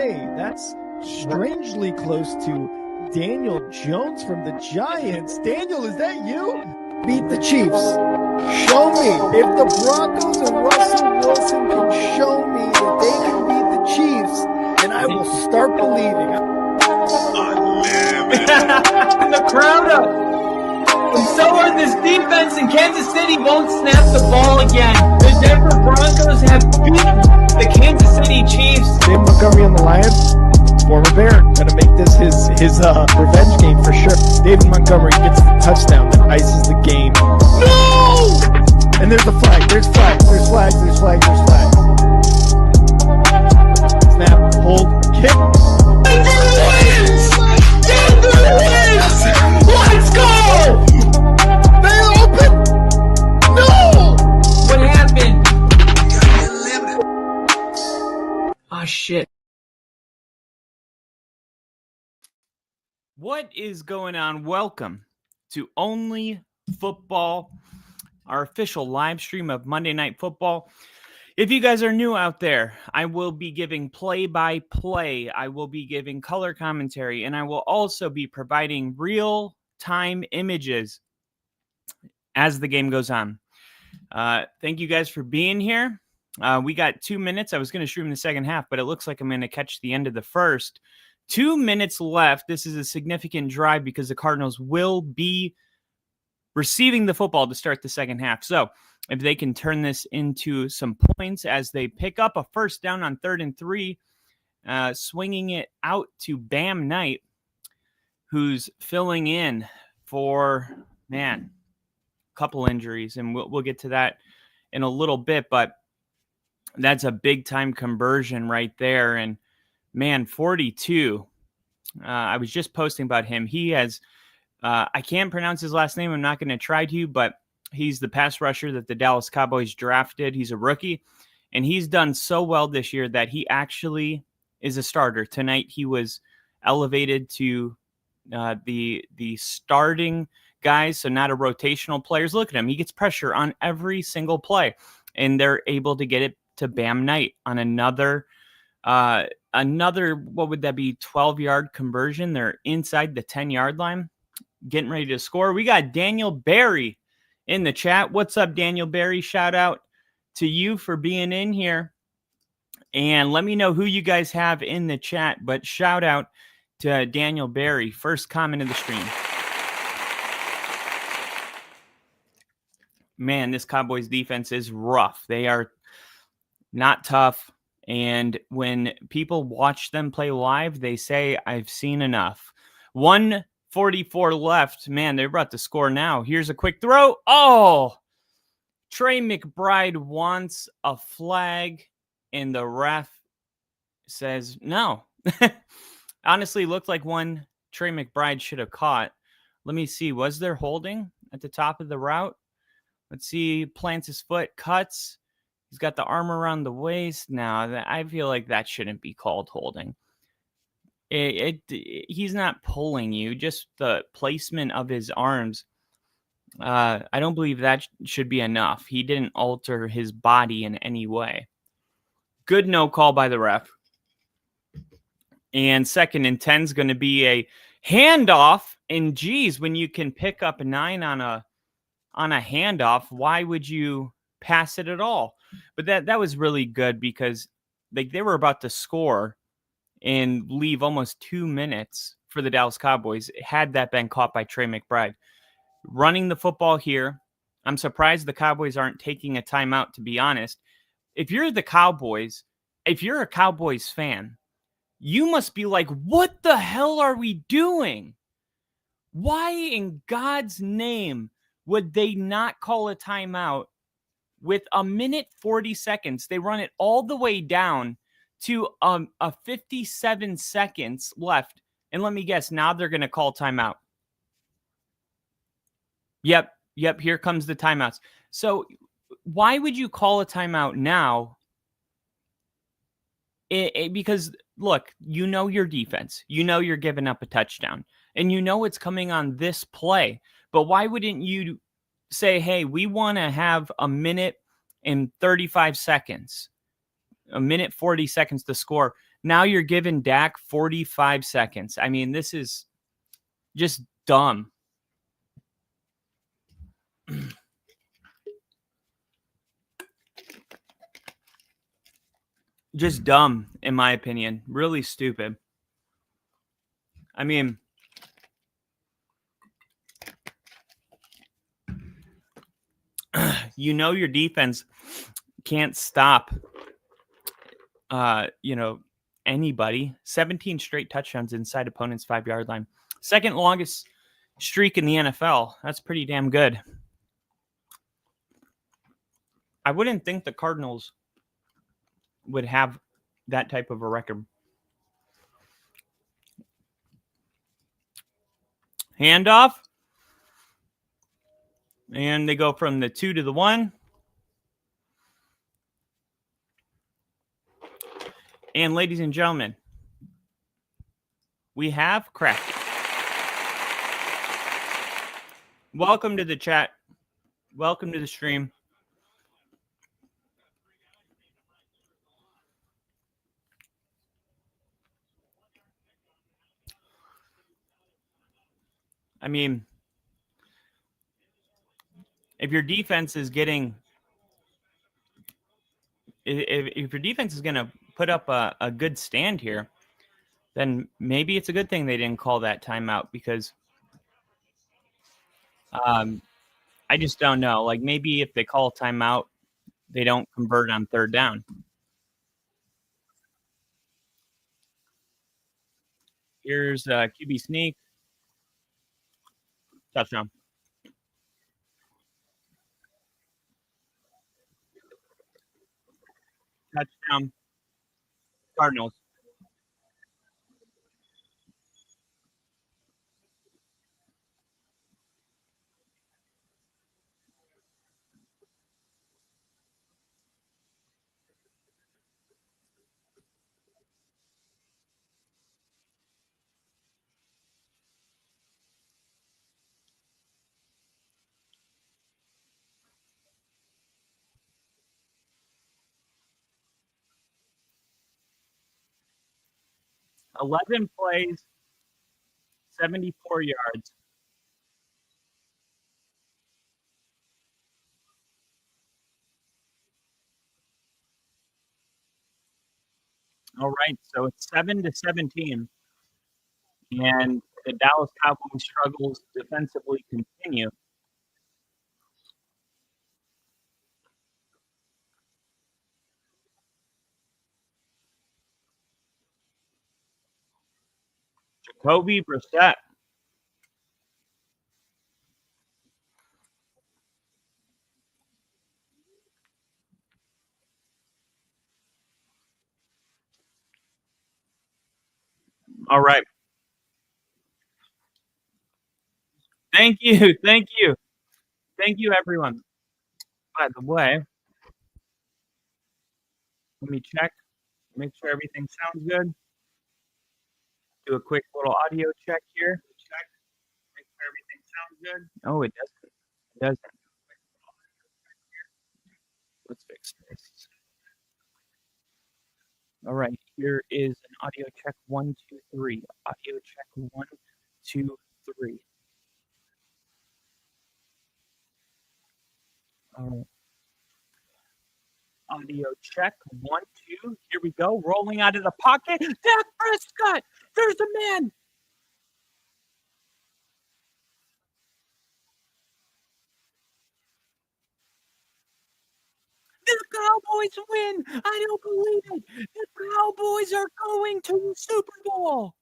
Okay, that's strangely close to Daniel Jones from the Giants. Daniel, is that you? Beat the Chiefs. Show me. If the Broncos and Russell Wilson can show me that they can beat the Chiefs, then I will start believing. And the crowd up. And so are this defense, and Kansas City won't snap the ball again. The Denver Broncos have beaten the Kansas City Chiefs. David Montgomery on the Lions, former Bear, gonna make this his revenge game for sure. David Montgomery gets the touchdown that ices the game. No! And there's a flag. There's flags. There's flags. There's flags. There's flags. Snap. Hold. Kick. Denver wins! Denver wins! Let's go! They're open. No! What happened? Oh shit. What is going on? Welcome to Only Football, our official live stream of Monday Night Football. If you guys are new out there, I will be giving play-by-play. I will be giving color commentary, and I will also be providing real-time images as the game goes on. Thank you guys for being here. We got 2 minutes. I was going to stream the second half, but it looks like I'm going to catch the end of the first. 2 minutes left. This is a significant drive because the Cardinals will be receiving the football to start the second half. So if they can turn this into some points as they pick up a first down on 3rd and 3, swinging it out to Bam Knight, who's filling in for, a couple injuries, and we'll get to that in a little bit, but that's a big-time conversion right there, and 42. I was just posting about him. He has, I can't pronounce his last name. I'm not going to try to, but he's the pass rusher that the Dallas Cowboys drafted. He's a rookie, and he's done so well this year that he actually is a starter. Tonight, he was elevated to the starting guys, so not a rotational players. Look at him. He gets pressure on every single play, and they're able to get it to Bam Knight on another, what would that be, 12-yard conversion. They're inside the 10-yard line, getting ready to score. We got Daniel Barry in the chat. What's up, Daniel Barry? Shout out to you for being in here. And let me know who you guys have in the chat, but shout out to Daniel Barry. First comment of the stream. Man, this Cowboys defense is rough. They are not tough. And when people watch them play live, they say, I've seen enough. 1:44 left. Man, they're about to score now. Here's a quick throw. Oh, Trey McBride wants a flag, and the ref says no. Honestly, looked like one Trey McBride should have caught. Let me see. Was there holding at the top of the route? Let's see. Plants his foot, cuts. He's got the arm around the waist. Now, I feel like that shouldn't be called holding. He's not pulling you, just the placement of his arms. I don't believe that should be enough. He didn't alter his body in any way. Good no call by the ref. And 2nd and 10 is going to be a handoff. And geez, when you can pick up a 9 on a handoff, why would you pass it at all? But that was really good because they were about to score and leave almost 2 minutes for the Dallas Cowboys had that been caught by Trey McBride. Running the football here. I'm surprised the Cowboys aren't taking a timeout, to be honest. If you're the Cowboys, if you're a Cowboys fan, you must be like, what the hell are we doing? Why in God's name would they not call a timeout? With 1:40 seconds, they run it all the way down to a 57 seconds left. And let me guess, now they're going to call timeout. Yep, here comes the timeouts. So why would you call a timeout now? Because, look, you know your defense. You know you're giving up a touchdown. And you know it's coming on this play. But why wouldn't you say, hey, we want to have 1:35 seconds, 1:40 seconds to score. Now you're giving Dak 45 seconds. I mean, this is just dumb. Just dumb, in my opinion. Really stupid. I mean, you know your defense can't stop, anybody. 17 straight touchdowns inside opponent's 5-yard line. Second longest streak in the NFL. That's pretty damn good. I wouldn't think the Cardinals would have that type of a record. Handoff. And they go from the 2 to the 1. And ladies and gentlemen, we have cracked. Welcome to the chat. Welcome to the stream. I mean, if your defense is getting, if your defense is going to put up a good stand here, then maybe it's a good thing they didn't call that timeout, because I just don't know. Like, maybe if they call a timeout, they don't convert on third down. Here's QB sneak. Touchdown. Touchdown. Cardinals. – 11 plays, 74 yards. All right, so it's 7-17, and the Dallas Cowboys struggles defensively continue. Jacoby Brissett. All right. Thank you. Thank you. Thank you, everyone. By the way, let me check. Make sure everything sounds good. Do a quick little audio check here. Check. Make sure everything sounds good. Oh, it doesn't. It doesn't. Let's fix this. All right. Here is an audio check 1, 2, 3. Audio check 1, 2, 3. All right. Audio check 1, 2. Here we go. Rolling out of the pocket. Dak Prescott. There's a man. The Cowboys win. I don't believe it. The Cowboys are going to the Super Bowl.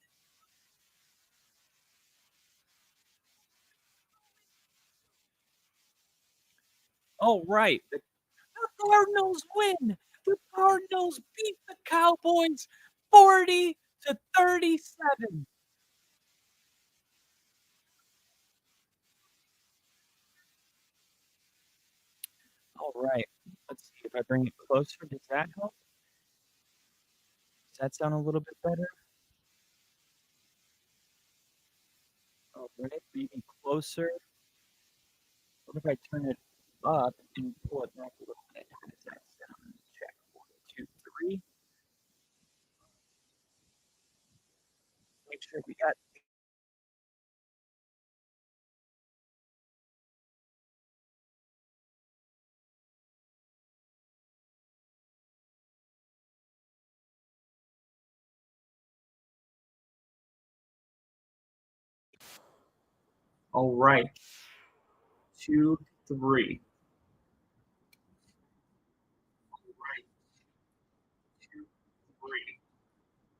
Oh, right. The Cardinals win. The Cardinals beat the Cowboys 40-37. All right. Let's see if I bring it closer. Does that help? Does that sound a little bit better? All right. Maybe closer. What if I turn it up and pull it back a little bit? How does that sound? Check 1, 2, 3. make sure we got. All right. 2, 3.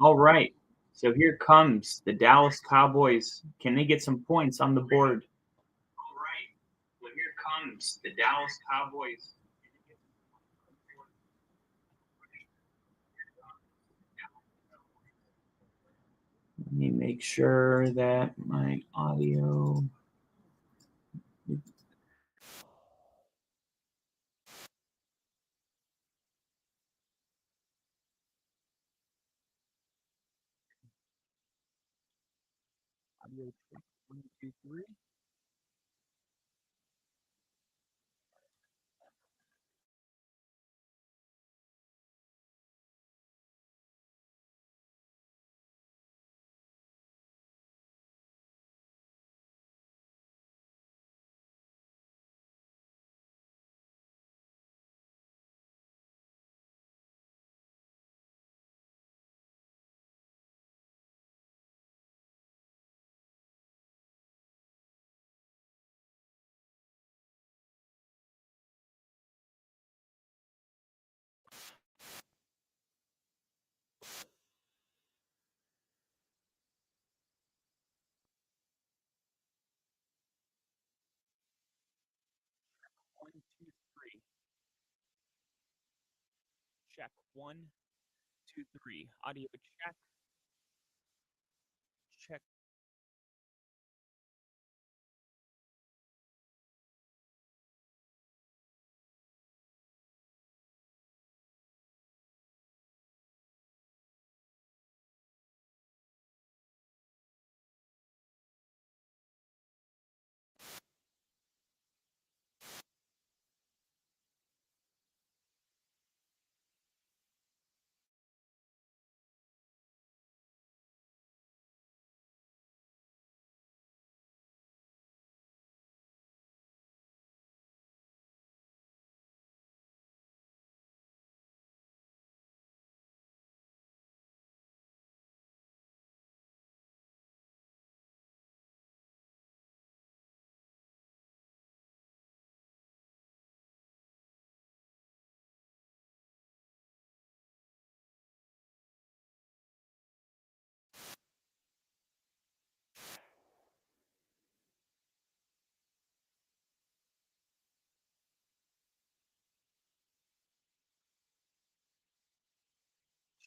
All right. So here comes the Dallas Cowboys. Can they get some points on the board? All right. So here comes the Dallas Cowboys. Let me make sure that my audio. Audio check 1, 2, 3. One, two, three. Check 1, 2, 3. Audio check. Check.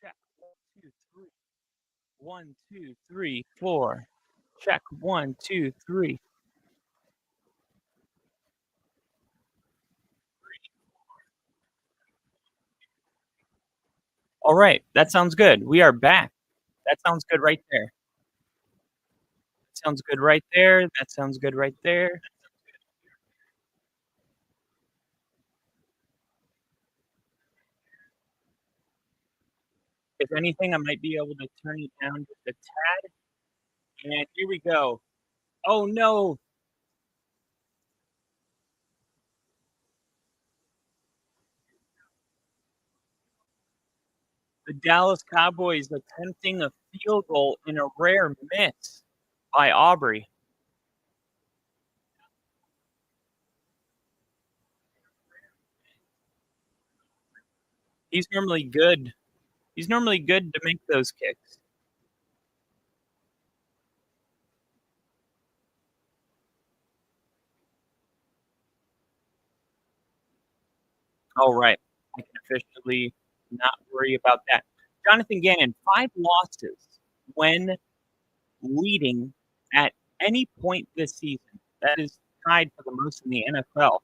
Check 1, 2, 3. 1, 2, 3, 4. Check 1, 2, 3. All right, that sounds good. We are back. That sounds good right there. That sounds good right there. That sounds good right there. If anything, I might be able to turn it down just a tad. And here we go. Oh no, the Dallas Cowboys attempting a field goal in a rare miss by Aubrey. He's normally good. He's normally good to make those kicks. All right. I can officially not worry about that. Jonathan Gannon, 5 losses when leading at any point this season. That is tied for the most in the NFL.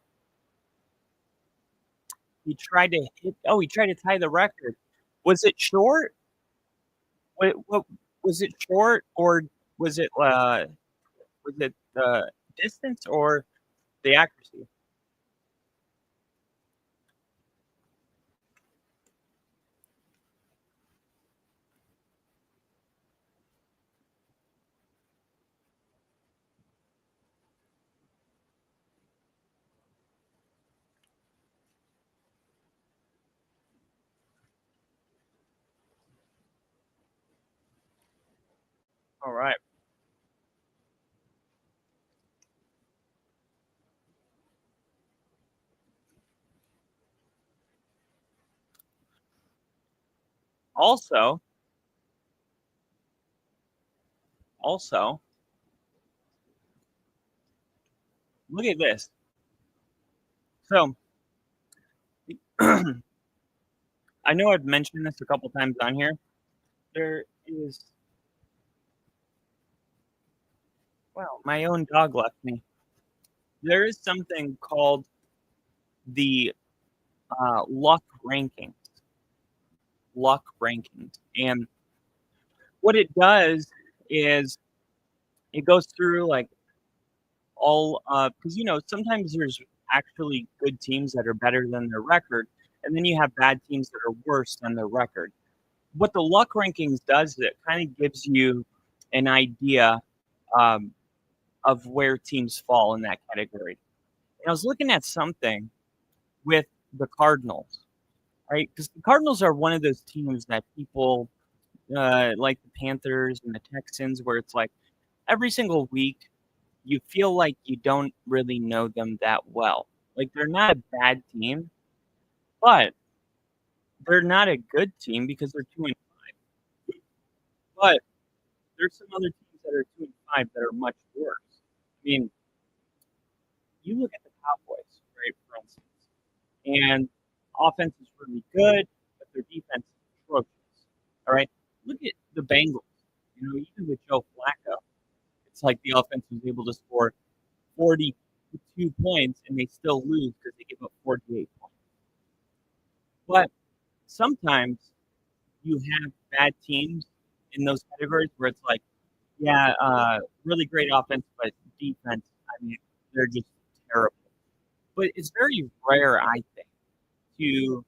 He tried to hit. Oh, he tried to tie the record. Was it short? What was it short, or was it the distance or the accuracy? All right. Also, look at this. So, I know I've mentioned this a couple times on here. There is, well, my own dog left me. There is something called the luck rankings. Luck rankings. And what it does is it goes through like all, because, sometimes there's actually good teams that are better than their record, and then you have bad teams that are worse than their record. What the luck rankings does is it kind of gives you an idea um, of where teams fall in that category. And I was looking at something with the Cardinals, right? Because the Cardinals are one of those teams that people like the Panthers and the Texans, where it's like every single week you feel like you don't really know them that well. Like they're not a bad team, but they're not a good team because they're 2-5. But there's some other teams that are 2-5 that are much worse. I mean, you look at the Cowboys, right, for instance, and offense is really good, but their defense is atrocious. All right, look at the Bengals. Even with Joe Flacco, it's like the offense was able to score 42 points and they still lose because they give up 48 points. But sometimes you have bad teams in those categories where it's like, yeah, really great offense, but defense, I mean, they're just terrible. But it's very rare, I think, to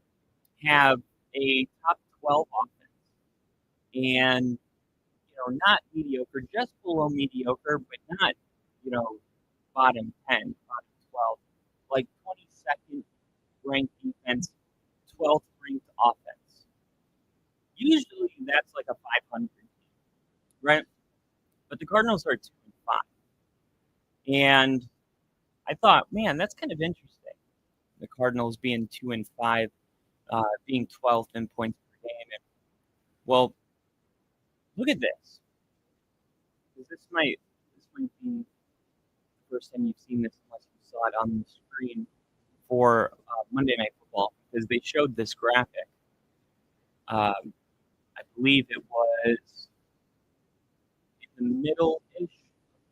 have a top 12 offense and, not mediocre, just below mediocre, but not, bottom 10, bottom 12, like 22nd ranked defense, 12th ranked offense. Usually that's like a 500 team, right? But the Cardinals are 2-5. And I thought, man, that's kind of interesting. The Cardinals being 2-5, being 12th in points per game. And, well, look at this. This might be the first time you've seen this unless you saw it on the screen for Monday Night Football, because they showed this graphic. I believe it was in the middle-ish.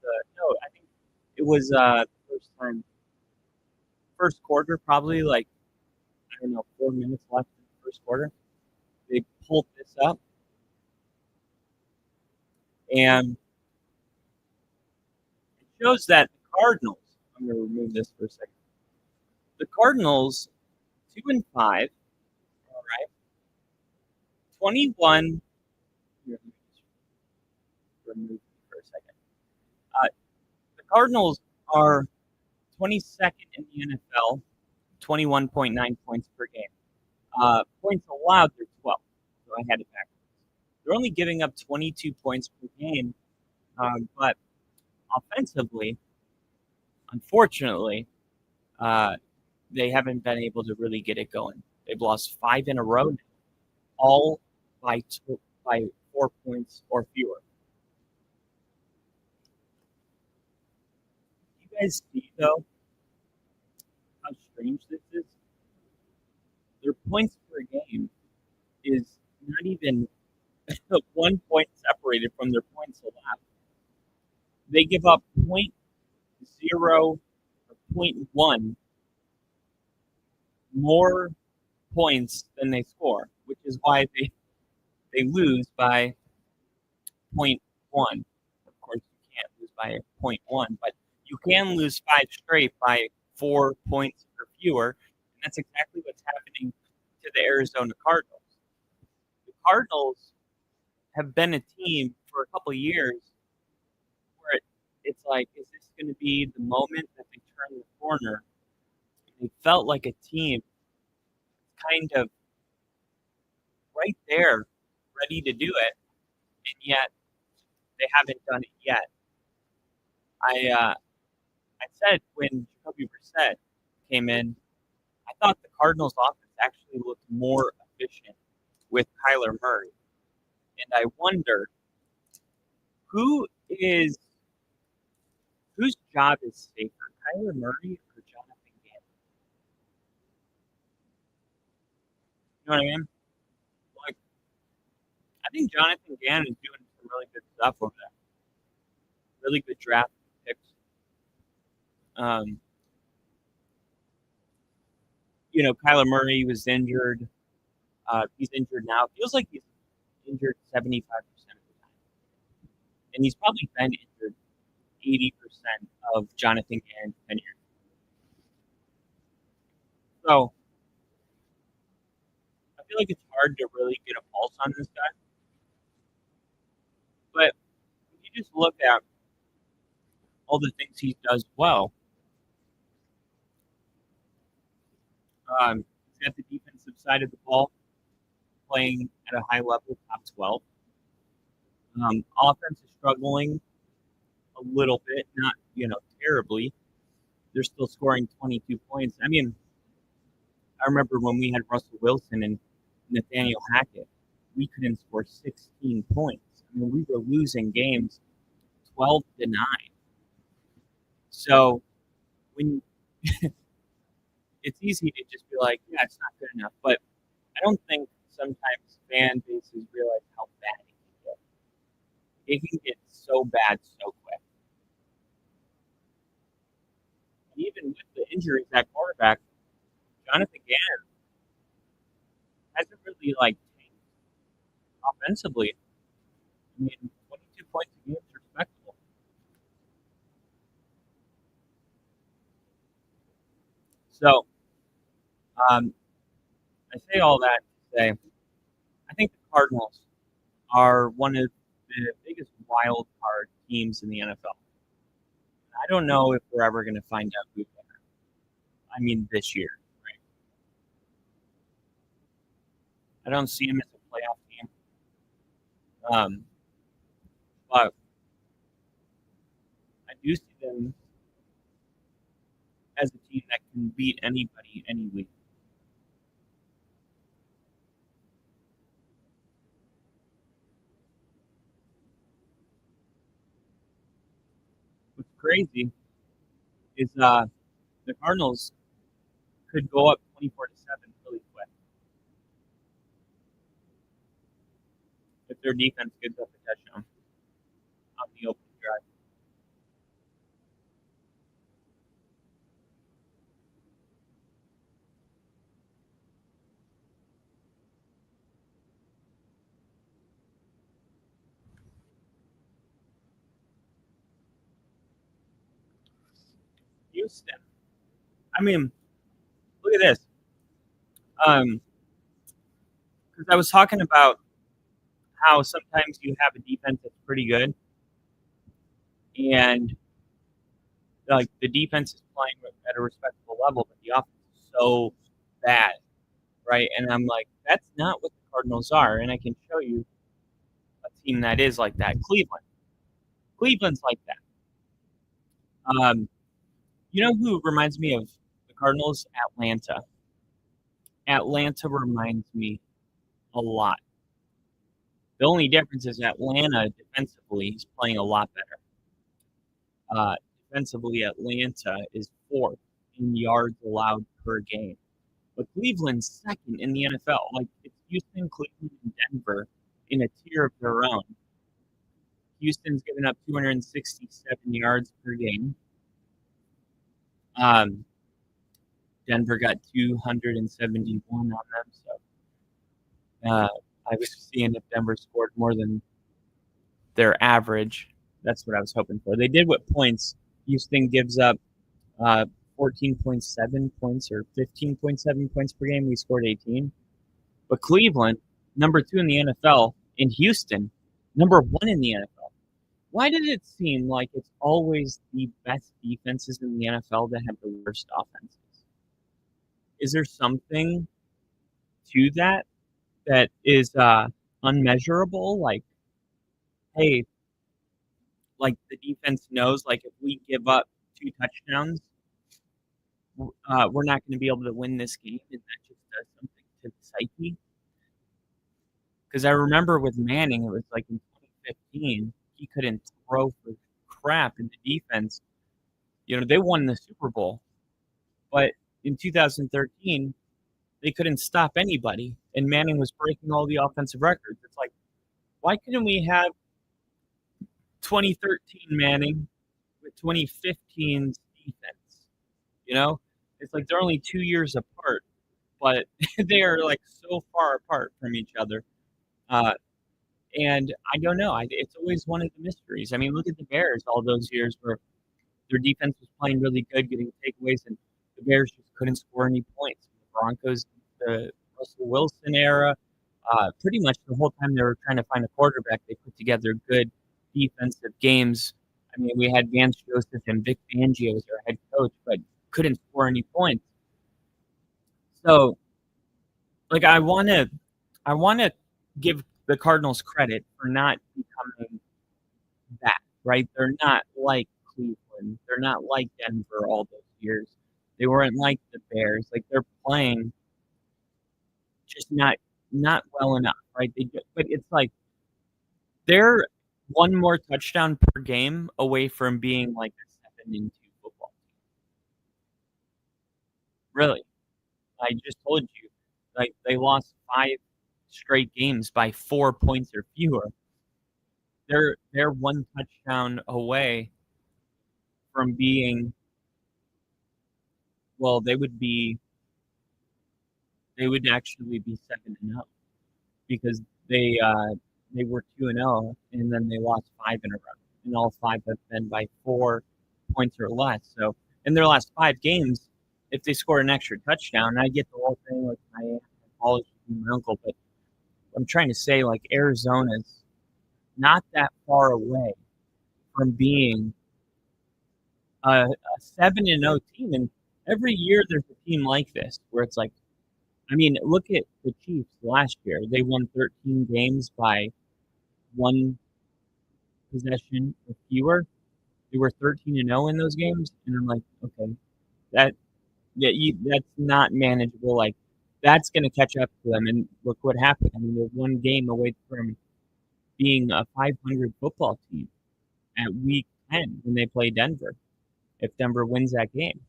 I think it was the first quarter, probably like, I don't know, 4 minutes left in the first quarter. They pulled this up, and it shows that the Cardinals, I'm going to remove this for a second. The Cardinals, 2-5, all right, 21. Here, let me just remove it for a second. The Cardinals are 22nd in the NFL, 21.9 points per game. Points allowed, they're 12. So I had it backwards. They're only giving up 22 points per game, but offensively, unfortunately, they haven't been able to really get it going. They've lost 5 in a row now, all by 4 points or fewer. You guys see, though, how strange this is? Their points per game is not even 1 point separated from their points allowed. They give up 0.0 or 0.1 more points than they score, which is why they lose by 0.1. Of course, you can't lose by 0.1, but you can lose 5 straight by 4 points or fewer, and that's exactly what's happening to the Arizona Cardinals. The Cardinals have been a team for a couple of years where it's like, is this going to be the moment that they turn the corner? They felt like a team kind of right there, ready to do it, and yet they haven't done it yet. I said when Jacoby Brissett came in, I thought the Cardinals' offense actually looked more efficient with Kyler Murray, and I wonder whose job is safer, Kyler Murray or Jonathan Gannon? You know what I mean? Like, I think Jonathan Gannon is doing some really good stuff over there. Really good draft picks. Kyler Murray was injured. He's injured now. It feels like he's injured 75% of the time. And he's probably been injured 80% of Jonathan Gannon's tenure. So I feel like it's hard to really get a pulse on this guy. But if you just look at all the things he does well, he's got the defensive side of the ball playing at a high level, top 12. Offense is struggling a little bit, not terribly. They're still scoring 22 points. I mean, I remember when we had Russell Wilson and Nathaniel Hackett, we couldn't score 16 points. I mean, we were losing games 12-9. So when it's easy to just be like, yeah, it's not good enough. But I don't think sometimes fan bases realize how bad it can get. It can get so bad so quick. And even with the injuries at quarterback, Jonathan Gannon hasn't really tanked offensively. I mean, 22 points a game is respectable. So, I say all that to say, I think the Cardinals are one of the biggest wild card teams in the NFL. I don't know if we're ever going to find out who's better. I mean, this year, right? I don't see them as a playoff team. But I do see them as a team that can beat anybody any week. What's crazy is the Cardinals could go up 24-7 really quick if their defense gives up a touchdown on the opening drive. Houston. I mean, look at this. Because I was talking about how sometimes you have a defense that's pretty good, and the defense is playing at a respectable level, but the offense is so bad, right? And I'm like, that's not what the Cardinals are, and I can show you a team that is like that. Cleveland. Cleveland's like that. You know who reminds me of the Cardinals? Atlanta. Atlanta reminds me a lot. The only difference is Atlanta defensively is playing a lot better. Defensively, Atlanta is fourth in yards allowed per game. But Cleveland's second in the NFL. It's Houston, Cleveland, and Denver in a tier of their own. Houston's given up 267 yards per game. Denver got 271 on them. So I was seeing if Denver scored more than their average. That's what I was hoping for. They did with points. Houston gives up 14.7 points or 15.7 points per game. We scored 18. But Cleveland, number 2 in the NFL, and Houston, number 1 in the NFL. Why did it seem like it's always the best defenses in the NFL that have the worst offenses? Is there something to that is unmeasurable? Hey, like the defense knows, like if we give up 2 touchdowns, we're not going to be able to win this game, and that just does something to the psyche. Because I remember with Manning, it was like in 2015, he couldn't throw for crap in the defense. They won the Super Bowl, but in 2013, they couldn't stop anybody, and Manning was breaking all the offensive records. It's like, why couldn't we have 2013 Manning with 2015's defense? It's like they're only 2 years apart, but they are like so far apart from each other. And I don't know. It's always one of the mysteries. I mean, look at the Bears all those years where their defense was playing really good, getting takeaways, and the Bears just couldn't score any points. The Broncos, the Russell Wilson era, pretty much the whole time they were trying to find a quarterback, they put together good defensive games. I mean, we had Vance Joseph and Vic Fangio as their head coach, but couldn't score any points. So, like, I want to give the Cardinals credit for not becoming that, right? They're not like Cleveland. They're not like Denver all those years. They weren't like the Bears. Like, they're playing just not well enough, right? But it's like they're one more touchdown per game away from being like a 7-2 football team. Really. I just told you, like, they lost 5 straight games by 4 points or fewer. They're one touchdown away from being, well, they would actually be 7-0 because they were 2-0 and then they lost 5 in a row, and all 5 have been by 4 points or less. So in their last 5 games, if they score an extra touchdown, I get the whole thing like I apologize to my uncle, but I'm trying to say, like, Arizona's not that far away from being a 7-0 team, and every year there's a team like this where it's like, I mean, look at the Chiefs last year. They won 13 games by 1 possession or fewer. They were 13-0 in those games, and I'm like, okay, that's not manageable. Like, that's going to catch up to them. And look what happened. I mean, they're 1 game away from being a 500 football team at week 10 when they play Denver, if Denver wins that game.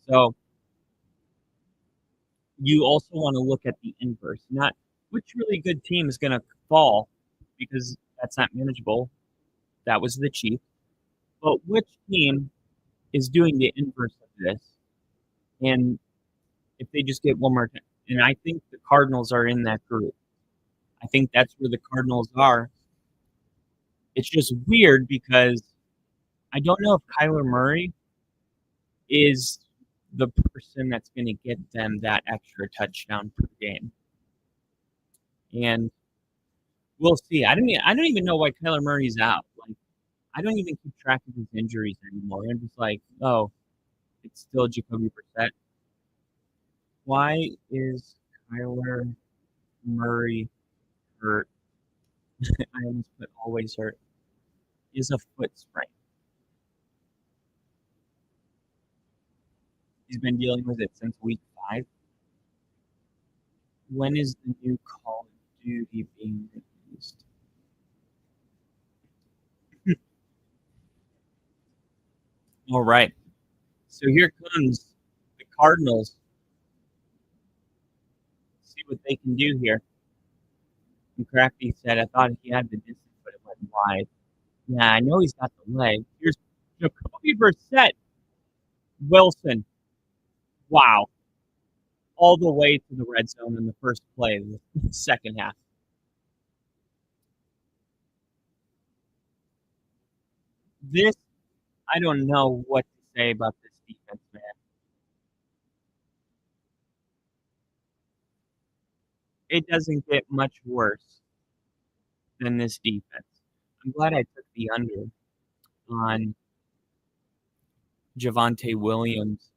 So you also want to look at the inverse, not which really good team is going to fall, because that's not manageable. That was the Chiefs. But which team is doing the inverse of this? And if they just get one more time, and I think the Cardinals are in that group. I think that's where the Cardinals are. It's just weird because I don't know if Kyler Murray is the person that's going to get them that extra touchdown per game. And we'll see. I don't even know why Kyler Murray's out. Like, I don't even keep track of his injuries anymore. I'm just like, oh, it's still Jacoby Brissett. Why is Kyler Murray hurt? I almost put always hurt. Is a foot sprain. He's been dealing with it since week 5. When is the new Call of Duty being released? All right. So here comes the Cardinals. See what they can do here. And Crafty said, I thought he had the distance, but it went wide. Yeah, I know he's got the leg. Here's Jacoby Brissett. Wilson. Wow. All the way to the red zone in the first play of the second half. This, I don't know what to say about this defense, man. It doesn't get much worse than this defense. I'm glad I took the under on Javonte Williams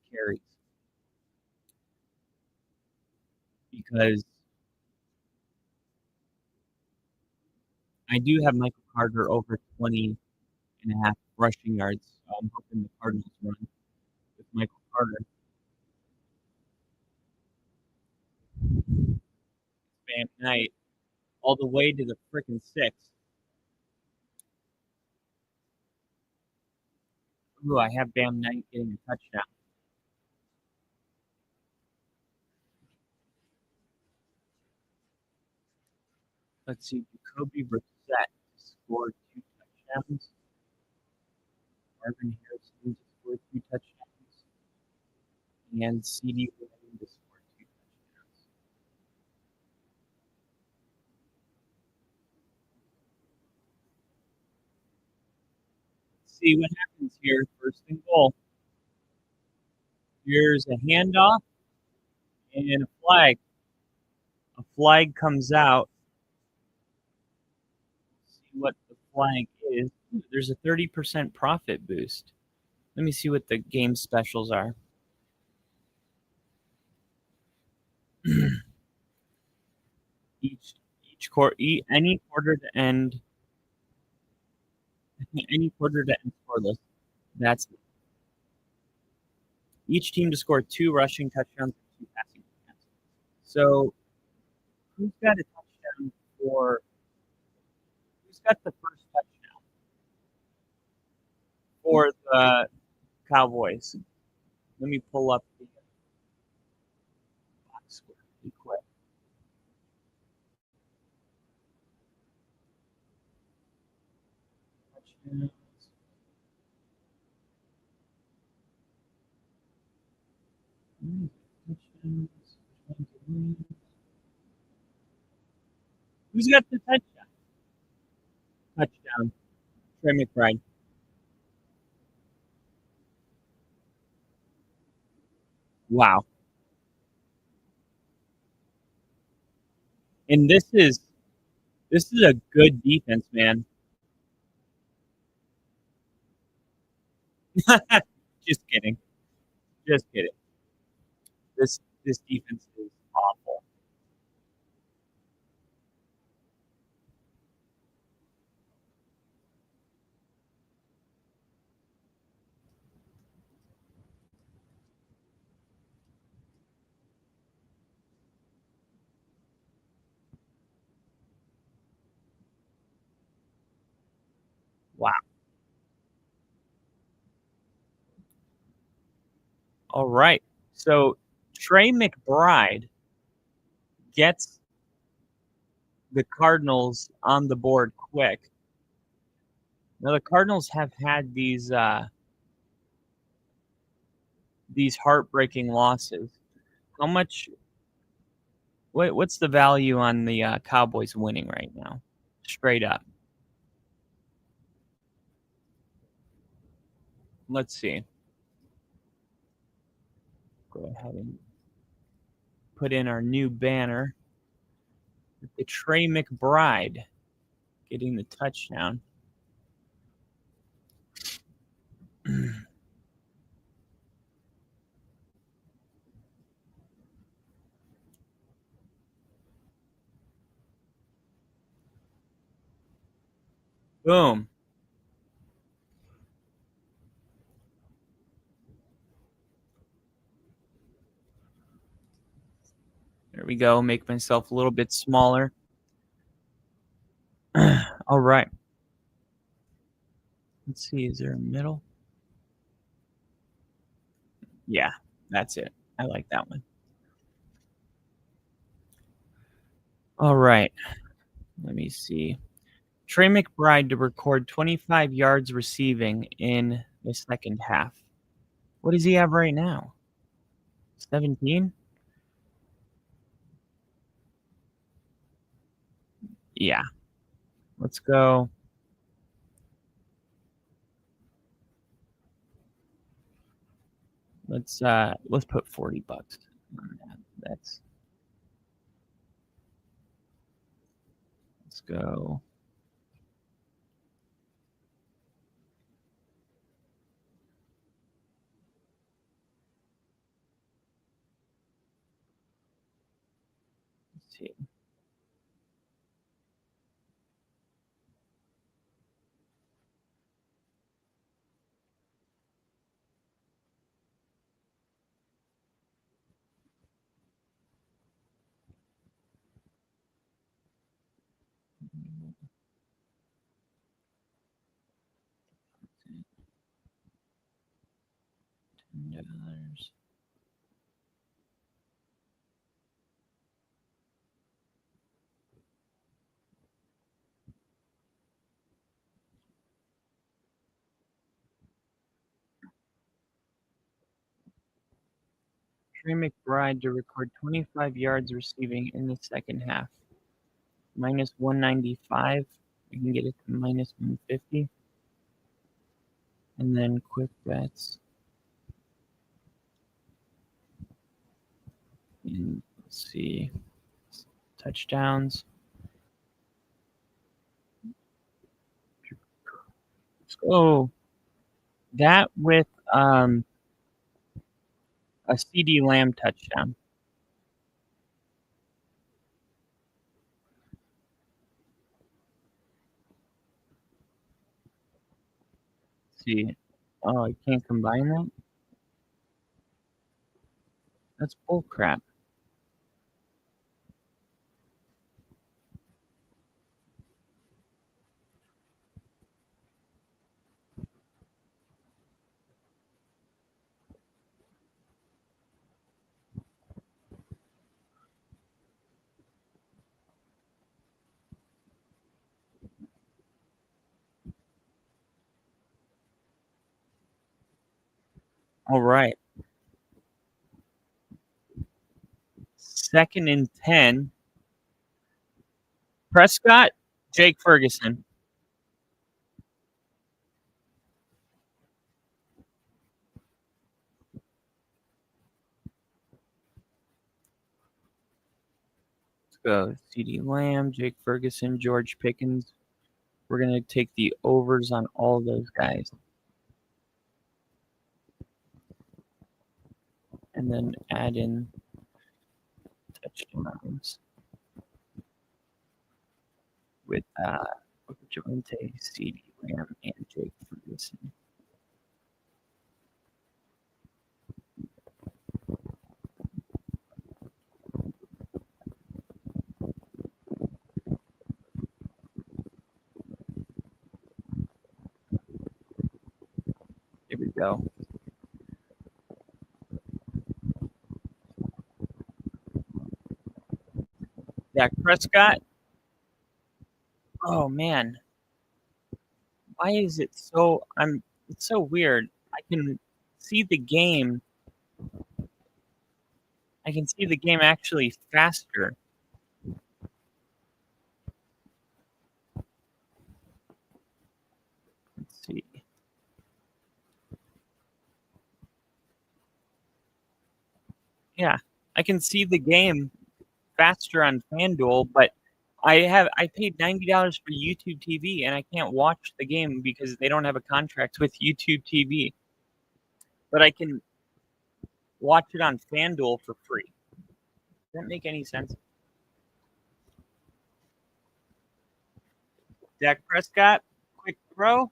carries, because I do have Michael Carter over 20 and a half rushing yards. So I'm hoping the Cardinals run with Michael Carter. Bam Knight all the way to the freaking 6. Ooh, I have Bam Knight getting a touchdown. Let's see, Jacoby Brissett scored 2 touchdowns. Marvin Harrison scored 2 touchdowns. And CD Lamb scored 2 touchdowns. Let's see what happens here. First and goal. Here's a handoff and a flag. A flag comes out. Let's see what the flag is. Ooh, there's a 30% profit boost. Let me see what the game specials are. Any quarter to end scoreless. That's it. Each team to score 2 rushing touchdowns and 2 passing touchdowns. So who's got a touchdown who's got the first touchdown for the Cowboys? Let me pull up the box score really quick. Touchdowns. Who's got the touchdown? Touchdown. Trey McBride. Wow. And this is a good defense, man. Just kidding. Just kidding. This defense is awful. Wow. All right. So Trey McBride gets the Cardinals on the board quick. Now the Cardinals have had these heartbreaking losses. How much? What's the value on the Cowboys winning right now? Straight up. Let's see. Go ahead and put in our new banner. The Trey McBride getting the touchdown. Boom. There we go. Make myself a little bit smaller. All right. Let's see. Is there a middle? Yeah, that's it. I like that one. All right. Let me see. Trey McBride to record 25 yards receiving in the second half. What does he have right now? 17? Yeah. Let's go. Let's put $40 on that. Let's go. Let's see. $10. Trey McBride to record 25 yards receiving in the second half. Minus 195. We can get it to minus 150. And then quick bets. And let's see. Touchdowns. Oh, that with a CD Lamb touchdown. Let's see. Oh, I can't combine that? That's bullcrap. All right. 2nd and 10. Prescott, Jake Ferguson. Let's go. CD Lamb, Jake Ferguson, George Pickens. We're going to take the overs on all those guys. And then add in touchdowns with Javonte, CD Lamb, and Jake Ferguson. Here we go. Dak Prescott. Oh man. Why is it so it's so weird. I can see the game. I can see the game actually faster. Let's see. Yeah, I can see the game faster on FanDuel, but I paid $90 for YouTube TV and I can't watch the game because they don't have a contract with YouTube TV. But I can watch it on FanDuel for free. Does that make any sense? Dak Prescott, quick throw.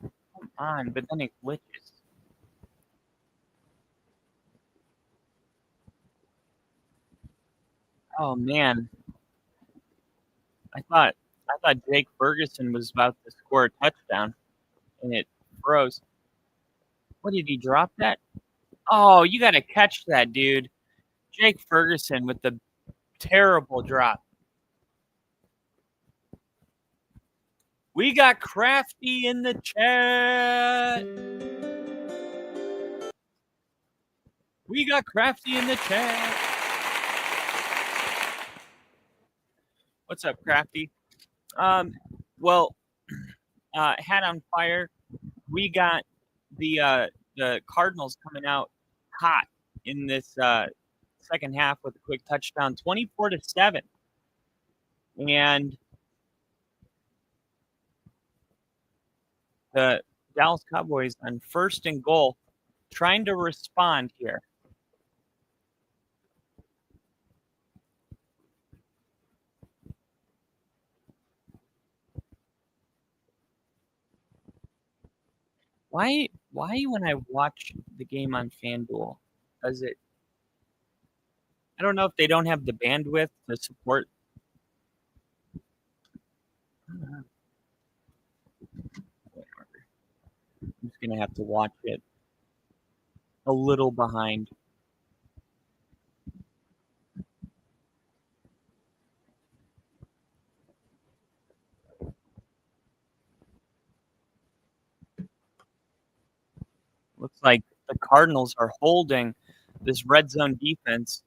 Come on, but then it glitches. Oh man. I thought Jake Ferguson was about to score a touchdown and it froze. What did he drop that? Oh, you got to catch that, dude. Jake Ferguson with the terrible drop. We got Crafty in the chat. We got Crafty in the chat. What's up, Crafty? Well, hat on fire. We got the Cardinals coming out hot in this second half with a quick touchdown, 24-7, and the Dallas Cowboys on 1st and goal, trying to respond here. Why when I watch the game on FanDuel does it I don't know if they don't have the bandwidth to support. Whatever. I'm just going to have to watch it a little behind. Looks like the Cardinals are holding this red zone defense.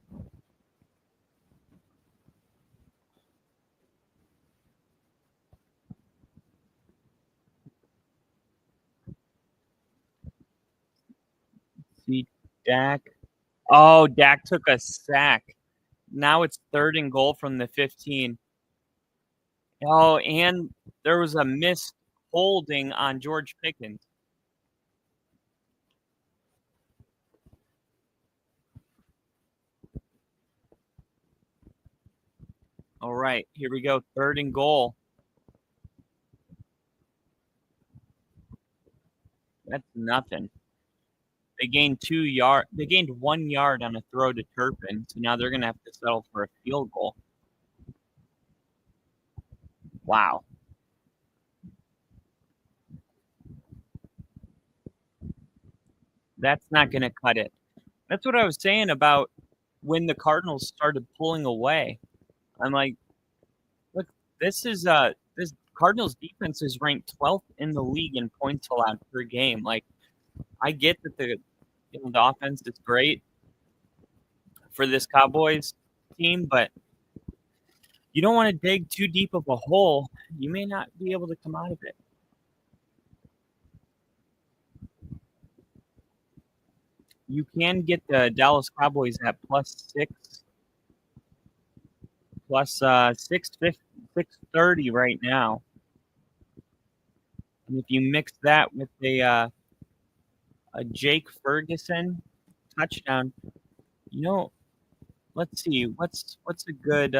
See Dak. Oh, Dak took a sack. Now it's 3rd and goal from the 15. Oh, and there was a missed holding on George Pickens. All right, here we go. 3rd and goal. That's nothing. They gained 2 yards. They gained 1 yard on a throw to Turpin, so now they're going to have to settle for a field goal. Wow. That's not going to cut it. That's what I was saying about when the Cardinals started pulling away. I'm like, look, this Cardinals defense is ranked 12th in the league in points allowed per game. Like, I get that the offense is great for this Cowboys team, but you don't want to dig too deep of a hole. You may not be able to come out of it. You can get the Dallas Cowboys at +6, +630 right now. And if you mix that with a Jake Ferguson touchdown, let's see what's a good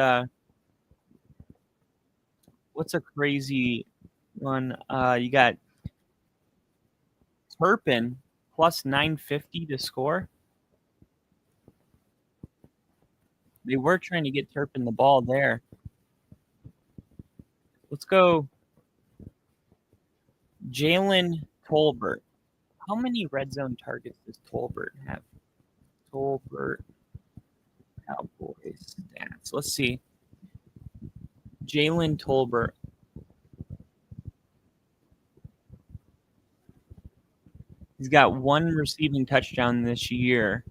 what's a crazy one. You got Turpin +950 to score. They were trying to get Turpin the ball there. Let's go Jalen Tolbert. How many red zone targets does Tolbert have? Tolbert Cowboys stats. Let's see. Jalen Tolbert. He's got 1 receiving touchdown this year.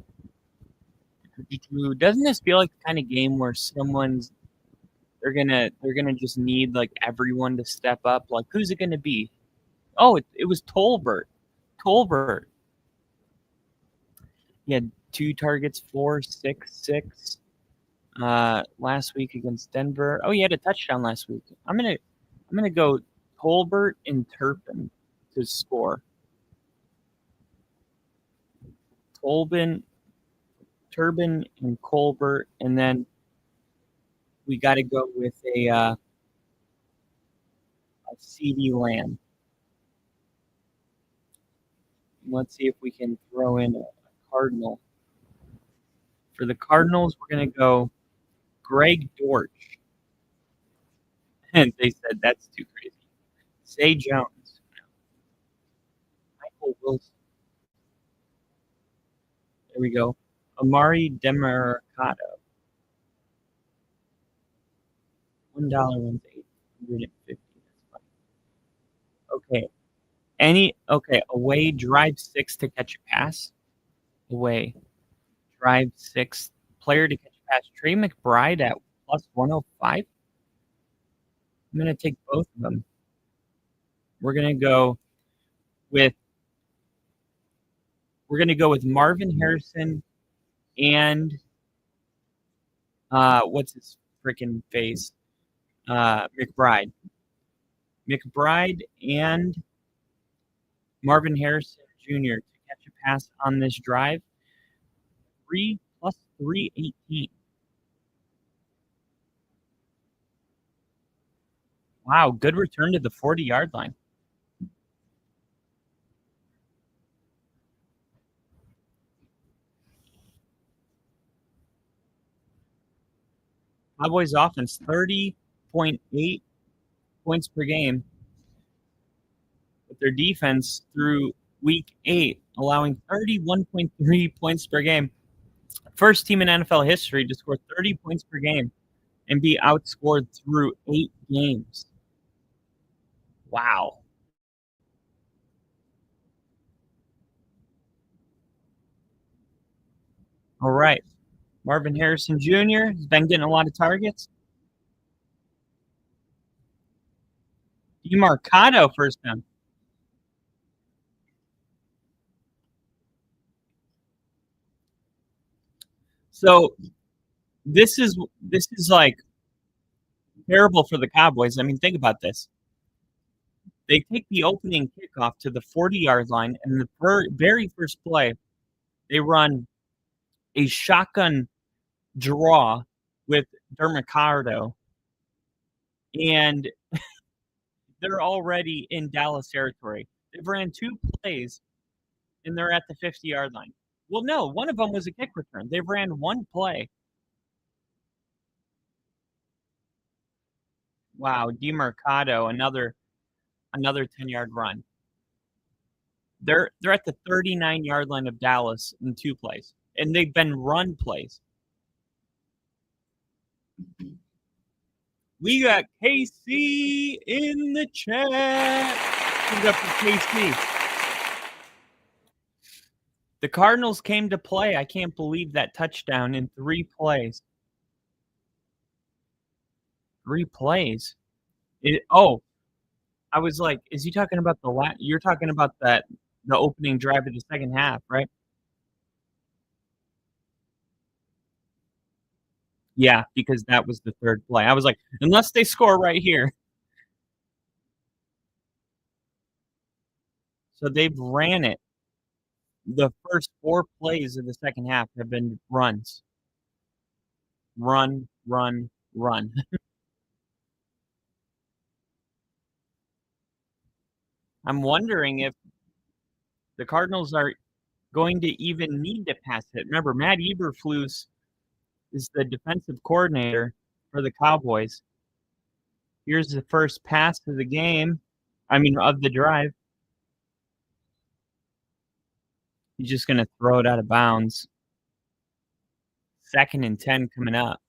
Doesn't this feel like the kind of game where they're gonna just need like everyone to step up? Like, who's it gonna be? Oh, it was Tolbert. Tolbert. He had 2 targets, 4, 6, 6. Last week against Denver. Oh, he had a touchdown last week. I'm gonna go Tolbert and Turpin to score. Turbin and Colbert, and then we got to go with a CD Lamb. Let's see if we can throw in a Cardinal. For the Cardinals, we're going to go Greg Dortch. And they said that's too crazy. Zay Jones. Michael Wilson. There we go. Amari Demercado. $1 wins $850. That's funny. Okay. Away, drive 6 to catch a pass. Away, drive 6, player to catch a pass. Trey McBride at +105. I'm going to take both of them. We're going to go with Marvin Harrison and what's his freaking face? McBride. McBride and Marvin Harrison Jr. to catch a pass on this drive. 3 + 318. Wow, good return to the 40-yard line. Cowboys offense, 30.8 points per game. With their defense through week 8, allowing 31.3 points per game. First team in NFL history to score 30 points per game and be outscored through 8 games. Wow. All right. Marvin Harrison Jr. has been getting a lot of targets. DeMarcado first down. So this is like terrible for the Cowboys. I mean, think about this. They take the opening kickoff to the 40-yard line, and the very first play, they run a shotgun draw with DeMarcado, and they're already in Dallas territory. They've ran 2 plays, and they're at the 50-yard line. Well, no, one of them was a kick return. They ran 1 play. Wow, DeMarcado, another 10-yard run. They're at the 39-yard line of Dallas in 2 plays, and they've been run plays. We got KC in the chat. Give it up for KC. The Cardinals came to play. I can't believe that touchdown in 3 plays. 3 plays. I was like, is he talking about you're talking about the opening drive of the second half, right? Yeah, because that was the 3rd play. I was like, unless they score right here. So they've ran it. The first 4 plays of the second half have been runs. Run, run, run. I'm wondering if the Cardinals are going to even need to pass it. Remember, Matt Eberflus is the defensive coordinator for the Cowboys. Here's the first pass of the game. Of the drive. He's just going to throw it out of bounds. 2nd and 10 coming up.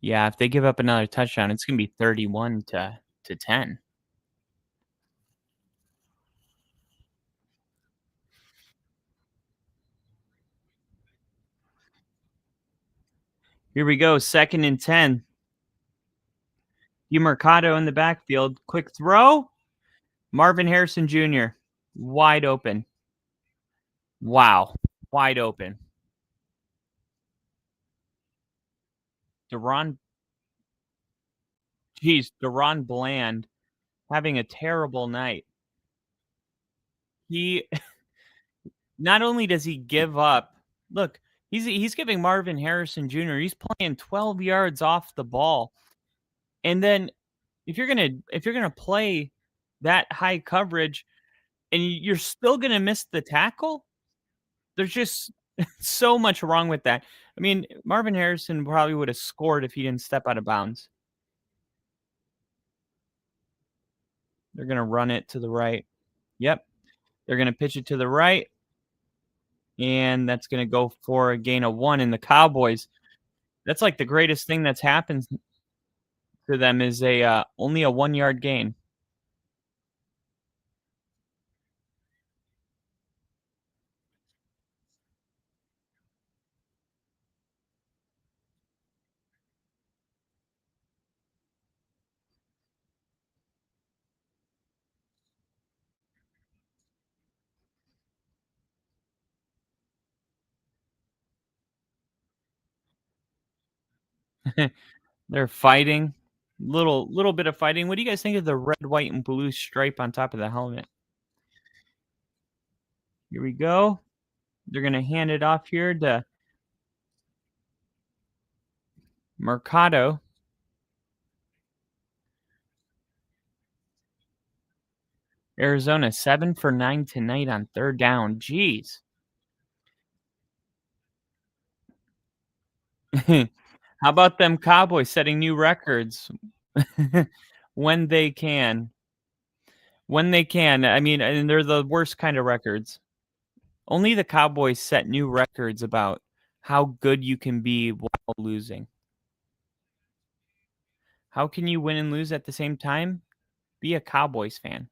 Yeah, if they give up another touchdown, it's going to be 31 to 10. Here we go, 2nd and 10. DeMarcado in the backfield. Quick throw. Marvin Harrison Jr. wide open. Wow, wide open. DaRon Bland having a terrible night. He not only does he give up, look, he's giving Marvin Harrison Jr. He's playing 12 yards off the ball. And then if you're gonna play that high coverage and you're still gonna miss the tackle, there's just so much wrong with that. I mean, Marvin Harrison probably would have scored if he didn't step out of bounds. They're gonna run it to the right. Yep. They're gonna pitch it to the right. And that's gonna go for a gain of 1. And the Cowboys, that's like the greatest thing that's happened to them is only a 1-yard gain. They're fighting. Little bit of fighting. What do you guys think of the red, white, and blue stripe on top of the helmet? Here we go. They're going to hand it off here to Mercado. Arizona 7 for 9 tonight on third down. Jeez. How about them Cowboys setting new records when they can? When they can. I mean, and they're the worst kind of records. Only the Cowboys set new records about how good you can be while losing. How can you win and lose at the same time? Be a Cowboys fan.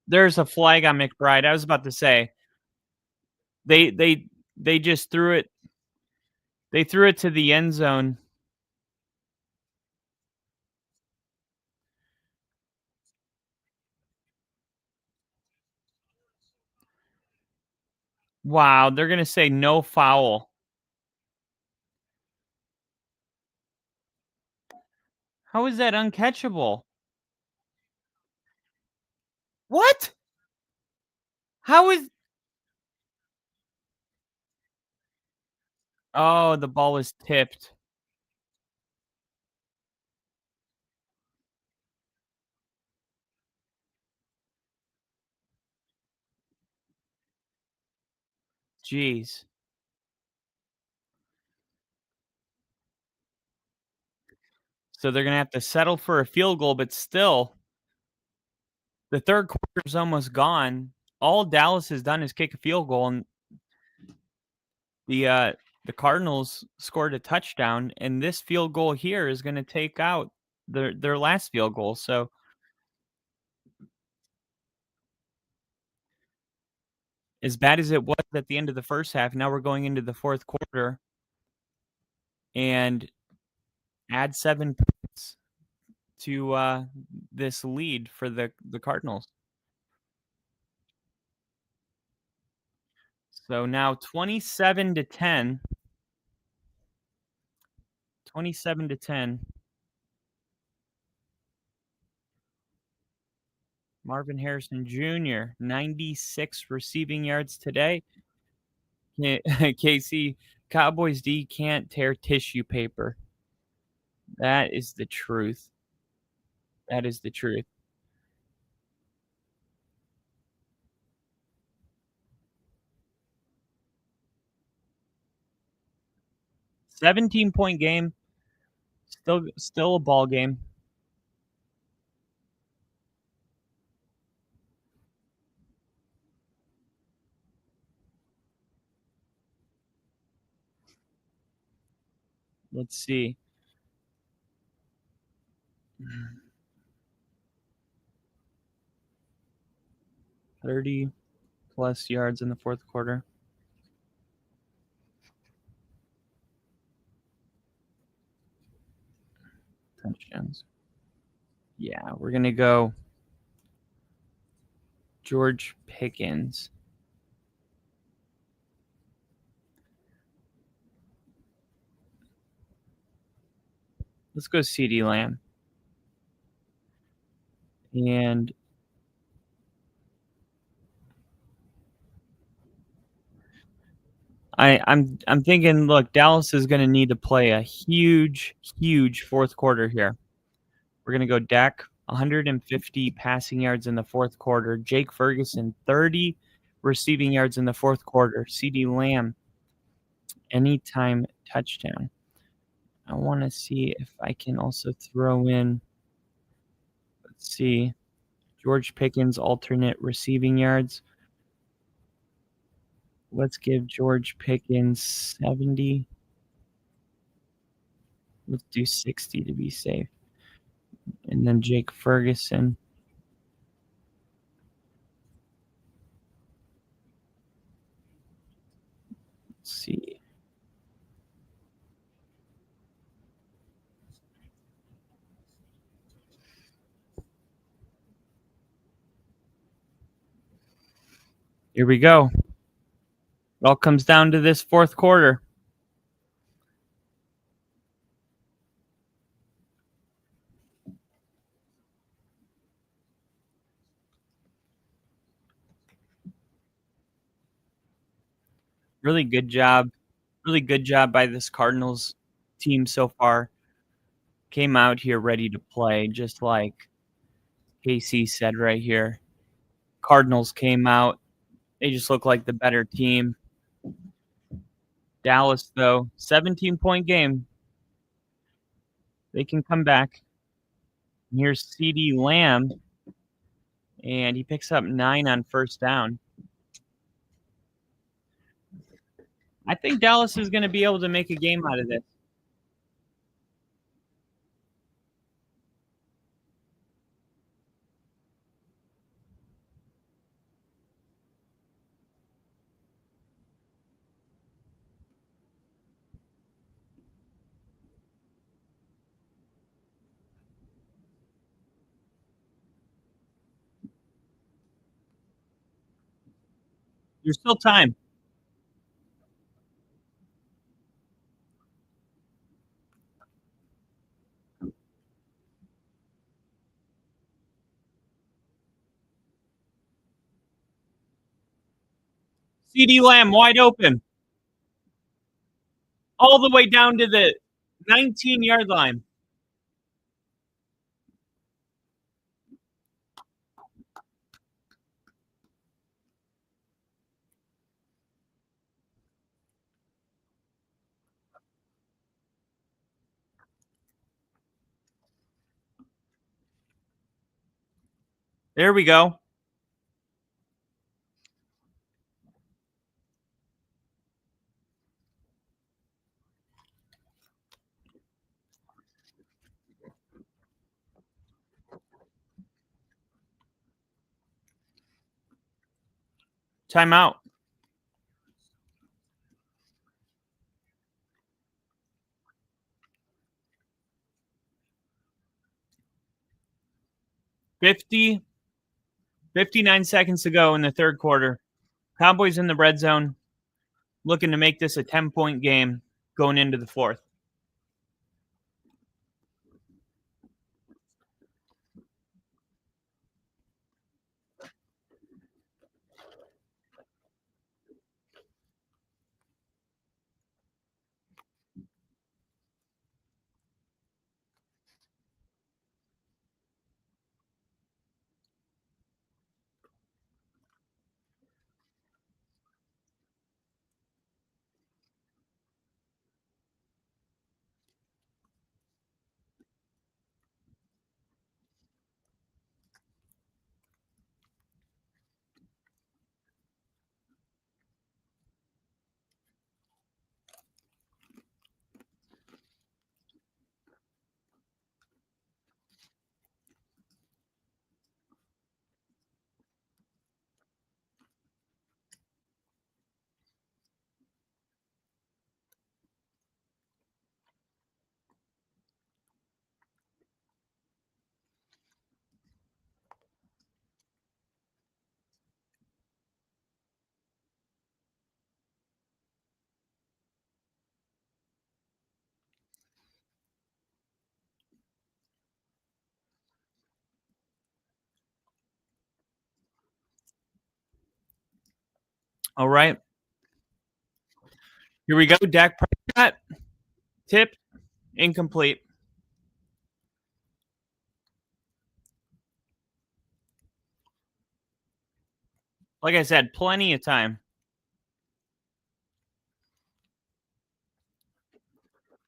There's a flag on McBride. I was about to say they just threw it. They threw it to the end zone. Wow, they're gonna say no foul. How is that uncatchable? What? How is? Oh, the ball was tipped. Jeez. So they're gonna have to settle for a field goal, but still, the third quarter's almost gone. All Dallas has done is kick a field goal, and the Cardinals scored a touchdown, and this field goal here is going to take out their last field goal. So as bad as it was at the end of the first half, now we're going into the fourth quarter and add 7 points to this lead for the Cardinals. So now 27-10. 27-10. Marvin Harrison Jr., 96 receiving yards today. KC, Cowboys D can't tear tissue paper. That is the truth. That is the truth. $17-point game. Still a ball game. Let's see. Mm. 30-plus yards in the fourth quarter. Touchdowns. Yeah, we're going to go George Pickens. Let's go CeeDee Lamb. And I'm thinking, look, Dallas is going to need to play a huge fourth quarter here. We're going to go Dak, 150 passing yards in the fourth quarter. Jake Ferguson, 30 receiving yards in the fourth quarter. CeeDee Lamb, anytime touchdown. I want to see if I can also throw in, let's see, George Pickens, alternate receiving yards. Let's give George Pickens 70. Let's do 60 to be safe. And then Jake Ferguson. Let's see. Here we go. It all comes down to this fourth quarter. Really good job. Really good job by this Cardinals team so far. Came out here ready to play, just like KC said right here. Cardinals came out. They just look like the better team. Dallas, though, 17-point game. They can come back. And here's CeeDee Lamb, and he picks up 9 on first down. I think Dallas is going to be able to make a game out of this. There's still time. CeeDee Lamb wide open. All the way down to the 19-yard line. There we go. Timeout. $59 seconds to go in the third quarter. Cowboys in the red zone, looking to make this a 10-point game going into the fourth. All right. Here we go. Dak Prescott. Tip. Incomplete. Like I said, plenty of time.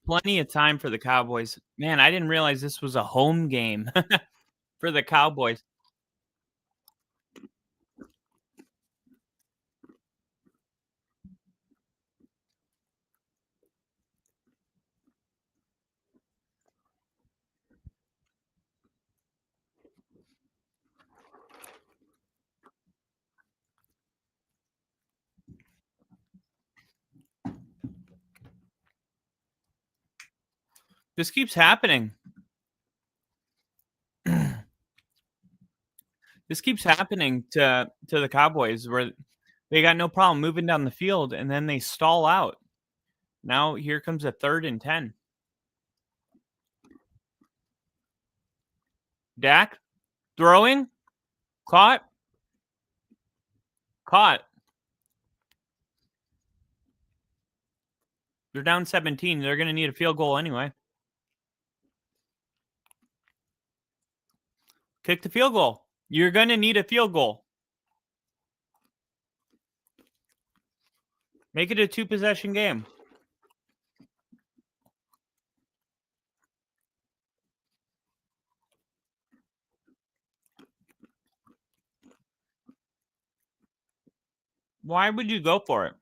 Plenty of time for the Cowboys. Man, I didn't realize this was a home game for the Cowboys. This keeps happening. This keeps happening to the Cowboys where they got no problem moving down the field and then they stall out. Now here comes a 3rd and 10. Dak throwing. Caught. They're down 17. They're going to need a field goal anyway. Kick the field goal. You're going to need a field goal. Make it a 2-possession game. Why would you go for it?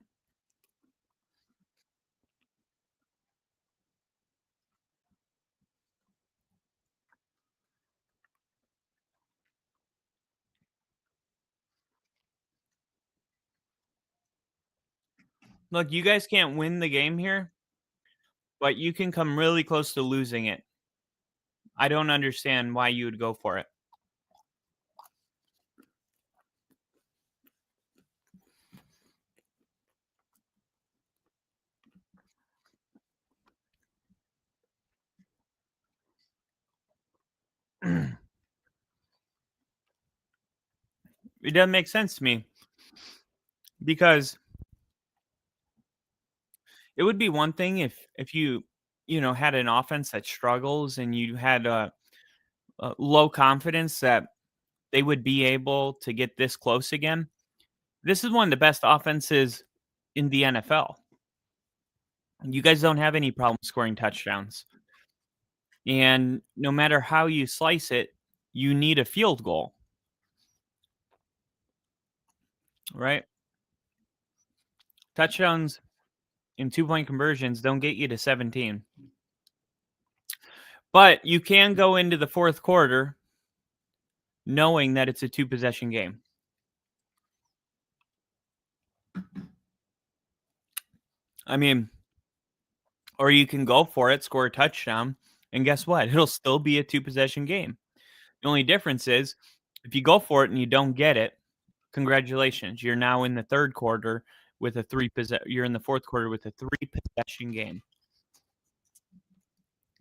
Look, you guys can't win the game here, but you can come really close to losing it. I don't understand why you would go for it. It doesn't make sense to me because it would be one thing if you had an offense that struggles and you had a low confidence that they would be able to get this close again. This is one of the best offenses in the NFL. You guys don't have any problem scoring touchdowns. And no matter how you slice it, you need a field goal. Right? Touchdowns and 2-point conversions don't get you to 17. But you can go into the fourth quarter knowing that it's a 2-possession game. I mean, or you can go for it, score a touchdown, and guess what? It'll still be a 2-possession game. The only difference is if you go for it and you don't get it, congratulations. You're now in the third quarter with a you're in the fourth quarter with a 3-possession game.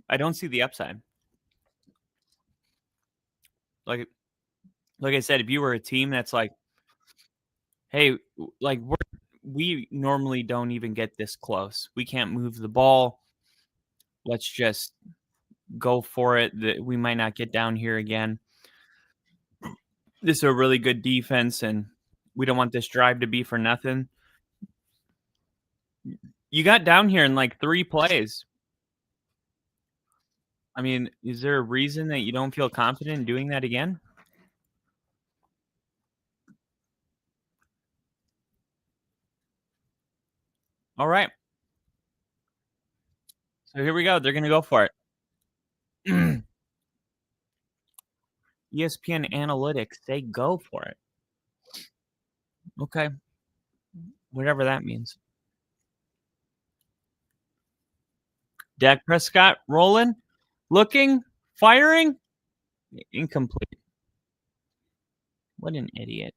I don't see the upside. Like I said, if you were a team that's like, hey, like we normally don't even get this close. We can't move the ball. Let's just go for it. We might not get down here again. This is a really good defense, and we don't want this drive to be for nothing. You got down here in like 3 plays. I mean, is there a reason that you don't feel confident in doing that again? All right. So here we go. They're going to go for it. ESPN Analytics, they go for it. Okay. Whatever that means. Dak Prescott rolling, looking, firing. Incomplete. What an idiot.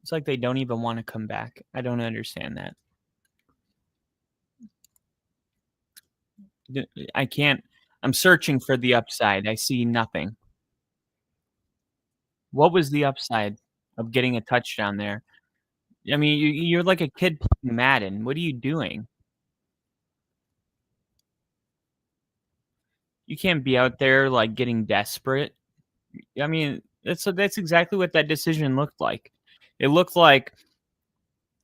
It's like they don't even want to come back. I don't understand that. I can't. I'm searching for the upside. I see nothing. What was the upside of getting a touchdown there? I mean, you're like a kid playing Madden. What are you doing? You can't be out there like getting desperate. I mean, that's exactly what that decision looked like. It looked like,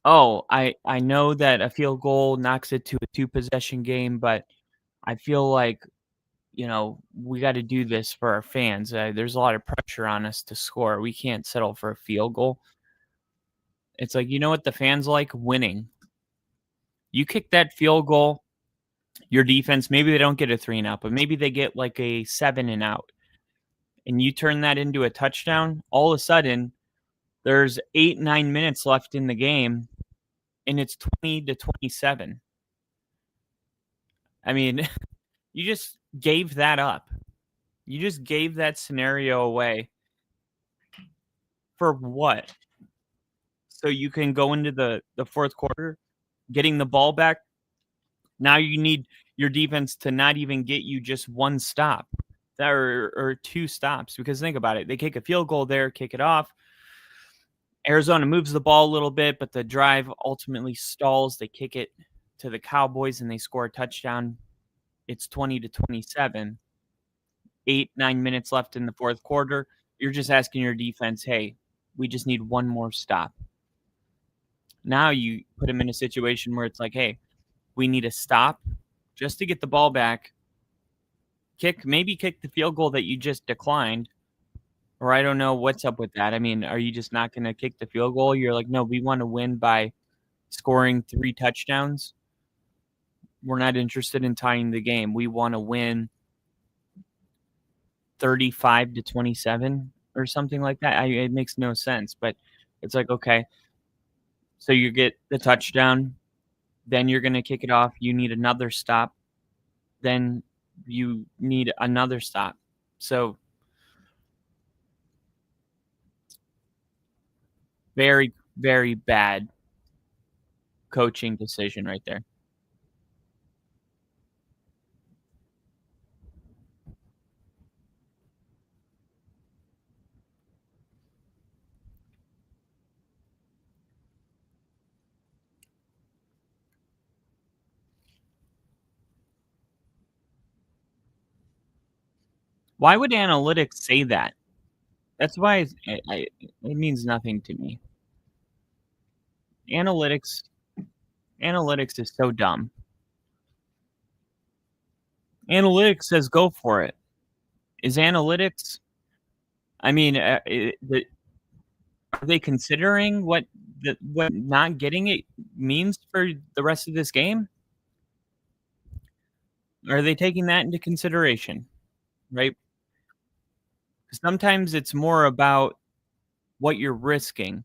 oh, I know that a field goal knocks it to a 2-possession game, but I feel like, we got to do this for our fans. There's a lot of pressure on us to score. We can't settle for a field goal. It's like, you know what the fans like? Winning. You kick that field goal, your defense, maybe they don't get a 3 and out, but maybe they get like a 7 and out. And you turn that into a touchdown, all of a sudden, there's 8-9 minutes left in the game, and it's 20-27. I mean, you just gave that up. You just gave that scenario away. For what? So you can go into the fourth quarter, getting the ball back. Now you need your defense to not even get you just 1 stop or 2 stops. Because think about it. They kick a field goal there, kick it off. Arizona moves the ball a little bit, but the drive ultimately stalls. They kick it to the Cowboys and they score a touchdown. It's 20-27. 8-9 minutes left in the fourth quarter. You're just asking your defense, hey, we just need one more stop. Now you put them in a situation where it's like, hey, we need a stop just to get the ball back. Maybe kick the field goal that you just declined. Or I don't know what's up with that. I mean, are you just not going to kick the field goal? You're like, no, we want to win by scoring 3 touchdowns. We're not interested in tying the game. We want to win 35-27 or something like that. It makes no sense, but it's like, okay, so you get the touchdown, then you're going to kick it off. You need another stop. Then you need another stop. So very, very bad coaching decision right there. Why would analytics say that? That's why it means nothing to me. Analytics is so dumb. Analytics says go for it. Is analytics? I mean, are they considering what not getting it means for the rest of this game? Are they taking that into consideration? Right? Sometimes it's more about what you're risking,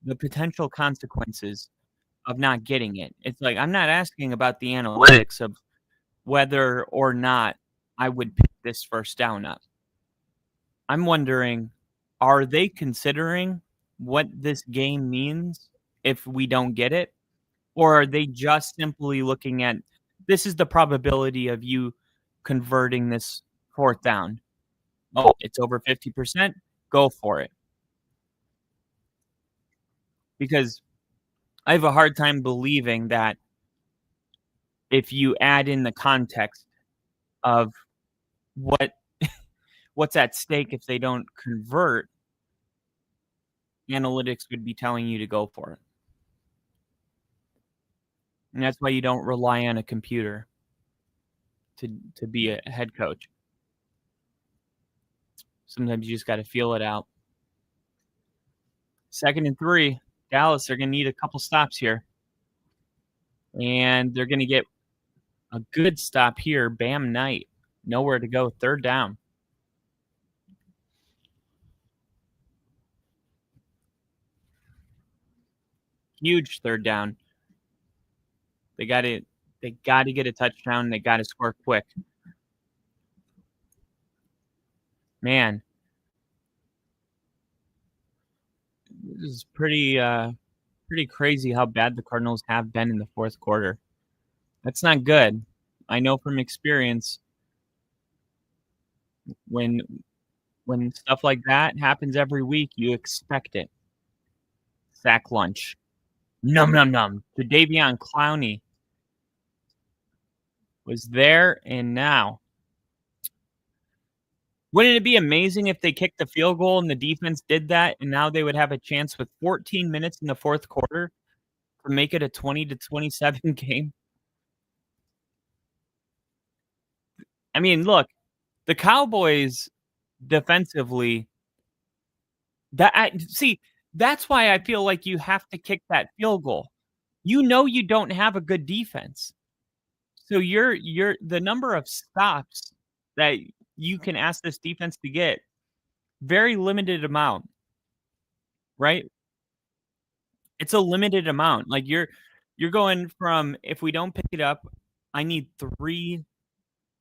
the potential consequences of not getting it. It's like I'm not asking about the analytics of whether or not I would pick this first down up. I'm wondering, are they considering what this game means if we don't get it? Or are they just simply looking at this is the probability of you converting this fourth down? Oh, it's over 50%? Go for it. Because I have a hard time believing that if you add in the context of what's at stake if they don't convert, analytics would be telling you to go for it. And that's why you don't rely on a computer to be a head coach. Sometimes you just got to feel it out. 2nd and 3. Dallas, they're going to need a couple stops here. And they're going to get a good stop here. Bam Knight. Nowhere to go. 3rd down. Huge 3rd down. They got to get a touchdown. They got to score quick. Man. This is pretty crazy how bad the Cardinals have been in the fourth quarter. That's not good. I know from experience when stuff like that happens every week, you expect it. Sack lunch. Num num num. Jadeveon Clowney was there and now. Wouldn't it be amazing if they kicked the field goal and the defense did that, and now they would have a chance with 14 minutes in the fourth quarter to make it a 20-27 game? I mean, look, the Cowboys defensively, that's why I feel like you have to kick that field goal. You know you don't have a good defense. So you're the number of stops that you can ask this defense to get, very limited amount, right? It's a limited amount. Like you're going from, if we don't pick it up, I need 3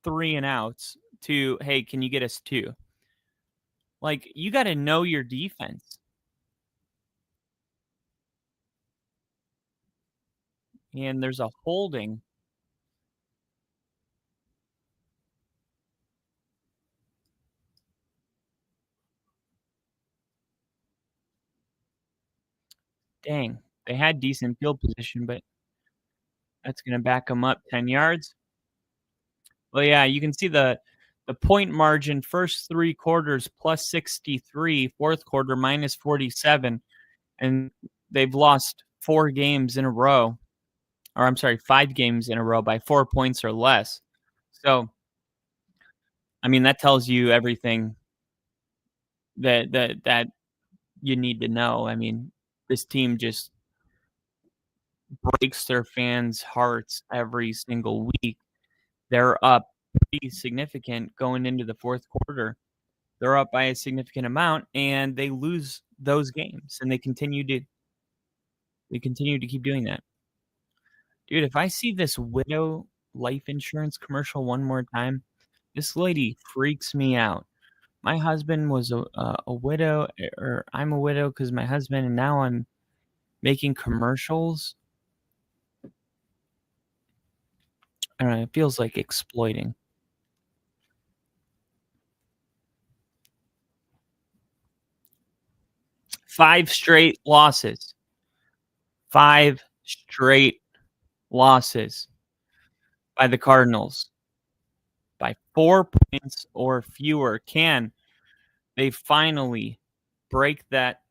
and outs to, hey, can you get us 2? Like you got to know your defense. And there's a holding. Dang, they had decent field position, but that's going to back them up 10 yards. Well, yeah, you can see the point margin, first 3 quarters plus 63, fourth quarter minus 47, and they've lost 4 games in a row. Or I'm sorry, 5 games in a row by 4 points or less. So, I mean, that tells you everything that you need to know. I mean, this team just breaks their fans' hearts every single week. They're up pretty significant going into the fourth quarter. They're up by a significant amount, and they lose those games, and they continue to keep doing that. Dude, if I see this widow life insurance commercial one more time, this lady freaks me out. My husband was a widow, or I'm a widow because my husband, and now I'm making commercials. I don't know, it feels like exploiting. Five straight losses by the Cardinals by 4 points or fewer. Can they finally break that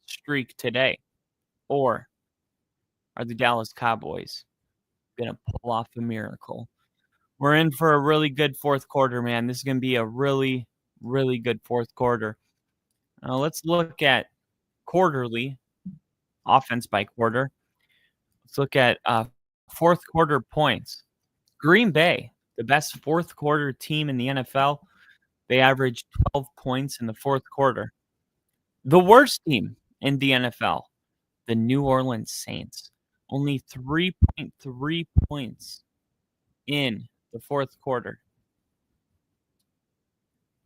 streak today? Or are the Dallas Cowboys going to pull off a miracle? We're in for a really good fourth quarter, man. This is going to be a really, really good fourth quarter. Let's look at quarterly, offense by quarter. Let's look at fourth quarter points. Green Bay, the best fourth quarter team in the NFL, they averaged 12 points in the fourth quarter. The worst team in the NFL, the New Orleans Saints, only 3.3 points in the fourth quarter.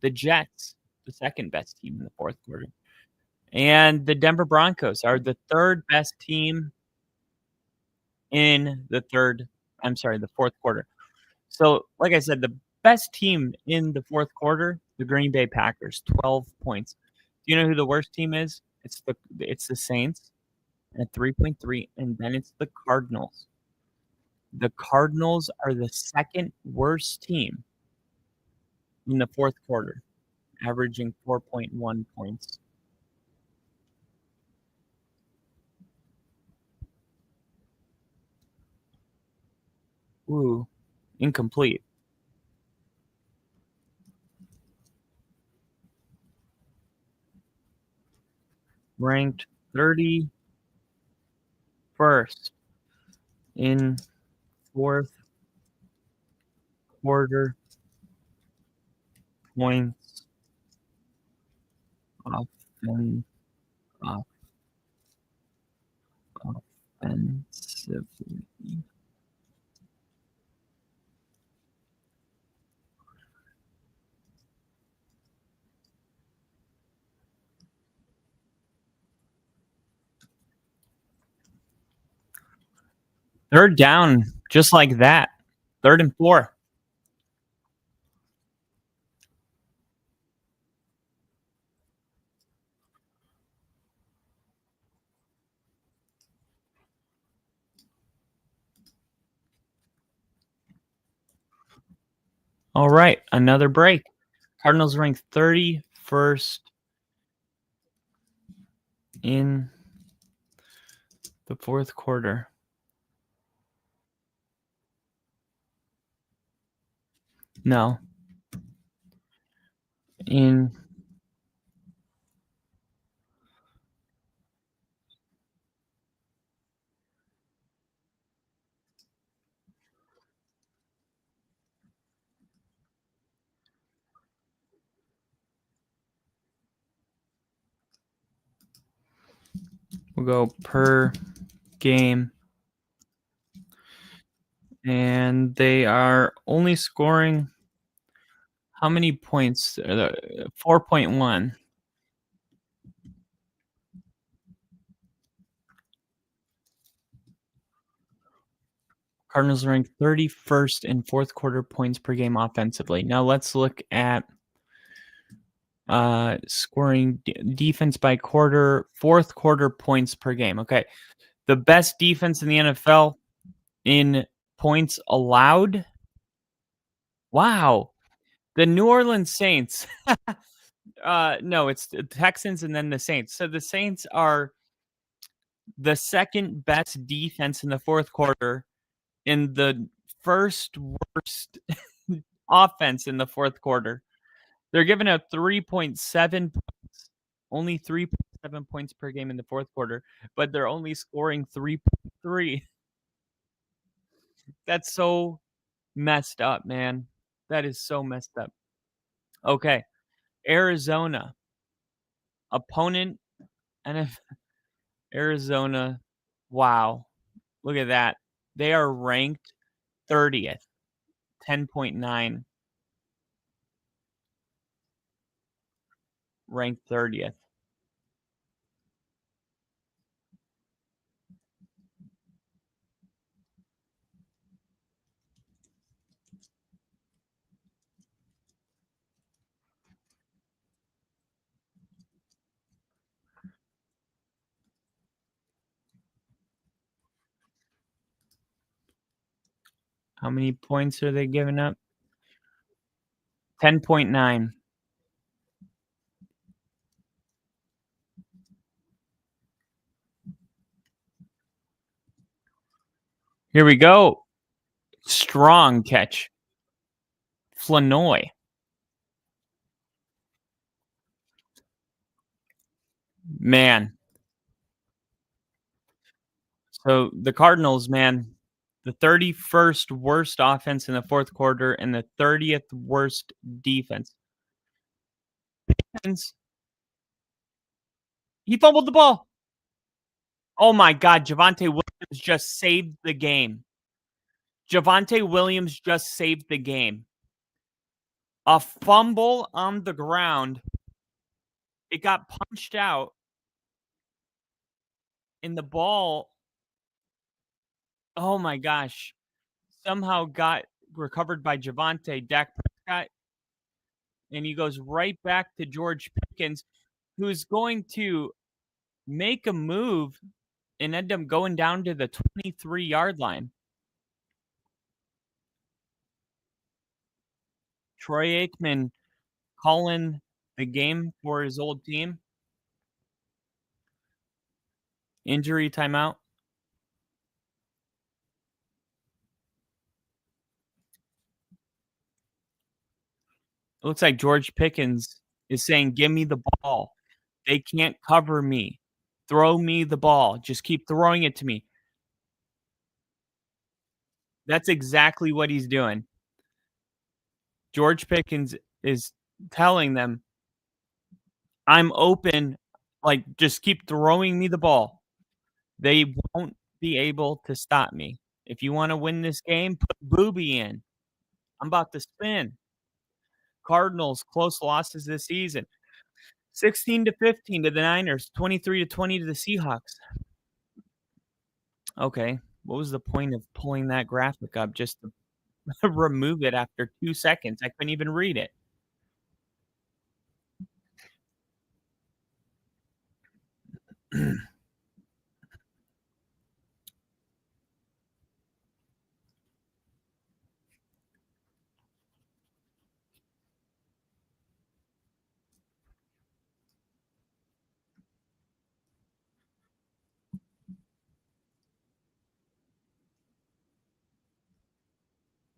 The Jets, the second best team in the fourth quarter. And the Denver Broncos are the third best team in the fourth quarter. So, like I said, the best team in the fourth quarter, the Green Bay Packers, 12 points. Do you know who the worst team is? It's the Saints at 3.3, and then it's the Cardinals. The Cardinals are the second worst team in the fourth quarter, averaging 4.1 points. Ooh, incomplete. Ranked 31st in fourth quarter points offensively. They're down just like that. 3rd and 4. All right, another break. Cardinals ranked 31st in the fourth quarter. No. We'll go per game. And they are only scoring how many points? 4.1. Cardinals ranked 31st in fourth quarter points per game offensively. Now let's look at Scoring defense by quarter, fourth quarter points per game. Okay. The best defense in the NFL in points allowed. Wow. The New Orleans Saints. No, it's the Texans and then the Saints. So the Saints are the second best defense in the fourth quarter and the first worst offense in the fourth quarter. They're giving up 3.7 points, only 3.7 points per game in the fourth quarter, but they're only scoring 3.3. That's so messed up, man. That is so messed up. Okay. Arizona. Opponent and Arizona. Wow. Look at that. They are ranked 30th. 10.9. Ranked 30th. How many points are they giving up? 10.9. Here we go. Strong catch. Flanoy. Man. So the Cardinals, man, the 31st worst offense in the fourth quarter and the 30th worst defense. He fumbled the ball. Oh my God, Javonte Williams just saved the game. Javonte Williams just saved the game. A fumble on the ground. It got punched out. And the ball, oh my gosh, somehow got recovered by Javonte Dak Prescott. And he goes right back to George Pickens, who's going to make a move and end up going down to the 23-yard line. Troy Aikman calling the game for his old team. Injury timeout. It looks like George Pickens is saying, give me the ball. They can't cover me. Throw me the ball. Just keep throwing it to me. That's exactly what he's doing. George Pickens is telling them, I'm open. Like, just keep throwing me the ball. They won't be able to stop me. If you want to win this game, put Booby in. I'm about to spin. Cardinals, close losses this season. 16-15 to the Niners, 23-20 to the Seahawks. Okay, what was the point of pulling that graphic up just to remove it after 2 seconds? I couldn't even read it.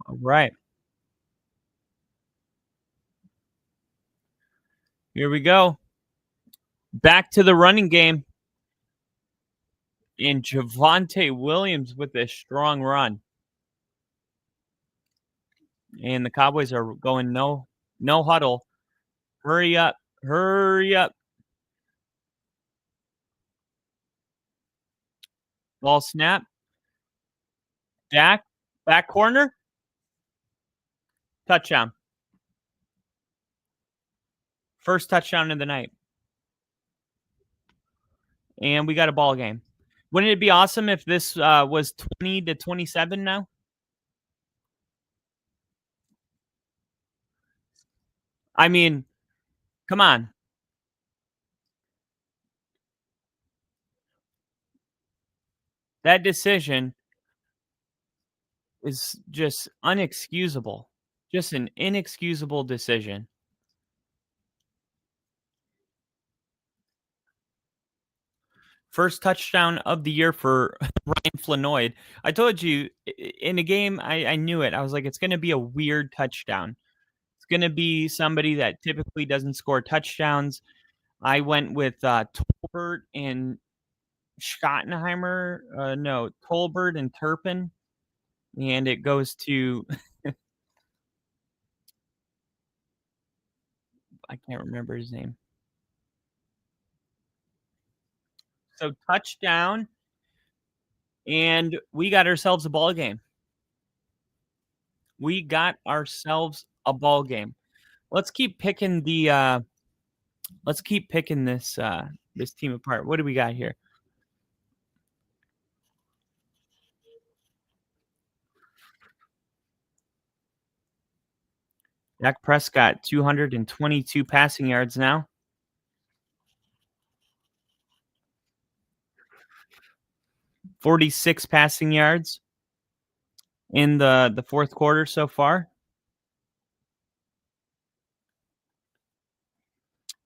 All right. Here we go. Back to the running game. And Javonte Williams with a strong run. And the Cowboys are going no huddle. Hurry up. Hurry up. Ball snap. Dak, back corner. Touchdown. First touchdown of the night. And we got a ball game. Wouldn't it be awesome if this was 20-27 now? I mean, Come on. That decision is just unexcusable. Just an inexcusable decision. First touchdown of the year for Ryan Flanoid. I told you in the game, I knew it. I was like, it's going to be a weird touchdown. It's going to be somebody that typically doesn't score touchdowns. I went with Tolbert and Schottenheimer. No, Tolbert and Turpin. And it goes to, I can't remember his name. So touchdown. And we got ourselves a ball game. We got ourselves a ball game. Let's keep picking the let's keep picking this this team apart. What do we got here? Dak Prescott, 222 passing yards now. $46 passing yards in the fourth quarter so far.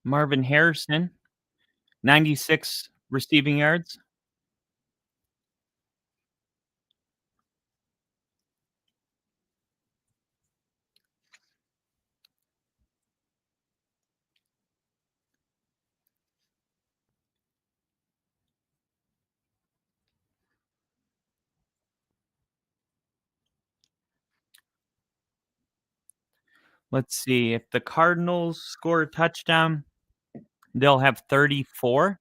Marvin Harrison, 96 receiving yards. Let's see. If the Cardinals score a touchdown, they'll have 34.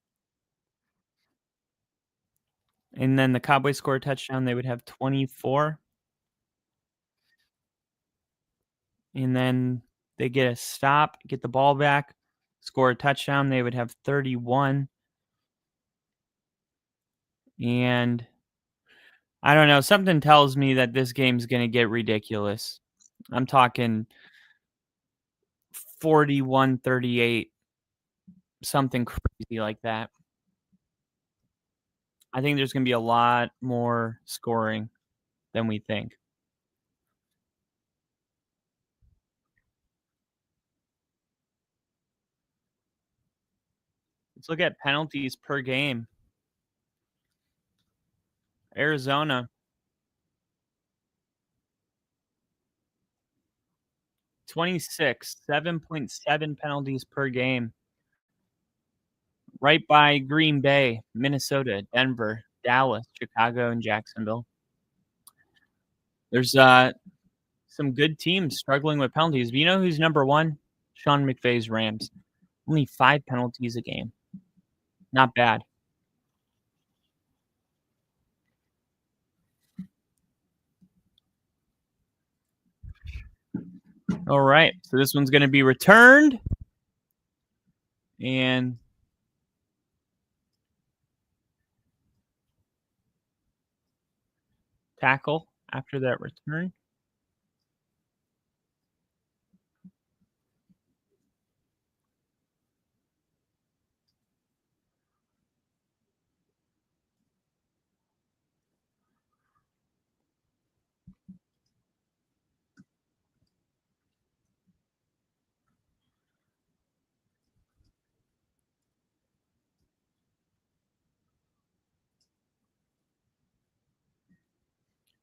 And then the Cowboys score a touchdown, they would have 24. And then they get a stop, get the ball back, score a touchdown, they would have 31. And I don't know, something tells me that this game's going to get ridiculous. I'm talking 41-38, something crazy like that. I think there's going to be a lot more scoring than we think. Let's look at penalties per game. Arizona, 26, 7.7 penalties per game. Right by Green Bay, Minnesota, Denver, Dallas, Chicago, and Jacksonville. There's some good teams struggling with penalties. But you know who's number one? Sean McVay's Rams. Only 5 penalties a game. Not bad. All right. So this one's going to be returned. And tackle after that return.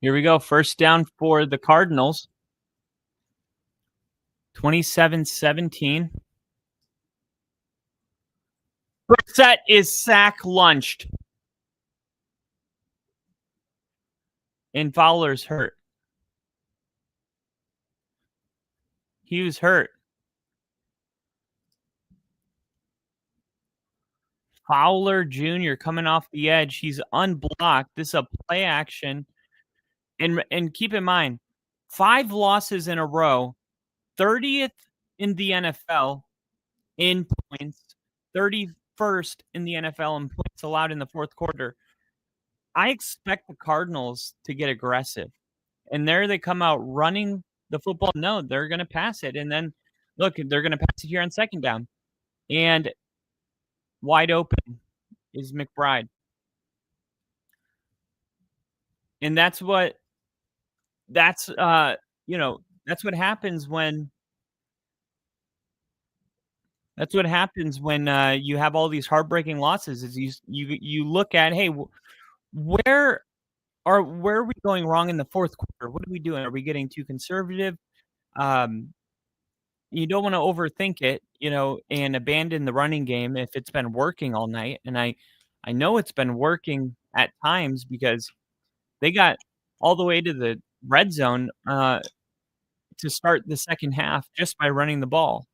Here we go. First down for the Cardinals. 27-17. Brissett is sack lunched. And Fowler's hurt. He was hurt. Fowler Jr. coming off the edge. He's unblocked. This is a play action. And keep in mind, 5 losses in a row, 30th in the NFL in points, 31st in the NFL in points allowed in the fourth quarter. I expect the Cardinals to get aggressive. And there they come out running the football. No, they're going to pass it. And then, look, they're going to pass it here on second down. and wide open is McBride. And that's, that's what happens when you have all these heartbreaking losses is you look at, "Hey, where where are we going wrong in the 4th quarter? What are we doing? Are we getting too conservative?" Um, you don't wanna overthink it, and abandon the running game if it's been working all night, and I know it's been working at times because they got all the way to the red zone, to start the second half just by running the ball.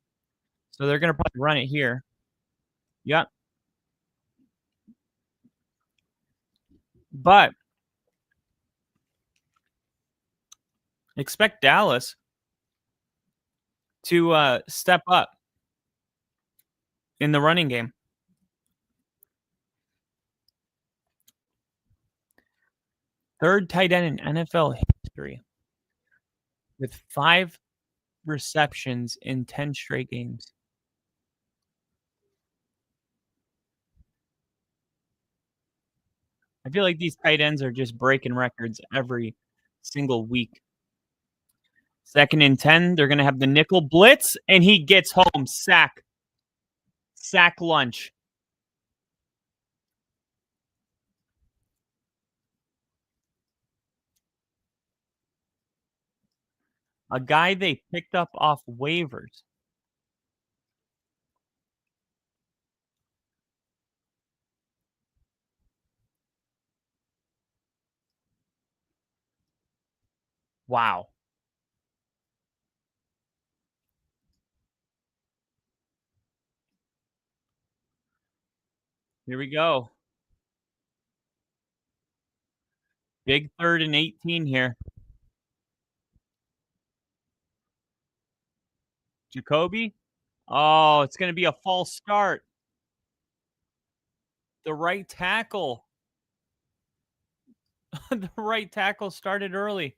So they're gonna probably run it here. Yep. But expect Dallas to, step up in the running game. 3rd tight end in NFL history with 5 receptions in 10 straight games. I feel like these tight ends are just breaking records every single week. 2nd and 10, they're gonna have the nickel blitz, and he gets home. Sack. Sack lunch. A guy they picked up off waivers. Wow. Here we go. Big 3rd and 18 here. Jacoby? Oh, it's gonna be a false start. The right tackle. The right tackle started early.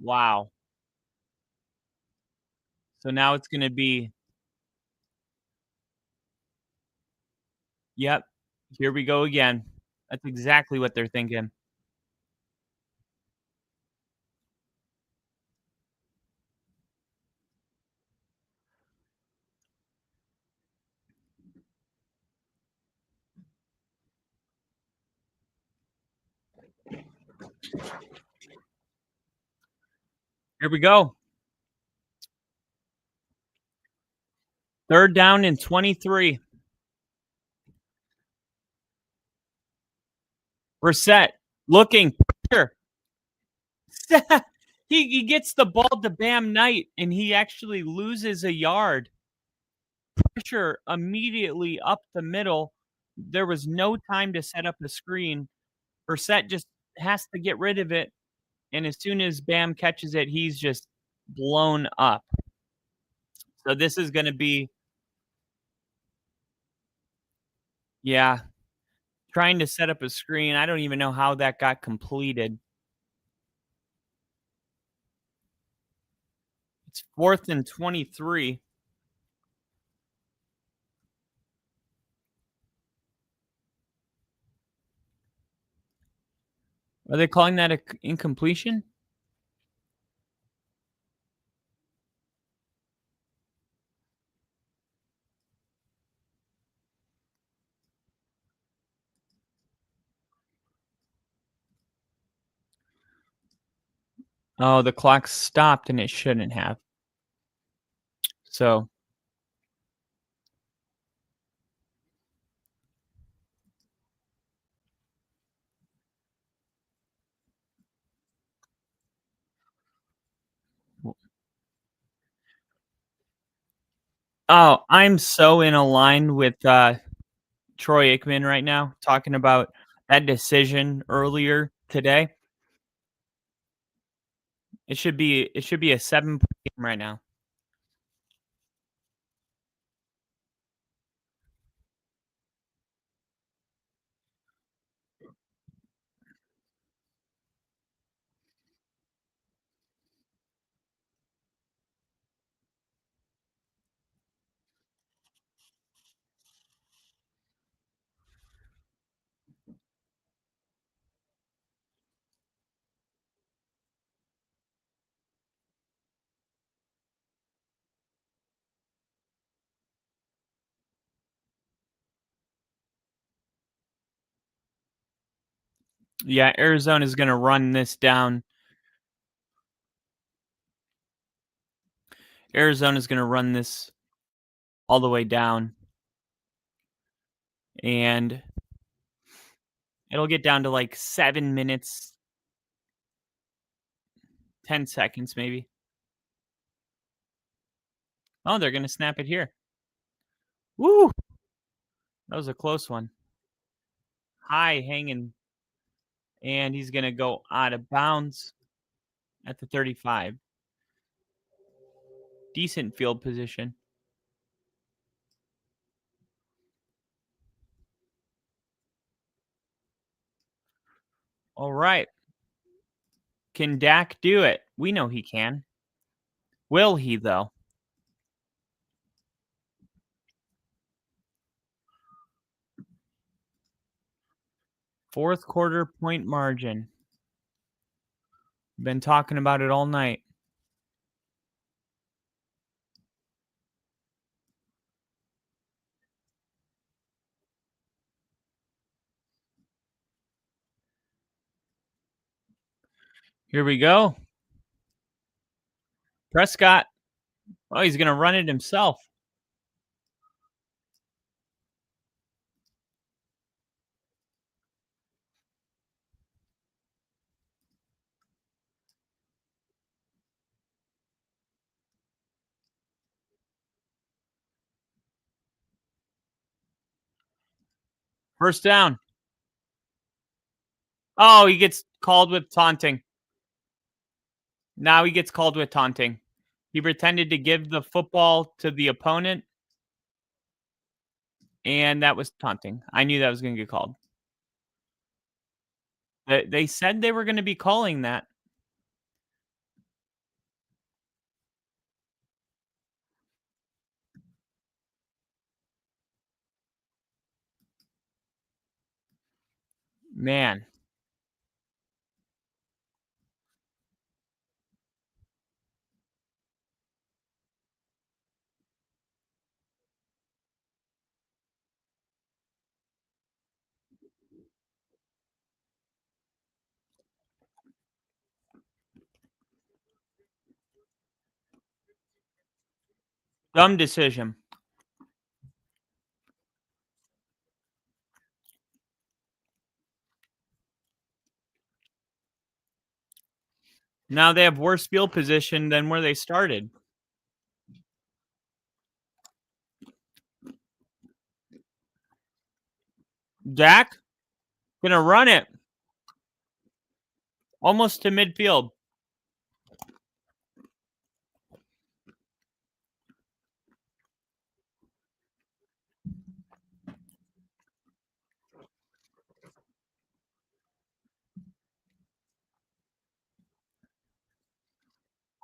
Wow. So now it's gonna be yep, here we go again. That's exactly what they're thinking. Here we go. 3rd down and 23. Brissett looking. Pressure. He gets the ball to Bam Knight, and he actually loses a yard. Pressure immediately up the middle. There was no time to set up the screen. Brissett just has to get rid of it, and as soon as Bam catches it, he's just blown up. So this is gonna be yeah, trying to set up a screen. I don't even know how that got completed. It's 4th and 23. Are they calling that a incompletion? Oh, the clock stopped and it shouldn't have. So oh, I'm so in a line with, Troy Aikman right now, talking about that decision earlier today. It should be a 7-point game right now. Yeah, Arizona's going to run this down. Arizona's going to run this all the way down. And it'll get down to like 7 minutes, 10 seconds maybe. Oh, they're going to snap it here. Woo! That was a close one. High hanging. And he's going to go out of bounds at the 35. Decent field position. All right. Can Dak do it? We know he can. Will he, though? Fourth quarter point margin. Been talking about it all night. Here we go. Prescott. Oh, he's going to run it himself. First down. Oh, he gets called with taunting. Now he gets called with taunting. He pretended to give the football to the opponent, and that was taunting. I knew that was going to get called. They said they were going to be calling that. Man. Dumb decision. Now they have worse field position than where they started. Dak gonna run it almost to midfield.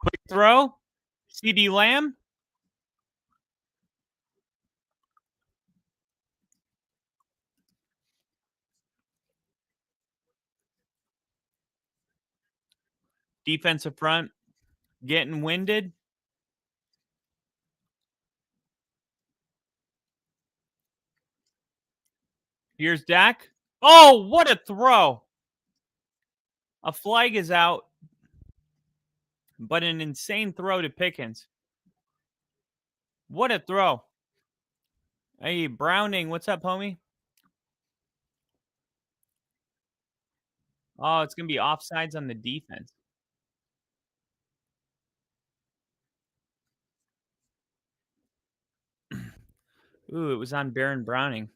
Quick throw. CD Lamb. Defensive front getting winded. Here's Dak. Oh, what a throw. A flag is out, but an insane throw to Pickens. What a throw. Hey, Browning, what's up, homie? Oh, it's going to be offsides on the defense. Ooh, it was on Baron Browning.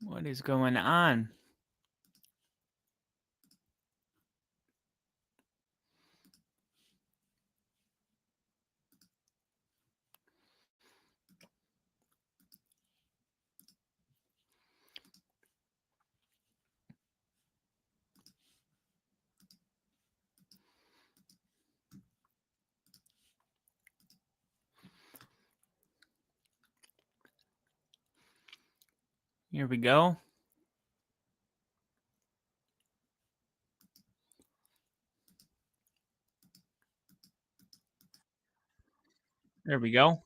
What is going on? Here we go. There we go.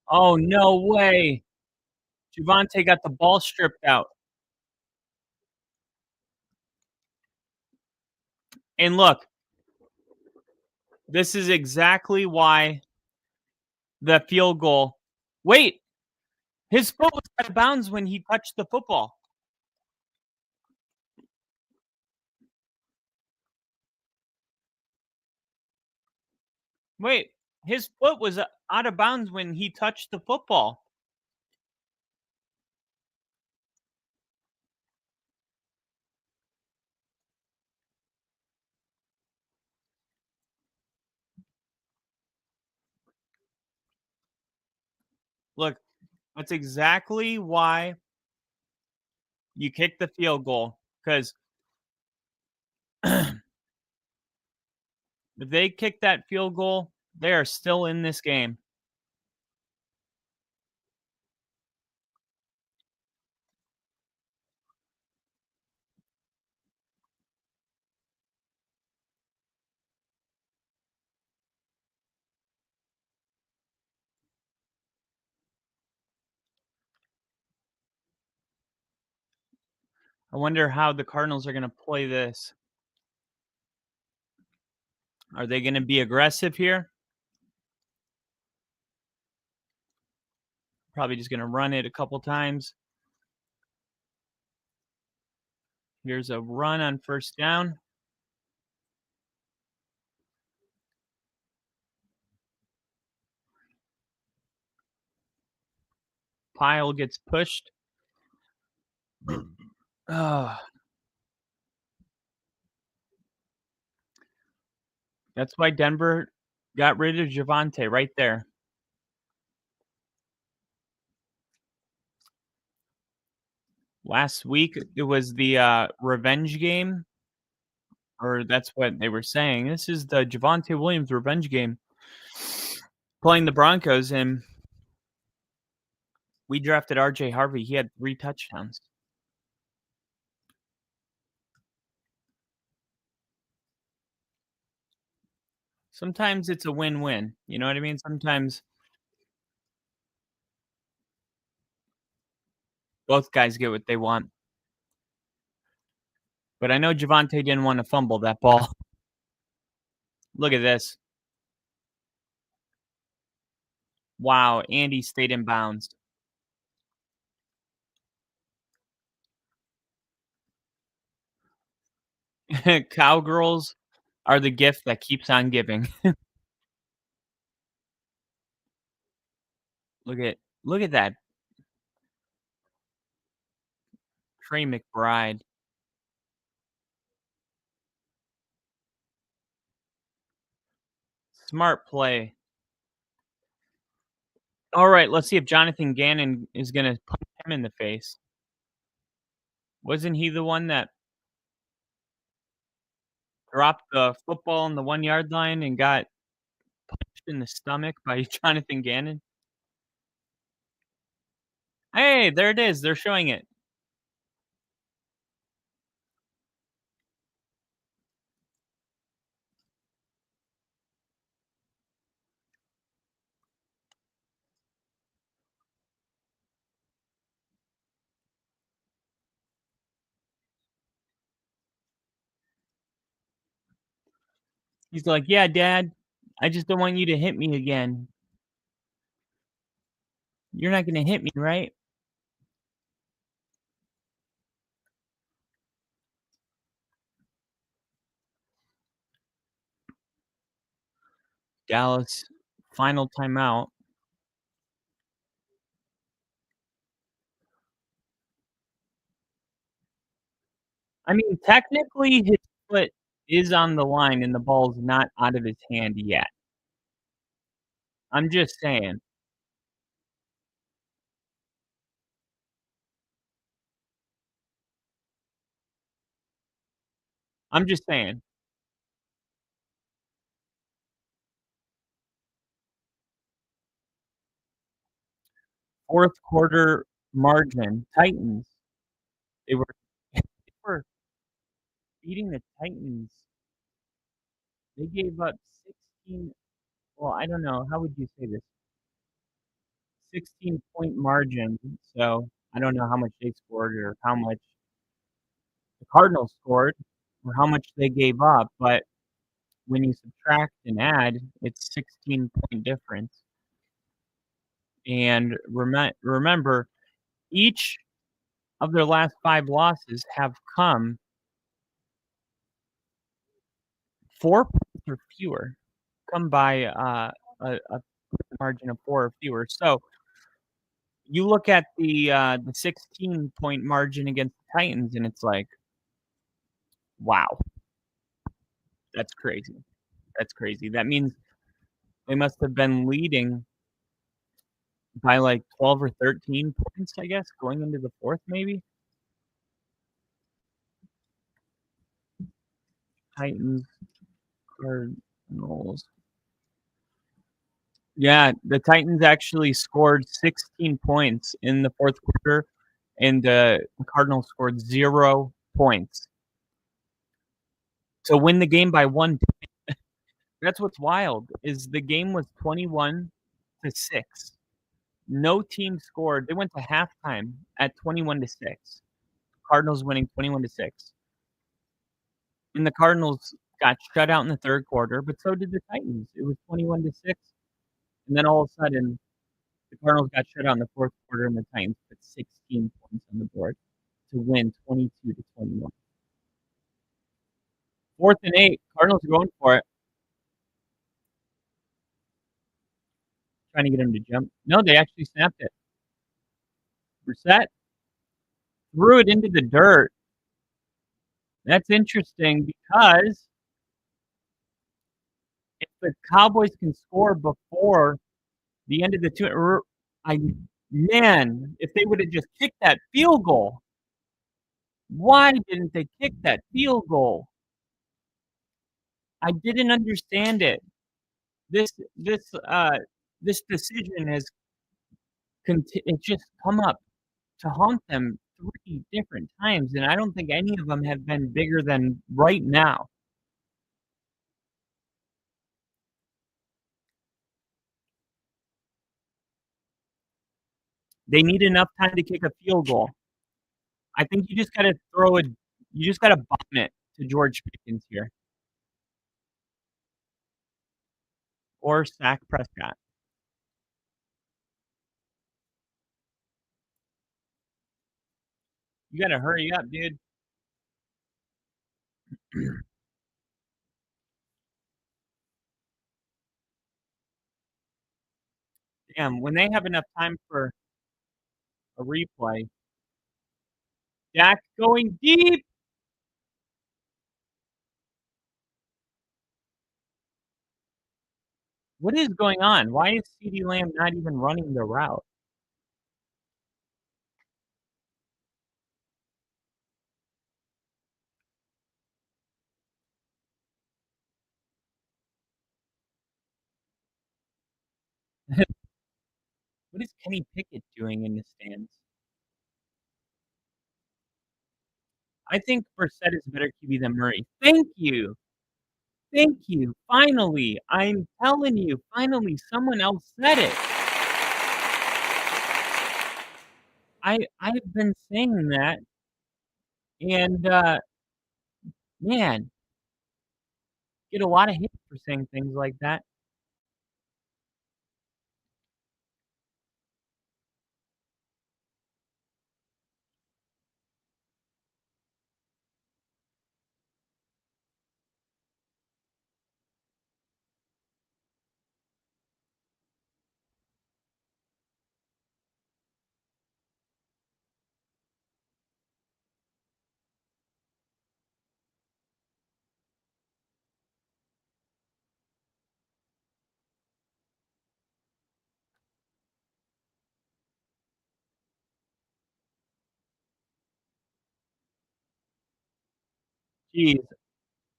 Oh, no way. Javonte got the ball stripped out. And look, this is exactly why the field goal. Wait, his foot was out of bounds when he touched the football. Wait, his foot was out of bounds when he touched the football. Look, that's exactly why you kick the field goal, because if they kick that field goal, they are still in this game. I wonder how the Cardinals are going to play this. Are they going to be aggressive here? Probably just going to run it a couple times. Here's a run on first down. Pile gets pushed. Oh, that's why Denver got rid of Javonte right there. Last week, it was the revenge game, or that's what they were saying. This is the Javonte Williams revenge game playing the Broncos, and we drafted RJ Harvey. He had 3 touchdowns. Sometimes it's a win-win. You know what I mean? Sometimes both guys get what they want. But I know Javonte didn't want to fumble that ball. Look at this. Wow, Andy stayed in bounds. Cowgirls are the gift that keeps on giving. Look at that. Trey McBride. Smart play. All right, let's see if Jonathan Gannon is going to punch him in the face. Wasn't he the one that dropped the football on the 1-yard line and got punched in the stomach by Jonathan Gannon? Hey, there it is. They're showing it. He's like, "Yeah, Dad, I just don't want you to hit me again. You're not going to hit me, right?" Dallas final timeout. I mean, technically, his foot is on the line and the ball's not out of his hand yet. I'm just saying. I'm just saying. Fourth quarter margin, Titans. They were beating the Titans. They gave up 16. Well, I don't know. How would you say this? 16-point margin. So I don't know how much they scored or how much the Cardinals scored or how much they gave up. But when you subtract and add, it's 16-point difference. And remember, each of their last 5 losses have come 4 points or fewer, come by a margin of 4 or fewer. So you look at the 16-point margin against the Titans, and it's like, wow, that's crazy. That's crazy. That means they must have been leading by like 12 or 13 points, I guess, going into the fourth, maybe. Titans, Cardinals. Yeah, the Titans actually scored 16 points in the fourth quarter, and the Cardinals scored 0 points to win the game by 1 point. That's what's wild, is the game was 21-6. No team scored. They went to halftime at 21-6. Cardinals winning 21-6. And the Cardinals got shut out in the third quarter, but so did the Titans. It was 21-6. And then all of a sudden, the Cardinals got shut out in the fourth quarter, and the Titans put 16 points on the board to win 22-21. 4th and 8. Cardinals are going for it. Trying to get him to jump. No, they actually snapped it. Brissett threw it into the dirt. That's interesting because if the Cowboys can score before the end of the 2, if they would have just kicked that field goal. Why didn't they kick that field goal? I didn't understand it. This this decision has it's just come up to haunt them 3 different times, and I don't think any of them have been bigger than right now. They need enough time to kick a field goal. I think you just gotta bomb it to George Pickens here. Or sack Prescott. You gotta hurry up, dude. Damn, when they have enough time for a replay. Dak going deep. What is going on? Why is CeeDee Lamb not even running the route? What is Kenny Pickett doing in the stands? I think Brissett is a better QB than Murray. Thank you. Thank you. Finally, I'm telling you, finally, someone else said it. I've been saying that, and man, get a lot of hate for saying things like that. Jeez,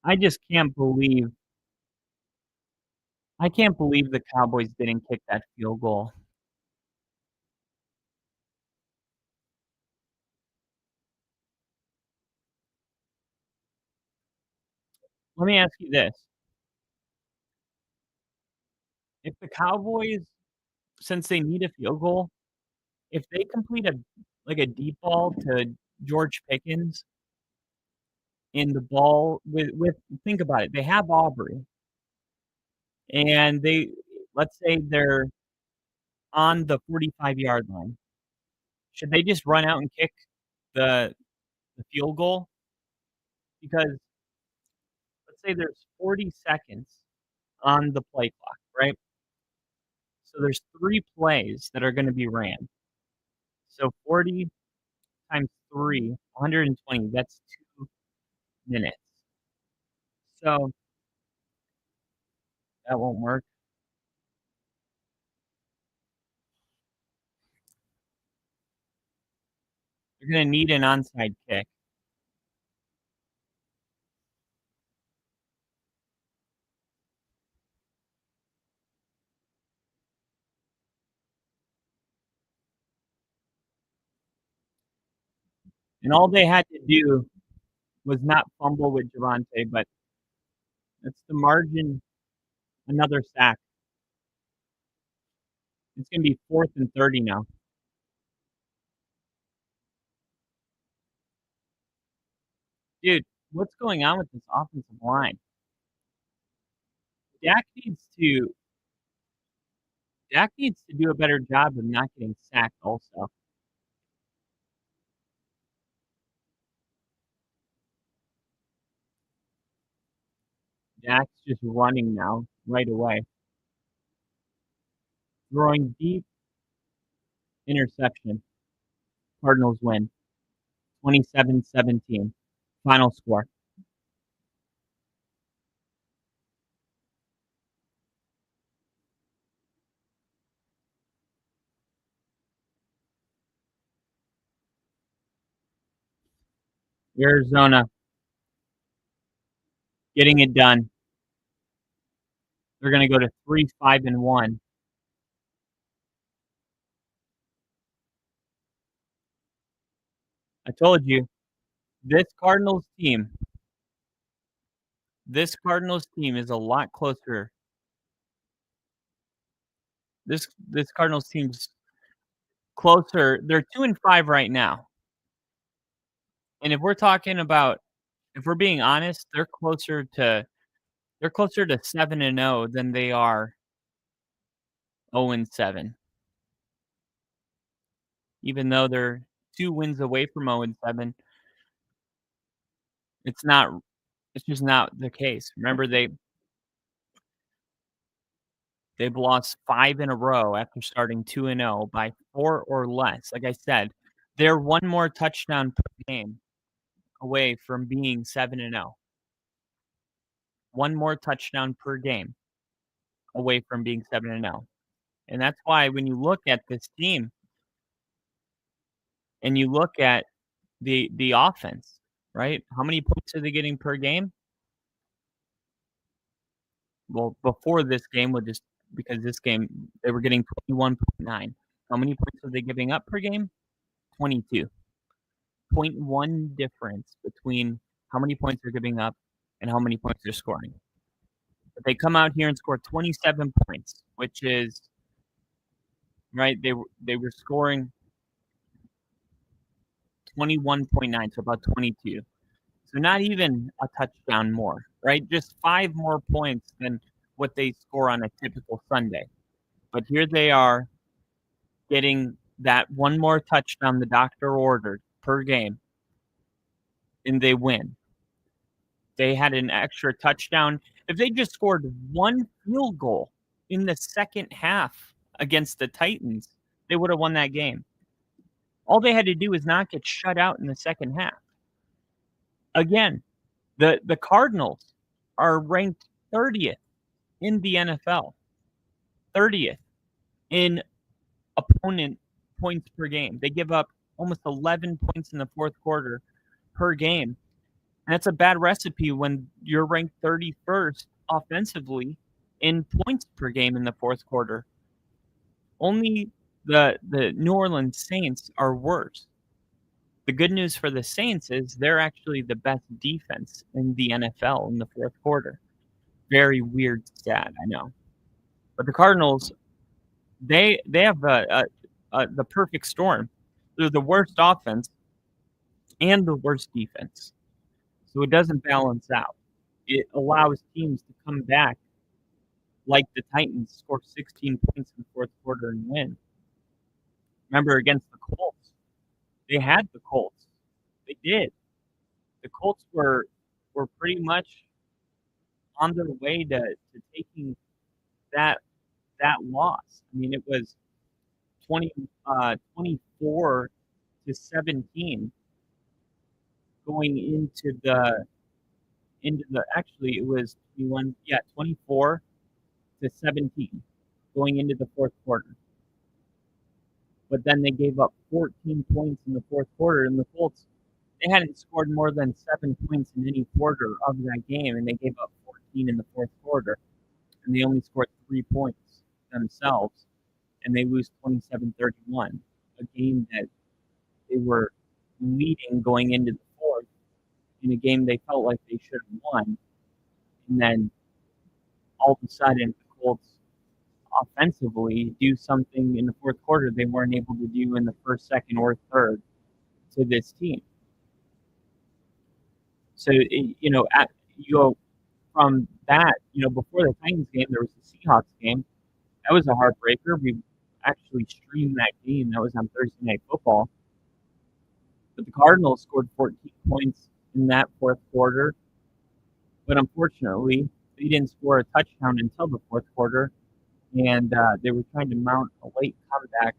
I just can't believe the Cowboys didn't kick that field goal. Let me ask you this. If the Cowboys, since they need a field goal, if they complete a deep ball to George Pickens in the ball with think about it, they have Aubrey, and let's say they're on the 45-yard line. Should they just run out and kick the field goal? Because let's say there's 40 seconds on the play clock, right? So there's 3 plays that are gonna be ran. So 40 times 3, 120, that's 2 minutes. So that won't work. You're gonna need an onside kick. And all they had to do was not fumble with Javonte, but that's the margin, another sack. It's gonna be 4th and 30 now. Dude, what's going on with this offensive line? Dak needs to Dak needs to do a better job of not getting sacked also. Dak's just running now right away. Throwing deep, interception. Cardinals win 27-17. Final score. Arizona getting it done. They're going to go to 3-5-1. I told you, this Cardinals team is a lot closer. This Cardinals team's closer. They're 2-5 right now. And if we're talking about, if we're being honest, they're closer to 7-0 than they are 0-7. Even though they're 2 wins away from 0-7, it's just not the case. Remember, they've lost 5 in a row after starting 2-0 by 4 or less. Like I said, they're 1 more touchdown per game away from being 7-0. 1 more touchdown per game away from being 7-0. And that's why when you look at this team and you look at the offense, right? How many points are they getting per game? Well, before this game, because this game they were getting 21.9. How many points are they giving up per game? 22. 0.1 difference between how many points they're giving up and how many points they're scoring. But they come out here and score 27 points, which is right. They were scoring 21.9, so about 22. So not even a touchdown more, right? Just 5 more points than what they score on a typical Sunday. But here they are getting that 1 more touchdown the doctor ordered per game, and they win. They had an extra touchdown. If they just scored 1 field goal in the second half against the Titans, they would have won that game. All they had to do was not get shut out in the second half. Again, the Cardinals are ranked 30th in the NFL. 30th in opponent points per game. They give up almost 11 points in the fourth quarter per game. And it's a bad recipe when you're ranked 31st offensively in points per game in the fourth quarter. Only the New Orleans Saints are worse. The good news for the Saints is they're actually the best defense in the NFL in the fourth quarter. Very weird stat, I know. But the Cardinals, they have the perfect storm. They're the worst offense and the worst defense. So it doesn't balance out. It allows teams to come back like the Titans, score 16 points in the fourth quarter and win. Remember, against the Colts, they had the Colts. They did. The Colts were pretty much on their way to taking that loss. I mean, it was 24 to 17 going into the actually it was 24 to 17 going into the fourth quarter. But then they gave up 14 points in the fourth quarter, and the Colts, they hadn't scored more than 7 points in any quarter of that game, and they gave up 14 in the fourth quarter, and they only scored 3 points themselves, and they lose 27-31, a game that they were leading going into the fourth, in a game they felt like they should have won, and then all of a sudden the Colts offensively do something in the fourth quarter they weren't able to do in the first, second, or third to this team. So, you go from that, before the Titans game, there was the Seahawks game. That was a heartbreaker. We actually streamed that game. That was on Thursday Night Football. But the Cardinals scored 14 points in that fourth quarter. But unfortunately, they didn't score a touchdown until the fourth quarter. And they were trying to mount a late comeback.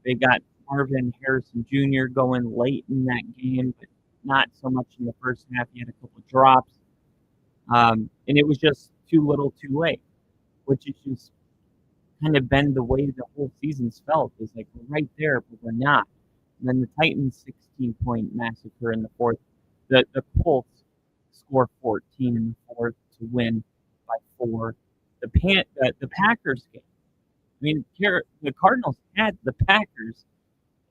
They got Marvin Harrison Jr. going late in that game, but not so much in the first half. He had a couple of drops. And it was just too little too late, which is just kind of been the way the whole season's felt. It's like we're right there, but we're not. And then the Titans 16-point massacre in the fourth. The Colts score 14 in the fourth to win by 4. The Packers game. I mean, the Cardinals had the Packers,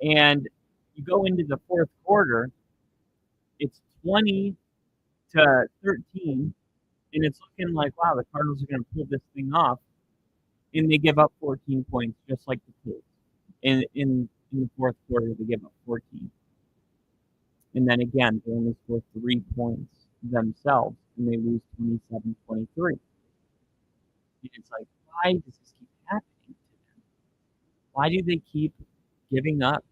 and you go into the fourth quarter, it's 20-13, and it's looking like, wow, the Cardinals are going to pull this thing off, and they give up 14 points, just like the Colts. In the fourth quarter, they give up 14. And then again, they only score 3 points themselves, and they lose 27-23. And it's like, why does this keep happening to them? Why do they keep giving up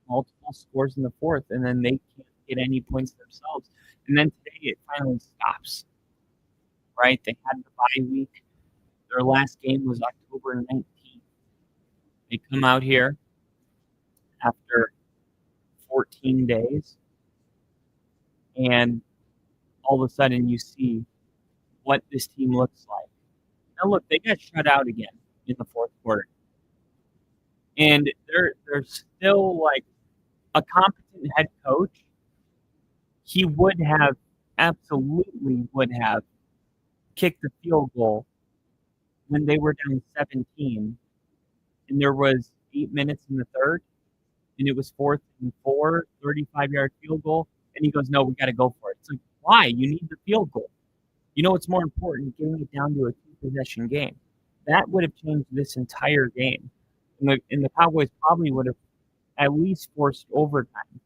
multiple scores in the fourth, and then they can't get any points themselves? And then today it finally stops, right? They had the bye week. Their last game was October 19th. They come out here after 14 days, and all of a sudden you see what this team looks like. Now look, they got shut out again in the fourth quarter. And they're still like a competent head coach. He absolutely would have kicked the field goal when they were down 17 and there was 8 minutes in the third and it was 4th and 4, 35-yard field goal. And he goes, no, we got to go for it. It's like, why? You need the field goal. It's more important getting it down to a 2-possession game. That would have changed this entire game. And the Cowboys probably would have at least forced overtime.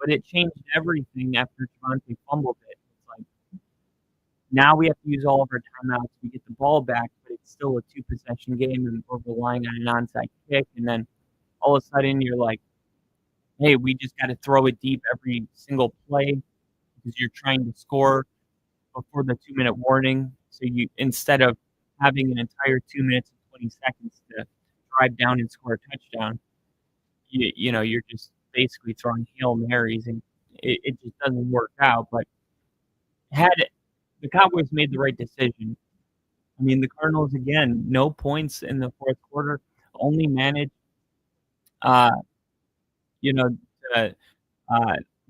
But it changed everything after Javonte fumbled it. It's like, now we have to use all of our timeouts. We get the ball back, but it's still a 2-possession game, and we're relying on an onside kick. And then all of a sudden you're like, hey, we just got to throw it deep every single play because you're trying to score before the 2-minute warning. So you, instead of having an entire 2 minutes and 20 seconds to drive down and score a touchdown, you're just basically throwing Hail Marys, and it just doesn't work out. But had the Cowboys made the right decision, I mean, the Cardinals, again, no points in the fourth quarter, only managed, to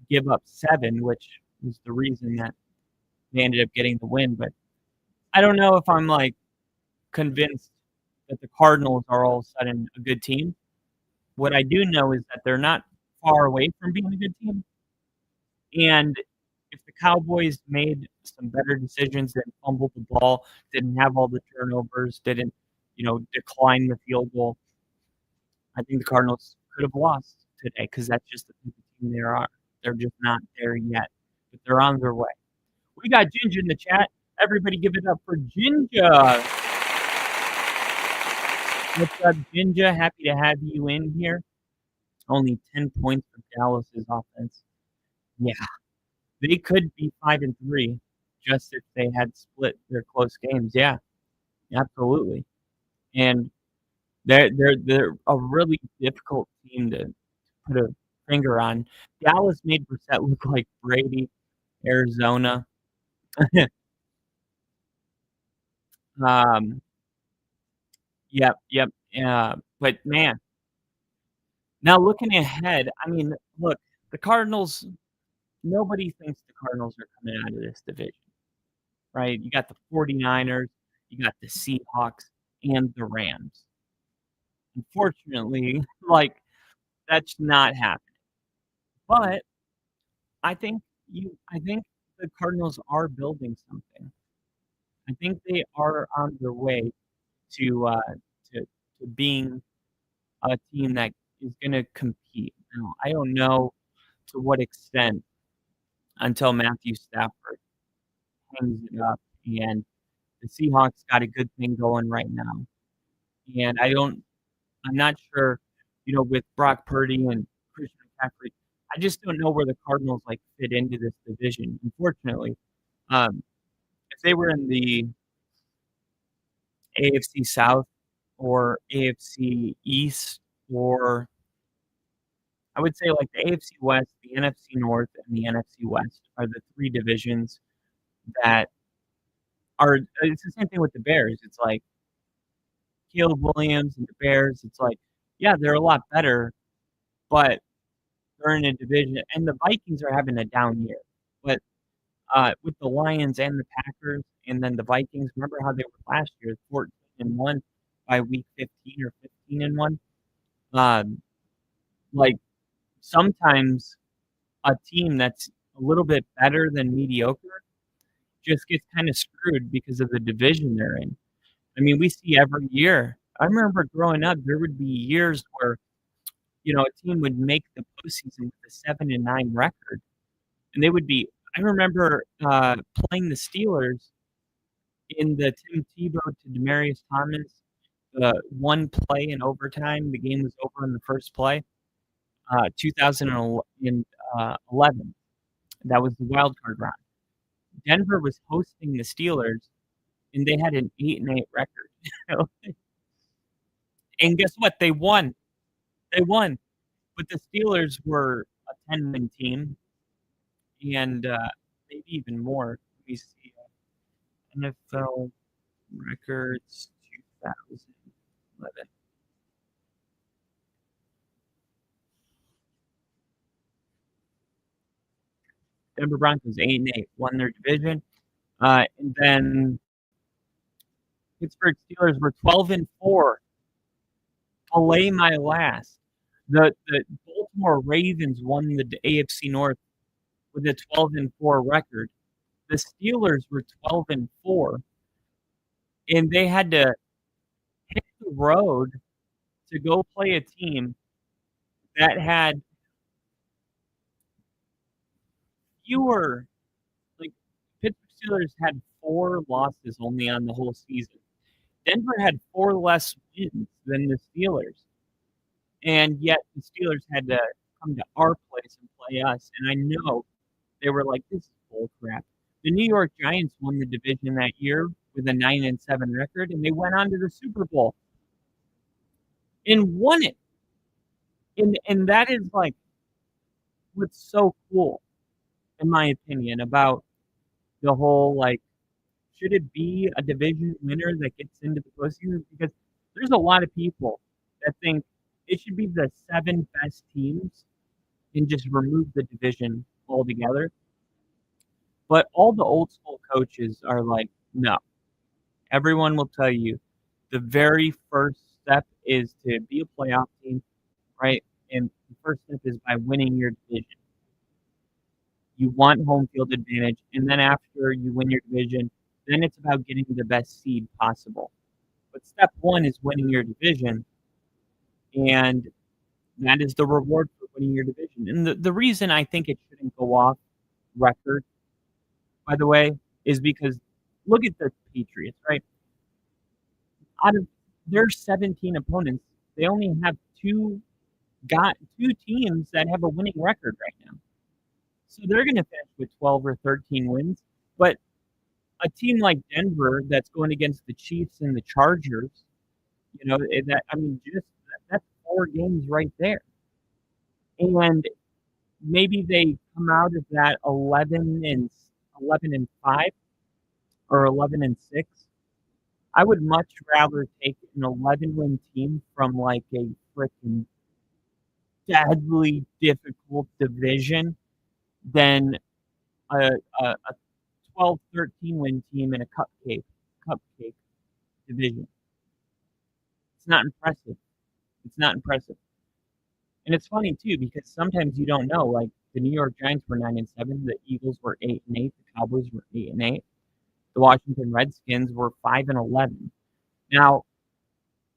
give up 7, which was the reason that they ended up getting the win. But I don't know if I'm like convinced that the Cardinals are all of a sudden a good team. What I do know is that they're not far away from being a good team. And if the Cowboys made some better decisions, didn't fumble the ball, didn't have all the turnovers, didn't, decline the field goal, I think the Cardinals could have lost today because that's just the type of team they are. They're just not there yet, but they're on their way. We got Ginger in the chat. Everybody give it up for Ginger. What's up, Ginger? Happy to have you in here. Only 10 points for Dallas's offense. Yeah. They could be 5-3 just if they had split their close games. Yeah, absolutely. And they're a really difficult team to put a finger on. Dallas made Brissett look like Brady, Arizona. Yep. But man, now looking ahead, I mean, look, the Cardinals. Nobody thinks the Cardinals are coming out of this division, right? You got the 49ers, you got the Seahawks, and the Rams. Unfortunately, that's not happening. But I think the Cardinals are building something. I think they are on their way to being a team that is going to compete. Now, I don't know to what extent until Matthew Stafford hangs it up, and the Seahawks got a good thing going right now. And I'm not sure, with Brock Purdy and Christian McCaffrey, I just don't know where the Cardinals fit into this division. Unfortunately, if they were in the AFC South or AFC East, or I would say the AFC West, the NFC North, and the NFC West are the three divisions that are. It's the same thing with the Bears. It's like Caleb Williams and the Bears. It's yeah, they're a lot better, but they're in a division, and the Vikings are having a down year. But with the Lions and the Packers, and then the Vikings, remember how they were last year, 14-1 by week 15 or 15-1. Sometimes a team that's a little bit better than mediocre just gets kind of screwed because of the division they're in. I mean, we see every year. I remember growing up, there would be years where a team would make the postseason with a 7-9 record, and they would be. I remember playing the Steelers in the Tim Tebow to Demaryius Thomas, one play in overtime. The game was over in the first play. 2011. That was the wild card round. Denver was hosting the Steelers, and they had an 8-8 record. And guess what? They won. But the Steelers were a 10-win team, and maybe even more. Let me see. NFL records 2011. Denver Broncos 8-8, won their division, and then Pittsburgh Steelers were 12-4. Belay my last. The Baltimore Ravens won the AFC North with a 12-4 record. The Steelers were 12-4, and they had to hit the road to go play a team that had fewer. Pittsburgh Steelers had 4 losses only on the whole season. Denver had 4 less wins than the Steelers, and yet the Steelers had to come to our place and play us. And I know they were like, "This is bull crap." The New York Giants won the division that year with a 9-7 record, and they went on to the Super Bowl and won it. And that is what's so cool, in my opinion, about the whole should it be a division winner that gets into the postseason? Because there's a lot of people that think it should be the 7 best teams and just remove the division altogether. But all the old school coaches are like, no. Everyone will tell you the very first step is to be a playoff team, right? And the first step is by winning your division. You want home field advantage, and then after you win your division, then it's about getting the best seed possible. But step one is winning your division, and that is the reward for winning your division. And the reason I think it shouldn't go off record, by the way, is because look at the Patriots, right? Out of their 17 opponents, they only have two teams that have a winning record right now. So they're going to finish with 12 or 13 wins. But a team like Denver that's going against the Chiefs and the Chargers, that's 4 games right there. And maybe they come out of that 11-5 or 11-6. I would much rather take an 11-win team from like a freaking deadly difficult division than a 12, 13-win team in a cupcake division. It's not impressive. It's not impressive. And it's funny too because sometimes you don't know. Like the New York Giants were 9-7, the Eagles were 8-8, the Cowboys were 8-8, the Washington Redskins were 5-11. Now,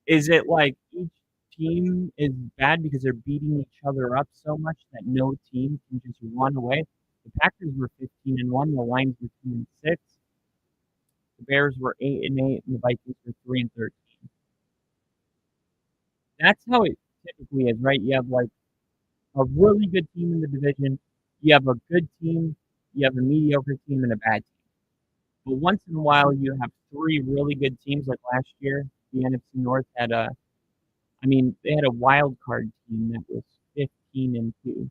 is it like each team is bad because they're beating each other up so much that no team can just run away? The Packers were 15-1, the Lions were 2-6, the Bears were 8-8, and the Vikings were 3-13. That's how it typically is, right? You have like a really good team in the division, you have a good team, you have a mediocre team, and a bad team. But once in a while, you have 3 really good teams. Like last year, the NFC North had they had a wild card team that was 15-2.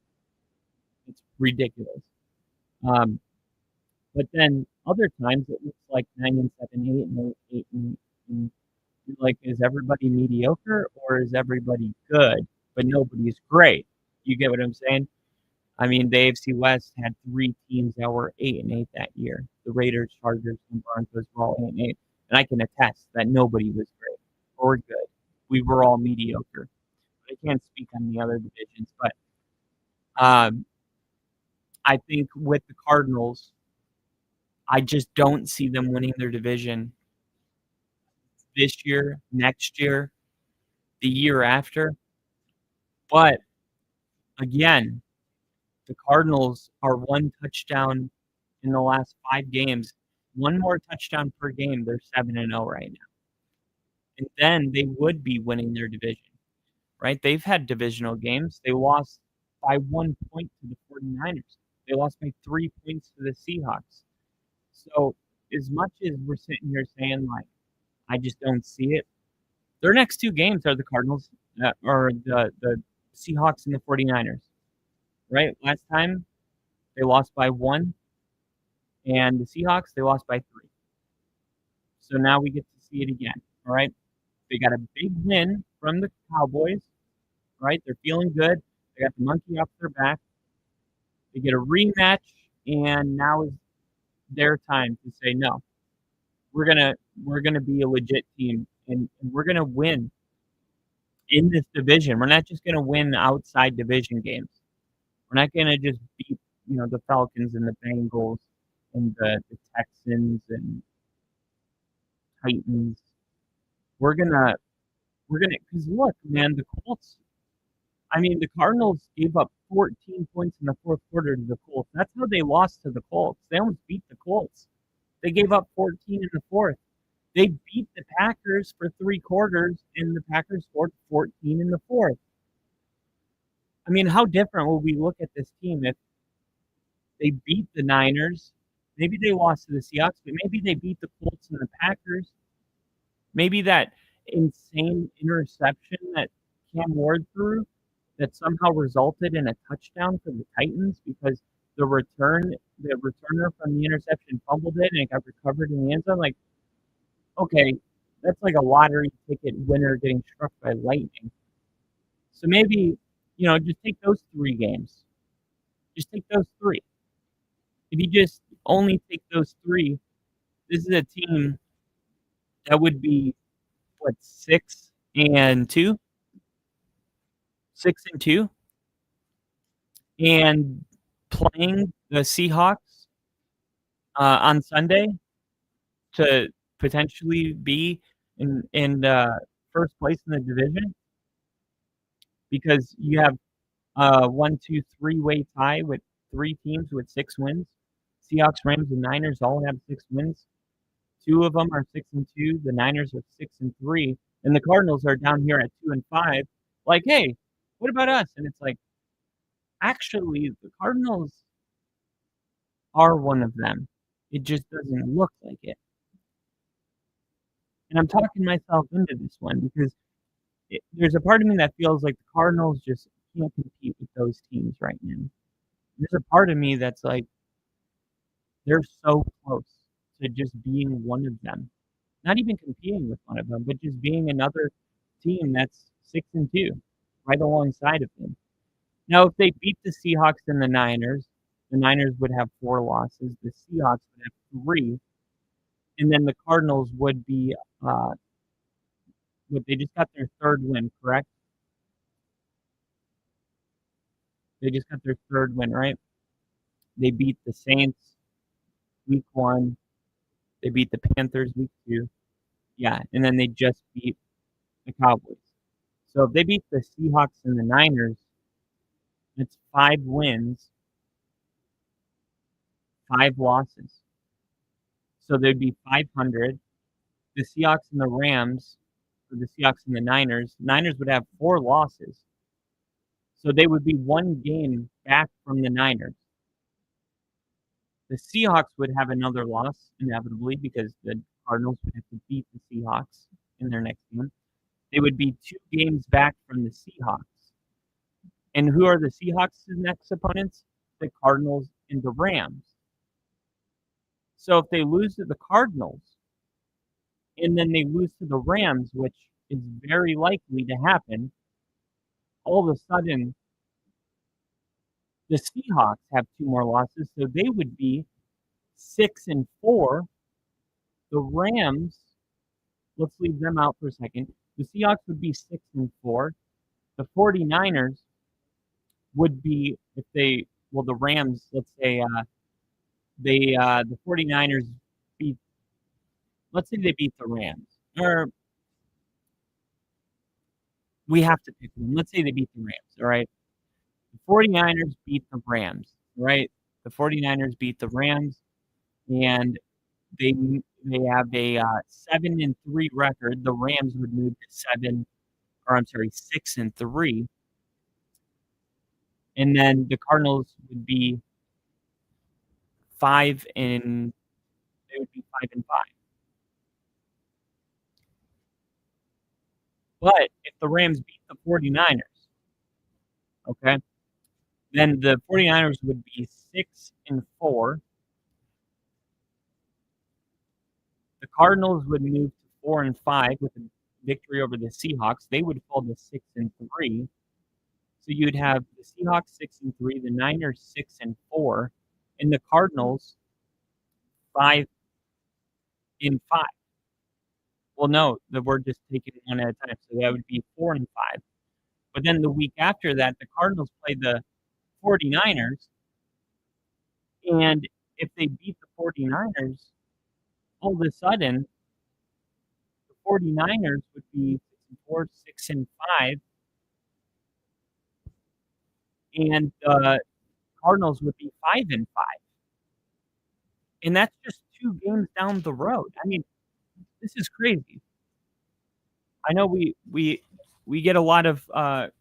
It's ridiculous. But then other times it looks like 9-7, 8-8, and you're like, is everybody mediocre or is everybody good? But nobody's great. You get what I'm saying? I mean, the AFC West had 3 teams that were 8-8 that year. The Raiders, Chargers, and Broncos were all 8-8. And I can attest that nobody was great or good. We were all mediocre. I can't speak on the other divisions, but I think with the Cardinals, I just don't see them winning their division this year, next year, the year after. But again, the Cardinals are 1 touchdown in the last 5 games. 1 more touchdown per game. They're 7-0 right now. And then they would be winning their division, right? They've had divisional games. They lost by 1 point to the 49ers. They lost by 3 points to the Seahawks. So as much as we're sitting here saying, like, I just don't see it, their next 2 games are the Cardinals or the Seahawks and the 49ers, right? Last time they lost by 1, and the Seahawks, they lost by 3. So now we get to see it again, all right? They got a big win from the Cowboys, right? They're feeling good. They got the monkey off their back. They get a rematch, and now is their time to say, no, we're gonna be a legit team, and we're gonna win in this division. We're not just gonna win outside division games. We're not gonna just beat the Falcons and the Bengals and the Texans and Titans. We're gonna because look, man, the Colts. I mean, the Cardinals gave up 14 points in the 4th quarter to the Colts. That's how they lost to the Colts. They almost beat the Colts. They gave up 14 in the 4th. They beat the Packers for 3 quarters, and the Packers scored 14 in the 4th. I mean, how different will we look at this team if they beat the Niners? Maybe they lost to the Seahawks, but maybe they beat the Colts and the Packers. Maybe that insane interception that Cam Ward threw that somehow resulted in a touchdown for the Titans because the returner from the interception fumbled it and it got recovered in the end zone. Like, okay, that's like a lottery ticket winner getting struck by lightning. So maybe, just take those 3 games. Just take those 3. If you just only take those three, this is a team that would be, 6-2? 6-2? And playing the Seahawks, on Sunday to potentially be in first place in the division because you have a 1, 2, 3-way tie with 3 teams with 6 wins. Seahawks, Rams, and Niners all have 6 wins. 2 of them are 6-2. The Niners are 6-3, and the Cardinals are down here at 2-5. Like, hey, what about us? And it's like, actually, the Cardinals are one of them. It just doesn't look like it. And I'm talking myself into this one because there's a part of me that feels like the Cardinals just can't compete with those teams right now. There's a part of me that's like, they're so close to just being one of them. Not even competing with one of them, but just being another team that's 6-2, right alongside of them. Now, if they beat the Seahawks and the Niners would have 4 losses. The Seahawks would have 3, and then the Cardinals would be. They just got their 3rd win, correct? They just got their 3rd win, right? They beat the Saints week 1. They beat the Panthers week 2. Yeah, and then they just beat the Cowboys. So if they beat the Seahawks and the Niners, it's 5 wins, 5 losses. So they'd be 500. The Seahawks and the Rams, or the Seahawks and the Niners would have 4 losses. So they would be 1 game back from the Niners. The Seahawks would have another loss, inevitably, because the Cardinals would have to beat the Seahawks in their next game. They would be 2 games back from the Seahawks. And who are the Seahawks' next opponents? The Cardinals and the Rams. So if they lose to the Cardinals, and then they lose to the Rams, which is very likely to happen, all of a sudden, the Seahawks have 2 more losses, so they would be 6-4. The Rams, let's leave them out for a second. The Seahawks would be 6-4. The 49ers would be, the Rams, let's say, the 49ers beat, let's say they beat the Rams. Or we have to pick one. Let's say they beat the Rams, all right? The 49ers beat the Rams, right? The 49ers beat the Rams, and they have a 7-3 record. The Rams would move to 6-3. And then the Cardinals would be 5 and they would be 5-5. But if the Rams beat the 49ers, okay, then the 49ers would be 6-4. The Cardinals would move to 4-5 with a victory over the Seahawks. They would fall to 6-3. So you'd have the Seahawks 6-3, the Niners 6-4, and the Cardinals 5-5. Well, no, we're just taking one at a time, so that would be 4-5. But then the week after that, the Cardinals play the 49ers, and if they beat the 49ers, all of a sudden, the 49ers would be 6-4, 6-5, and the Cardinals would be 5-5. And that's just 2 games down the road. I mean, this is crazy. I know we get a lot of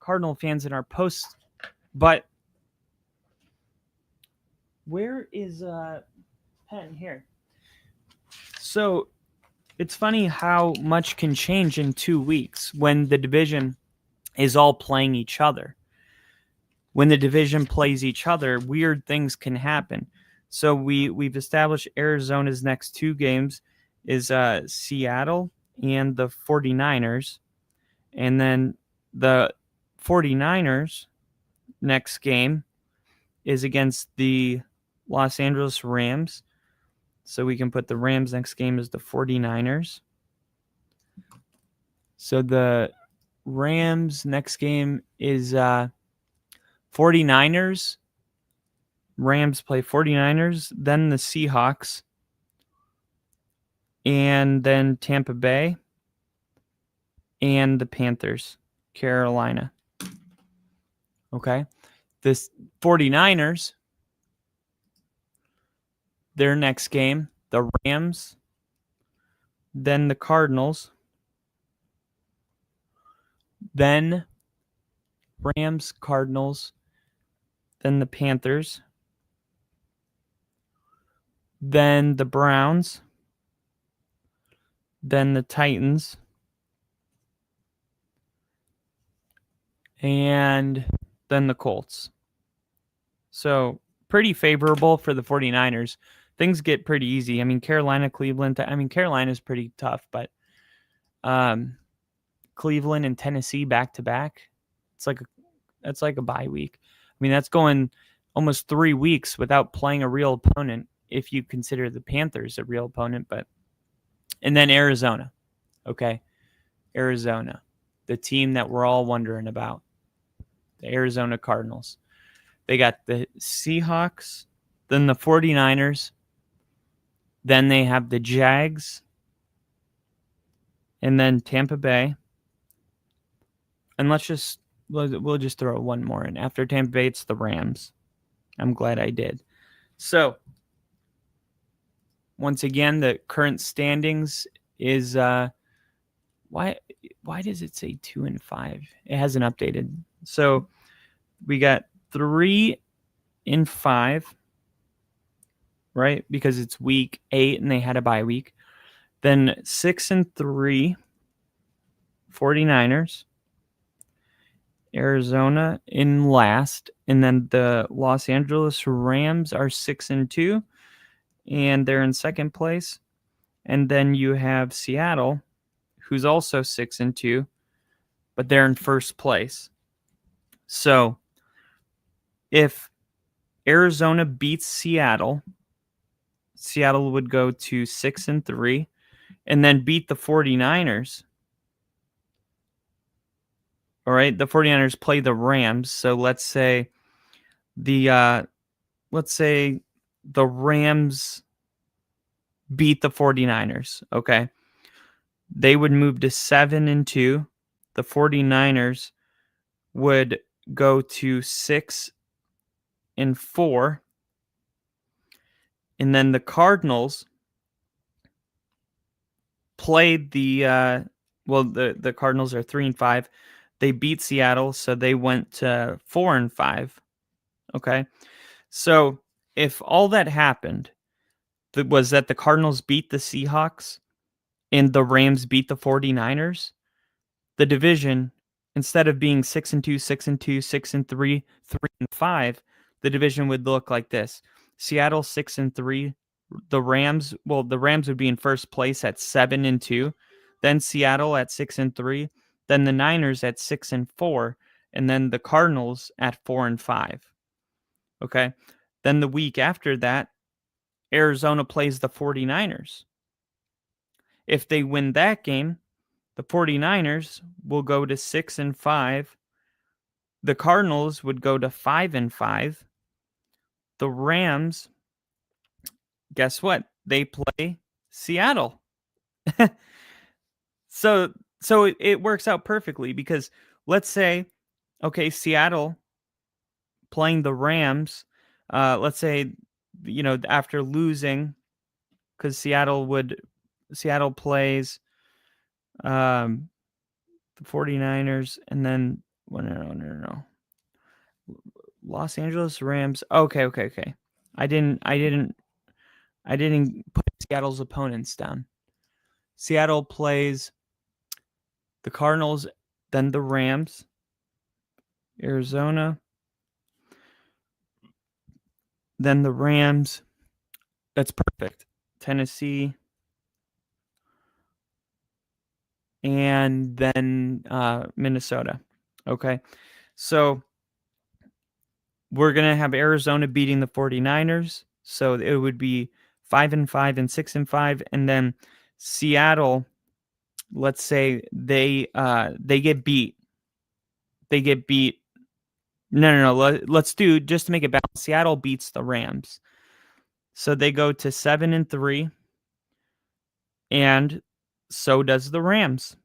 Cardinal fans in our posts, but where is pen here? So it's funny how much can change in 2 weeks when the division is all playing each other. When the division plays each other, weird things can happen. So we've established Arizona's next 2 games is Seattle and the 49ers. And then the 49ers next game is against the Los Angeles Rams. So we can put the Rams next game as the 49ers. So the Rams next game is 49ers. Rams play 49ers, then the Seahawks, and then Tampa Bay, and the Panthers, Carolina. Okay. The 49ers, their next game, the Rams, then the Cardinals, then Rams, Cardinals, then the Panthers, then the Browns, then the Titans, and then the Colts. So pretty favorable for the 49ers. Things get pretty easy. I mean, Carolina, Cleveland. I mean, Carolina's pretty tough, but Cleveland and Tennessee back to back. That's like a bye week. I mean, that's going almost 3 weeks without playing a real opponent if you consider the Panthers a real opponent. And then Arizona. Okay, Arizona, the team that we're all wondering about, the Arizona Cardinals. They got the Seahawks, then the 49ers, then they have the Jags, and then Tampa Bay. And we'll just throw one more in. After Tampa Bay, it's the Rams. I'm glad I did. So, once again, the current standings is why does it say 2 and 5? It hasn't updated. So we got 3 and 5, right? Because it's week 8 and they had a bye week. Then 6 and 3, 49ers. Arizona in last, and then the Los Angeles Rams are 6 and 2, and they're in second place. And then you have Seattle, who's also 6 and 2, but they're in first place. So if Arizona beats Seattle, Seattle would go to 6 and 3, and then beat the 49ers. All right, the 49ers play the Rams. So let's say the Rams beat the 49ers, okay? They would move to 7 and 2. The 49ers would go to 6 and 4. And then the Cardinals played the Cardinals are 3 and 5. They beat Seattle, so they went to 4 and 5. Okay. So if all that happened was that the Cardinals beat the Seahawks and the Rams beat the 49ers, the division, instead of being 6 and 2, 6 and 2, 6 and 3, 3 and 5, the division would look like this. Seattle 6 and 3, the Rams would be in first place at 7 and 2, then Seattle at 6 and 3, then the Niners at 6 and 4, and then the Cardinals at 4 and 5. Okay. Then the week after that, Arizona plays the 49ers. If they win that game, the 49ers will go to 6 and 5. The Cardinals would go to 5 and 5. The Rams, guess what? They play Seattle. So it works out perfectly because let's say, okay, Seattle playing the Rams, let's say, after losing, because Seattle plays the 49ers, and then no. Los Angeles Rams. Okay. I didn't put Seattle's opponents down. Seattle plays the Cardinals, then the Rams, Arizona, then the Rams. That's perfect. Tennessee, and then Minnesota. Okay. So we're going to have Arizona beating the 49ers. So it would be 5-5 and 6-5, and then Seattle, let's say they get beat. They get beat. No. Let's do, just to make it balanced, Seattle beats the Rams. So they go to 7-3, and so does the Rams.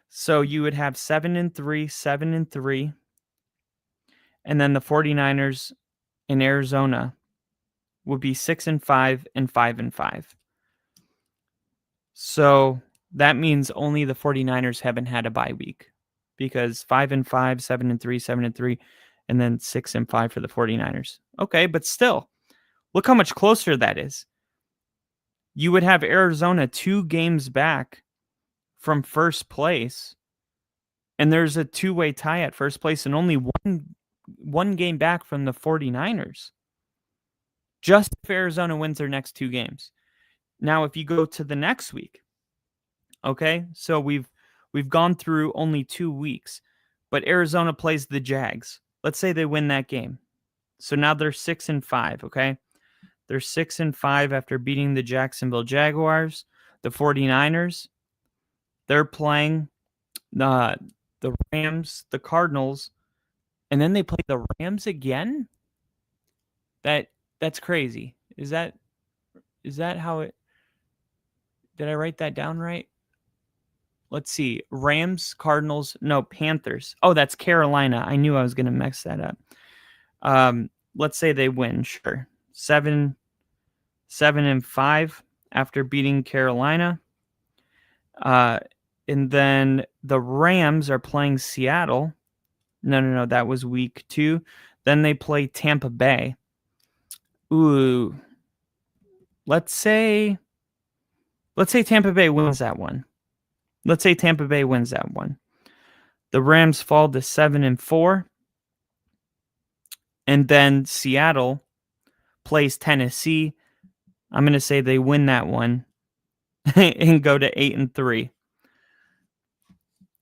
So you would have 7-3, 7-3, and then the 49ers in Arizona would be 6-5 and 5-5. So that means only the 49ers haven't had a bye week, because 5-5, 7-3, 7-3, and then 6-5 for the 49ers. Okay, but still, look how much closer that is. You would have Arizona 2 games back from first place, and there's a 2-way tie at first place, and only one game back from the 49ers. Just if Arizona wins their next 2 games. Now, if you go to the next week, okay, so we've gone through only 2 weeks, but Arizona plays the Jags. Let's say they win that game. So now they're 6-5, okay? They're 6-5 after beating the Jacksonville Jaguars. The 49ers, they're playing the Rams, the Cardinals, and then they play the Rams again? That's crazy. Is that how it... Did I write that down right? Let's see. Rams, Cardinals, no, Panthers. Oh, that's Carolina. I knew I was going to mess that up. Let's say they win, sure. 7-5 after beating Carolina. And then the Rams are playing Seattle. No, that was week 2. Then they play Tampa Bay. Ooh. Let's say Tampa Bay wins that one. The Rams fall to 7-4. And then Seattle plays Tennessee. I'm going to say they win that one and go to 8-3.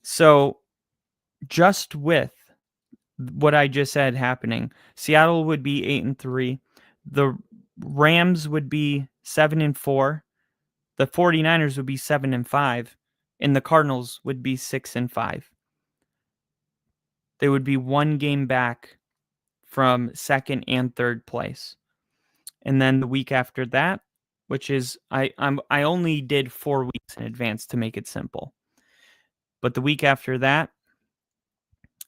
So just with what I just said happening, Seattle would be 8-3. The Rams would be 7-4. The 49ers would be 7-5. And the Cardinals would be 6-5. They would be 1 game back from second and third place. And then the week after that, which is, I only did 4 weeks in advance to make it simple. But the week after that,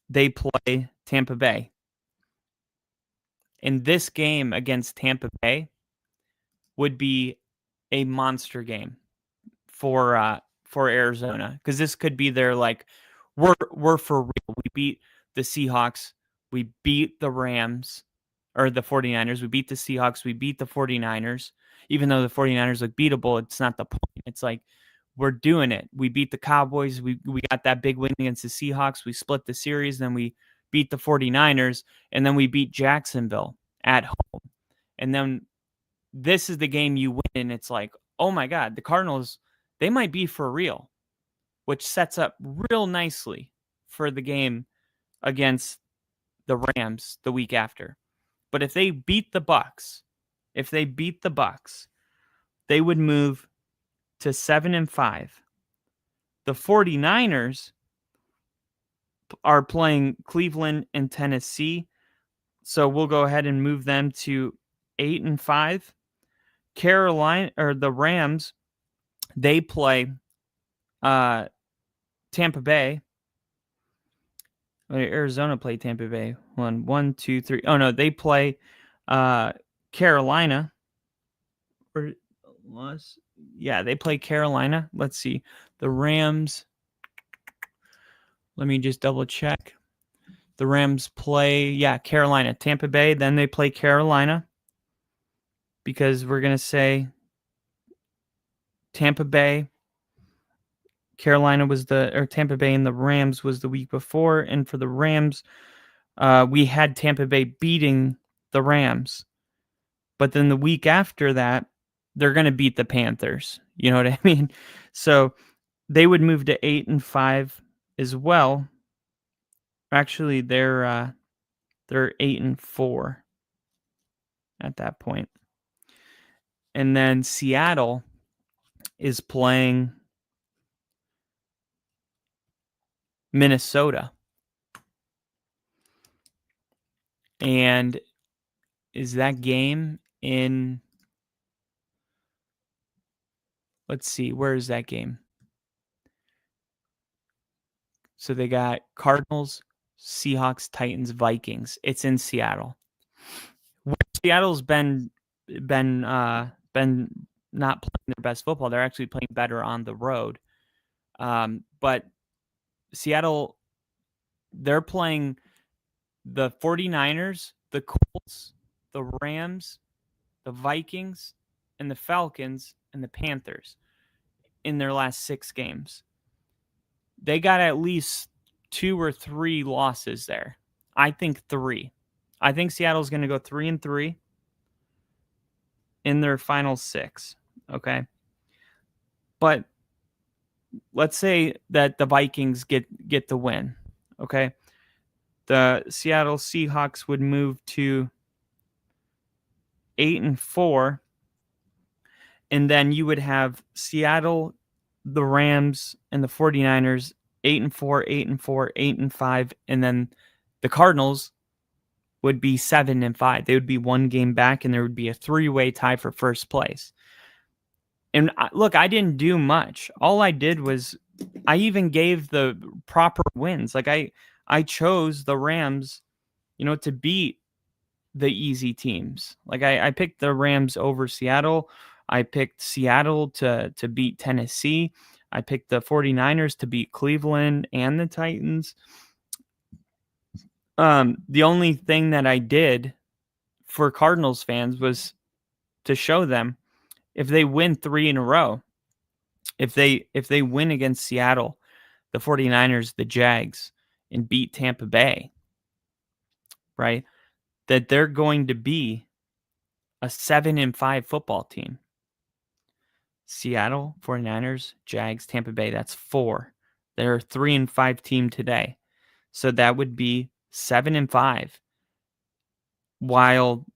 they play Tampa Bay. And this game against Tampa Bay would be a monster game for Arizona, because this could be their, like, we're for real. We beat the Seahawks, we beat the Rams, or the 49ers, we beat the Seahawks, we beat the 49ers. Even though the 49ers look beatable, it's not the point. It's like, we're doing it. We beat the Cowboys. We got that big win against the Seahawks. We split the series. Then we beat the 49ers. And then we beat Jacksonville at home. And then this is the game you win. And it's like, oh my God, the Cardinals, they might be for real, which sets up real nicely for the game against the Rams the week after. But if they beat the Bucs, they would move to 7-5. The 49ers are playing Cleveland and Tennessee, so we'll go ahead and move them to 8-5. Carolina, or the Rams, they play Tampa Bay. Arizona played Tampa Bay. 1, 2, 3. Oh no, they play Carolina. Yeah, they play Carolina. Let's see. The Rams. Let me just double check. The Rams play, Carolina. Tampa Bay, then they play Carolina. Because we're going to say Tampa Bay. Carolina was Tampa Bay and the Rams was the week before. And for the Rams, we had Tampa Bay beating the Rams. But then the week after that, they're going to beat the Panthers. You know what I mean? So they would move to 8-5 as well. Actually, they're 8-4 at that point. And then Seattle is playing Minnesota. And is that game in... Let's see, where is that game? So they got Cardinals, Seahawks, Titans, Vikings. It's in Seattle. Seattle's been not playing their best football. They're actually playing better on the road. But Seattle, they're playing the 49ers, the Colts, the Rams, the Vikings, and the Falcons, and the Panthers in their last 6 games. They got at least 2 or 3 losses there. I think 3. I think Seattle's going to go 3-3 in their final 6. Okay. But let's say that the Vikings get the win. Okay. The Seattle Seahawks would move to 8-4. And then you would have Seattle, the Rams, and the 49ers 8-4, 8-4, 8-5. And then the Cardinals would be 7-5. They would be 1 game back, and there would be a 3-way tie for first place. And look, I didn't do much. All I did was I even gave the proper wins. Like I chose the Rams, to beat the easy teams. Like I picked the Rams over Seattle. I picked Seattle to beat Tennessee. I picked the 49ers to beat Cleveland and the Titans. The only thing that I did for Cardinals fans was to show them if they win 3 in a row, if they win against Seattle, the 49ers, the Jags, and beat Tampa Bay, right, that they're going to be a 7-5 football team. Seattle, 49ers, Jags, Tampa Bay, that's 4. They're a 3-5 team today. So that would be 7-5. While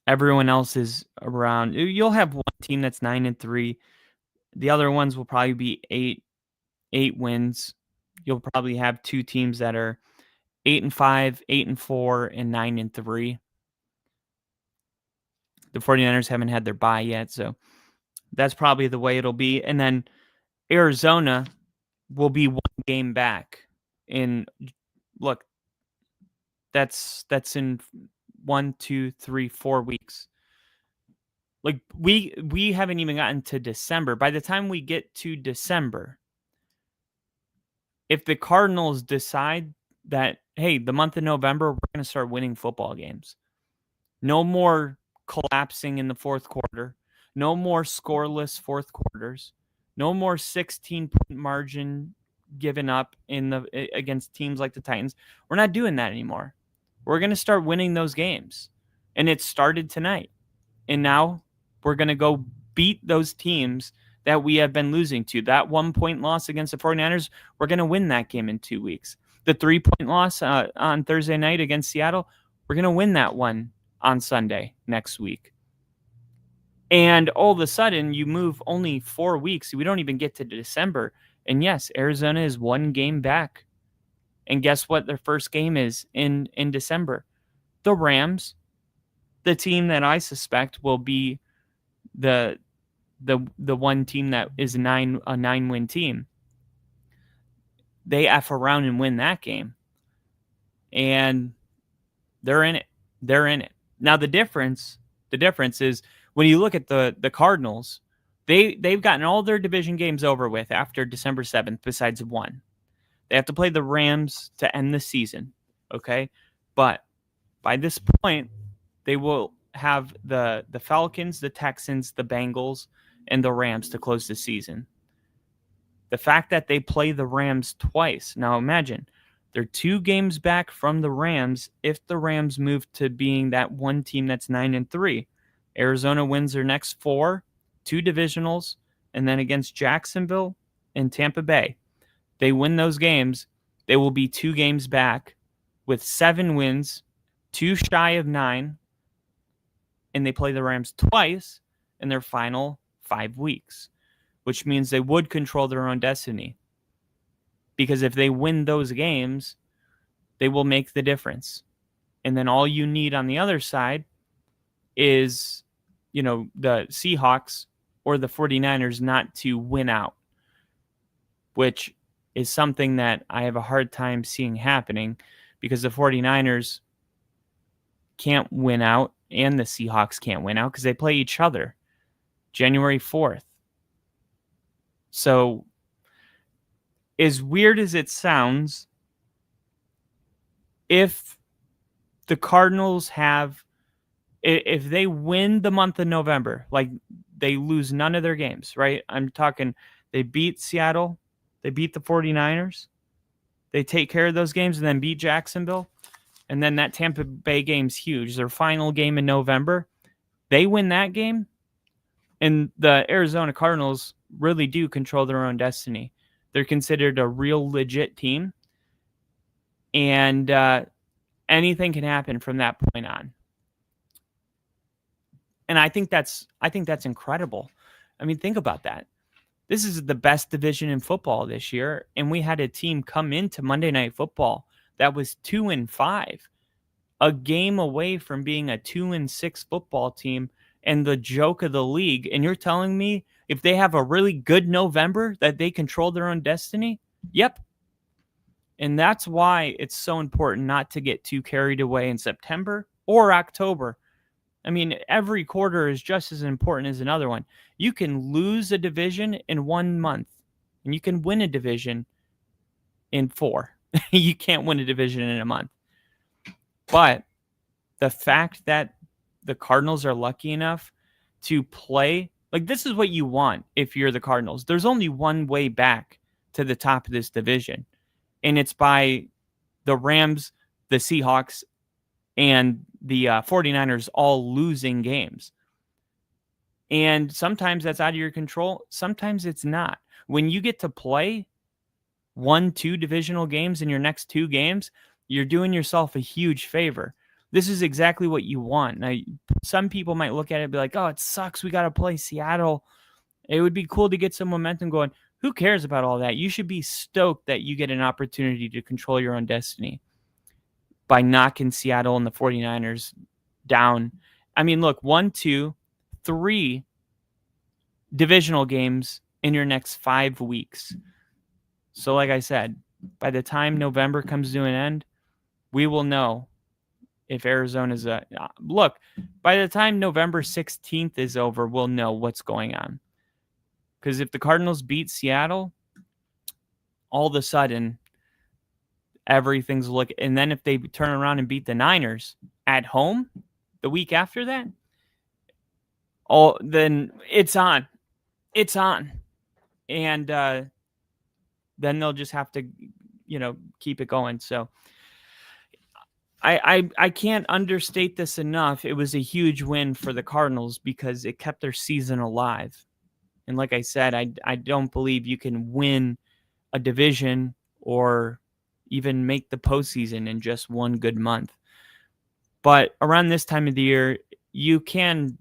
everyone else is around, you'll have one team that's 9-3. The other ones will probably be 8 wins. You'll probably have 2 teams that are 8-5, 8-4, and 9-3. The 49ers haven't had their bye yet, so that's probably the way it'll be. And then Arizona will be 1 game back. Look, that's in 1, 2, 3, 4 weeks. Like we haven't even gotten to December. By the time we get to December, if the Cardinals decide that, hey, the month of November, we're going to start winning football games. No more collapsing in the fourth quarter. No more scoreless fourth quarters. No more 16-point margin given up against teams like the Titans. We're not doing that anymore. We're going to start winning those games. And it started tonight. And now we're going to go beat those teams that we have been losing to. That 1-point loss against the 49ers, we're going to win that game in 2 weeks. The 3-point loss on Thursday night against Seattle, we're going to win that one on Sunday next week. And all of a sudden, you move only 4 weeks. We don't even get to December. And yes, Arizona is 1 game back. And guess what their first game is in December? The Rams, the team that I suspect will be the one team that is a 9-win team. They F around and win that game. And they're in it. They're in it. Now the difference is when you look at the Cardinals, they've gotten all their division games over with after December 7th, besides 1. They have to play the Rams to end the season. Okay. But by this point, they will have the Falcons, the Texans, the Bengals, and the Rams to close the season. The fact that they play the Rams twice. Now imagine, they're 2 games back from the Rams if the Rams move to being that one team that's 9-3. Arizona wins their next 4, 2 divisionals, and then against Jacksonville and Tampa Bay. They win those games, they will be 2 games back with 7 wins, 2 shy of 9, and they play the Rams twice. in their final 5 weeks, which means they would control their own destiny. Because if they win those games, they will make the difference. And then all you need on the other side is, the Seahawks or the 49ers not to win out, which is something that I have a hard time seeing happening because the 49ers can't win out and the Seahawks can't win out because they play each other January 4th. So, as weird as it sounds, if the Cardinals if they win the month of November, like they lose none of their games, right? I'm talking they beat Seattle, they beat the 49ers, they take care of those games and then beat Jacksonville, and then that Tampa Bay game's huge. Their final game in November, they win that game, and the Arizona Cardinals really do control their own destiny. They're considered a real legit team, and anything can happen from that point on. And I think that's incredible. I mean, think about that. This is the best division in football this year, and we had a team come into Monday Night Football that was 2-5, a game away from being a 2-6 football team and the joke of the league. And you're telling me if they have a really good November that they control their own destiny? Yep. And that's why it's so important not to get too carried away in September or October. I mean, every quarter is just as important as another one. You can lose a division in 1 month, and you can win a division in 4. You can't win a division in a month. But the fact that the Cardinals are lucky enough to play, like, this is what you want if you're the Cardinals. There's only one way back to the top of this division, and it's by the Rams, the Seahawks, and the 49ers all losing games. And sometimes that's out of your control. Sometimes it's not. When you get to play 1-2 divisional games in your next 2 games, you're doing yourself a huge favor. This is exactly what you want. Now, some people might look at it and be like, oh, it sucks. We got to play Seattle. It would be cool to get some momentum going. Who cares about all that? You should be stoked that you get an opportunity to control your own destiny by knocking Seattle and the 49ers down. I mean, look, 1, 2, 3 divisional games in your next 5 weeks. So like I said, by the time November comes to an end, we will know if Arizona's look, by the time November 16th is over, we'll know what's going on. Because if the Cardinals beat Seattle, all of a sudden, everything's looking. And then if they turn around and beat the Niners at home the week after that, then it's on. It's on. And then they'll just have to, keep it going. So I can't understate this enough. It was a huge win for the Cardinals because it kept their season alive. And like I said, I don't believe you can win a division or even make the postseason in just one good month. But around this time of the year, you can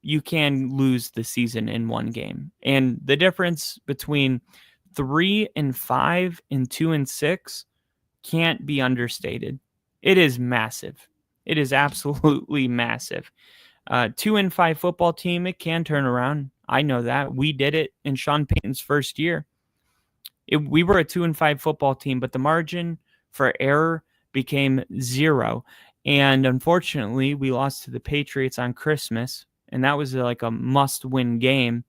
lose the season in one game. And the difference between 3-5 and 2-6 can't be understated. It is massive. It is absolutely massive. 2-5 football team, it can turn around. I know that. We did it in Sean Payton's first year. We were a 2-5 football team, but the margin for error became 0. And unfortunately, we lost to the Patriots on Christmas, and that was like a must-win game.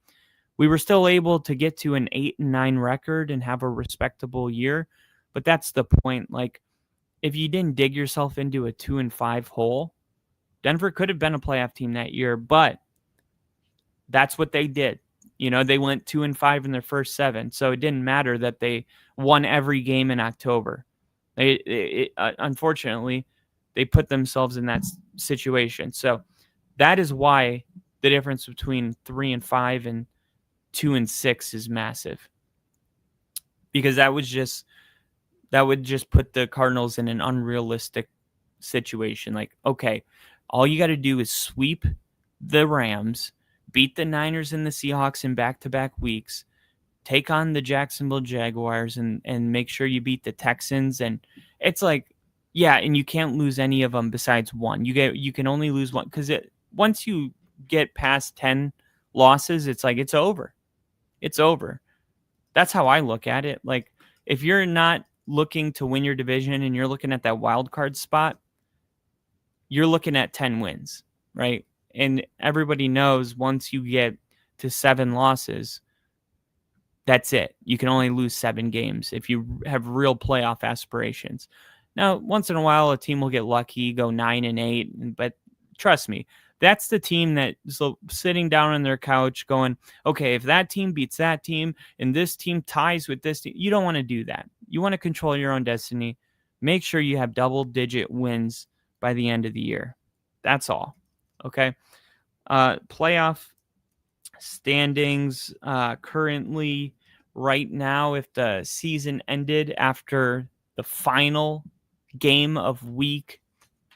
We were still able to get to an 8-9 record and have a respectable year, but that's the point. Like, if you didn't dig yourself into a 2-5 hole, Denver could have been a playoff team that year, but that's what they did. They went 2-5 in their first 7, so it didn't matter that they won every game in October. Unfortunately, they put themselves in that situation. So that is why the difference between 3-5 and 2-6 is massive, because that would just put the Cardinals in an unrealistic situation. Like, okay, all you got to do is sweep the Rams, beat the Niners and the Seahawks in back-to-back weeks, take on the Jacksonville Jaguars, and make sure you beat the Texans. And it's like, yeah, and you can't lose any of them besides one. You can only lose one, because once you get past 10 losses, it's like it's over. It's over. That's how I look at it. Like, if you're not looking to win your division and you're looking at that wild card spot, you're looking at 10 wins, right? And everybody knows once you get to 7 losses, that's it. You can only lose 7 games if you have real playoff aspirations. Now, once in a while, a team will get lucky, go 9-8, but trust me, that's the team that's sitting down on their couch going, okay, if that team beats that team and this team ties with this team, you don't want to do that. You want to control your own destiny. Make sure you have double-digit wins by the end of the year. That's all. Okay. Playoff standings currently right now, if the season ended after the final game of week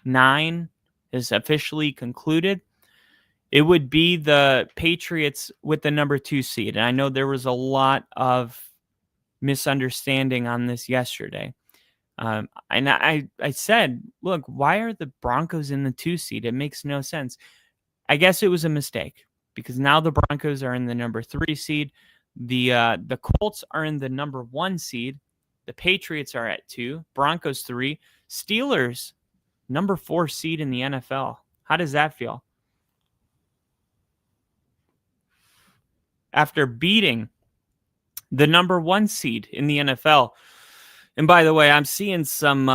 9 is officially concluded, it would be the Patriots with the number 2 seed. And I know there was a lot of misunderstanding on this yesterday. And I said, look, why are the Broncos in the 2 seed? It makes no sense. I guess it was a mistake, because now the Broncos are in the number 3 seed. The Colts are in the number 1 seed. The Patriots are at 2. Broncos 3. Steelers, number 4 seed in the NFL. How does that feel? After beating the number 1 seed in the NFL. And by the way, I'm seeing some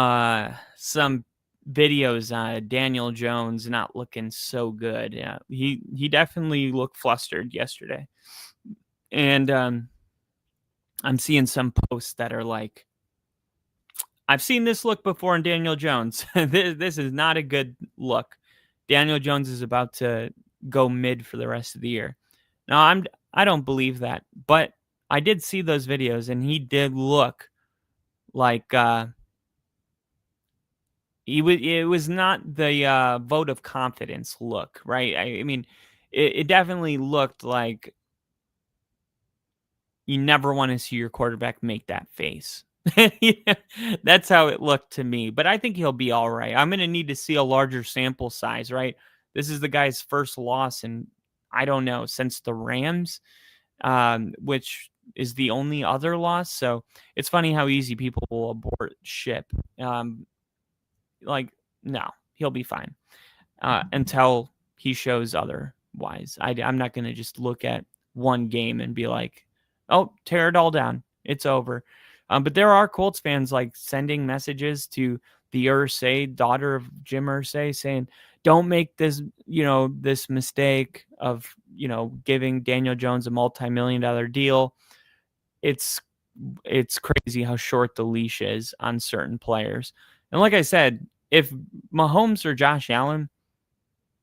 videos. Daniel Jones not looking so good. Yeah, he definitely looked flustered yesterday. And I'm seeing some posts that are like, I've seen this look before in Daniel Jones. This is not a good look. Daniel Jones is about to go mid for the rest of the year. Now, I don't believe that, but I did see those videos, and he did look like it was not the vote of confidence look, right? I mean, it definitely looked like you never want to see your quarterback make that face. That's how it looked to me. But I think he'll be all right. I'm going to need to see a larger sample size, right? This is the guy's first loss in, I don't know, since the Rams, which is the only other loss. So it's funny how easy people will abort ship. Like, no, he'll be fine until he shows otherwise. I'm not going to just look at one game and be like, oh, tear it all down. It's over. But there are Colts fans like sending messages to the Irsay, daughter of Jim Irsay, saying, don't make this, this mistake of, giving Daniel Jones a multi-million-dollar deal. It's crazy how short the leash is on certain players. And like I said, if Mahomes or Josh Allen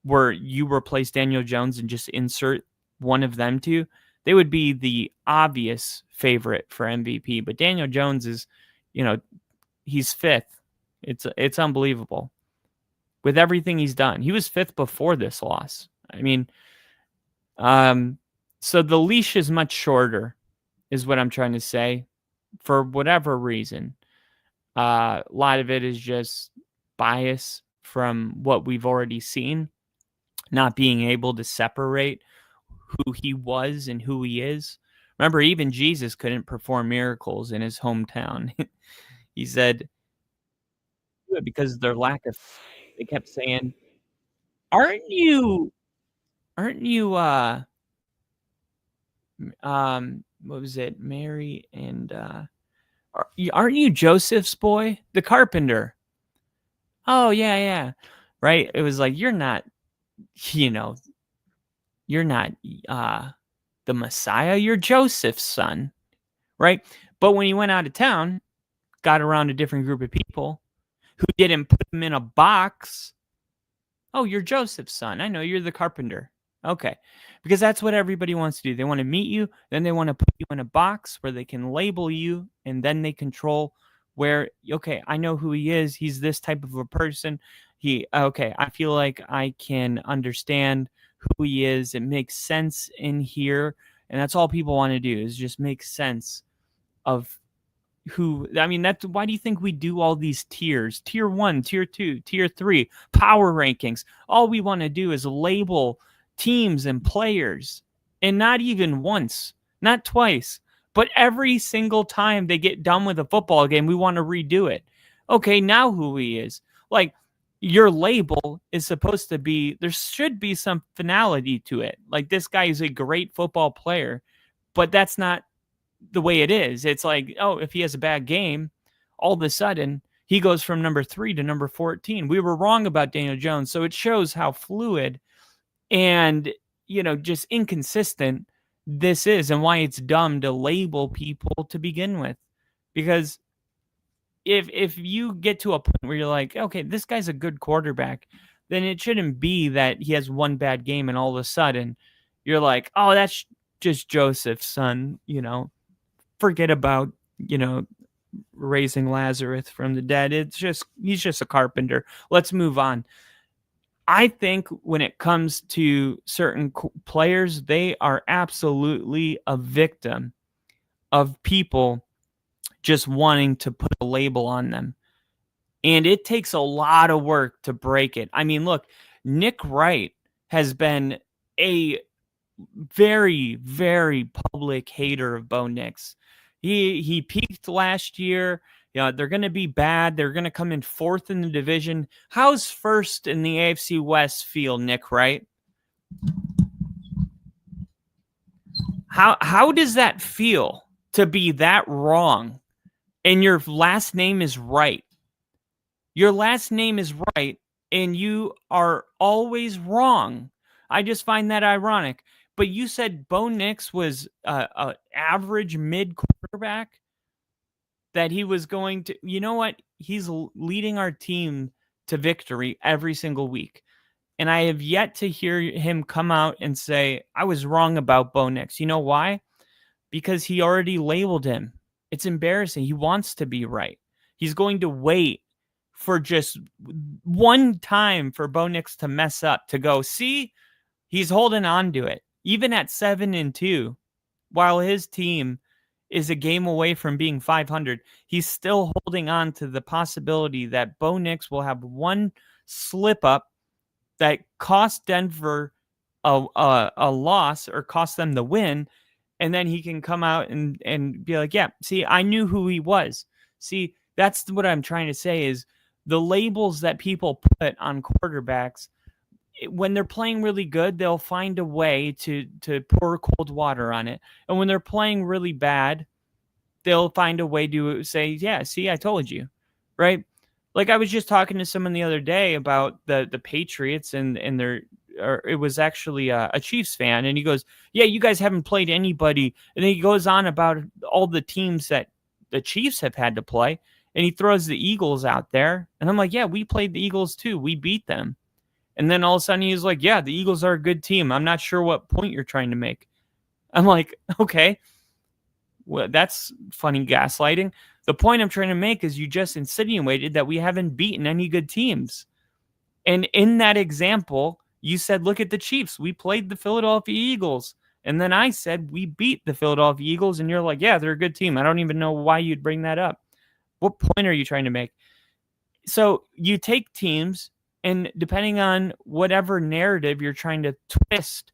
you replace Daniel Jones and just insert one of them two, they would be the obvious favorite for MVP. But Daniel Jones is, he's 5th. It's unbelievable with everything he's done. He was 5th before this loss. I mean, so the leash is much shorter, is what I'm trying to say, for whatever reason. A lot of it is just bias from what we've already seen, not being able to separate who he was and who he is. Remember, even Jesus couldn't perform miracles in his hometown. He said, because of their lack of, they kept saying, aren't you, what was it? Mary and, aren't you Joseph's boy, the carpenter? Oh, yeah. Right. It was like, you're not the Messiah, you're Joseph's son. Right. But when he went out of town, got around a different group of people who didn't put him in a box. Oh, you're Joseph's son. I know, you're the carpenter. Okay. Because that's what everybody wants to do. They want to meet you, then they want to put you in a box where they can label you, and then they control where, okay, I know who he is. He's this type of a person. I feel like I can understand who he is. It makes sense in here, and that's all people want to do is just make sense of who. I mean, that's why do you think we do all these tiers? Tier 1, tier 2, tier 3, power rankings. All we want to do is label teams and players, and not even once, not twice, but every single time they get done with a football game, we want to redo it. Okay, now who he is. Like, your label is supposed to be, there should be some finality to it. Like, this guy is a great football player, but that's not the way it is. It's like, oh, if he has a bad game, all of a sudden he goes from number 3 to number 14. We were wrong about Daniel Jones. So it shows how fluid and, just inconsistent this is, and why it's dumb to label people to begin with. Because if you get to a point where you're like, okay, this guy's a good quarterback, then it shouldn't be that he has one bad game and all of a sudden you're like, oh, that's just Joseph's son, forget about, raising Lazarus from the dead. He's just a carpenter. Let's move on. I think when it comes to certain players, they are absolutely a victim of people just wanting to put a label on them. And it takes a lot of work to break it. I mean, look, Nick Wright has been a very, very public hater of Bo Nix. He peaked last year. They're going to be bad. They're going to come in 4th in the division. How's 1st in the AFC West feel, Nick Wright? How does that feel to be that wrong? And your last name is Wright. Your last name is Wright, and you are always wrong. I just find that ironic. But you said Bo Nix was an average mid quarterback, that he was going to, you know what? He's leading our team to victory every single week. And I have yet to hear him come out and say, I was wrong about Bo Nix. You know why? Because he already labeled him. It's embarrassing. He wants to be right. He's going to wait for just one time for Bo Nix to mess up, to go, see, he's holding on to it. Even at 7-2, while his team is a game away from being 500, he's still holding on to the possibility that Bo Nix will have one slip up that cost Denver a loss or cost them the win, and then he can come out and be like, yeah, see, I knew who he was. See, that's what I'm trying to say is the labels that people put on quarterbacks, when they're playing really good, they'll find a way to pour cold water on it. And when they're playing really bad, they'll find a way to say, yeah, see, I told you, right? Like I was just talking to someone the other day about the Patriots and it was actually a Chiefs fan. And he goes, yeah, you guys haven't played anybody. And then he goes on about all the teams that the Chiefs have had to play. And he throws the Eagles out there. And I'm like, yeah, we played the Eagles too. We beat them. And then all of a sudden he's like, yeah, the Eagles are a good team. I'm not sure what point you're trying to make. I'm like, okay, well, that's funny gaslighting. The point I'm trying to make is you just insinuated that we haven't beaten any good teams. And in that example, you said, look at the Chiefs. We played the Philadelphia Eagles. And then I said, we beat the Philadelphia Eagles. And you're like, yeah, they're a good team. I don't even know why you'd bring that up. What point are you trying to make? So you take teams, and depending on whatever narrative you're trying to twist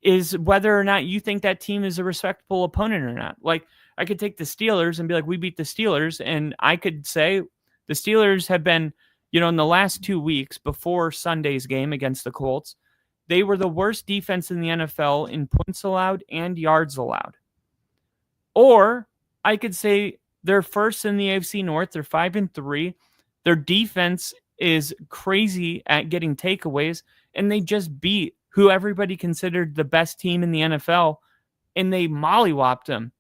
is whether or not you think that team is a respectable opponent or not. Like I could take the Steelers and be like, we beat the Steelers. And I could say the Steelers have been, in the last 2 weeks before Sunday's game against the Colts, they were the worst defense in the NFL in points allowed and yards allowed. Or I could say they're first in the AFC North. They're 5-3. Their defense is crazy at getting takeaways, and they just beat who everybody considered the best team in the NFL, and they mollywopped them.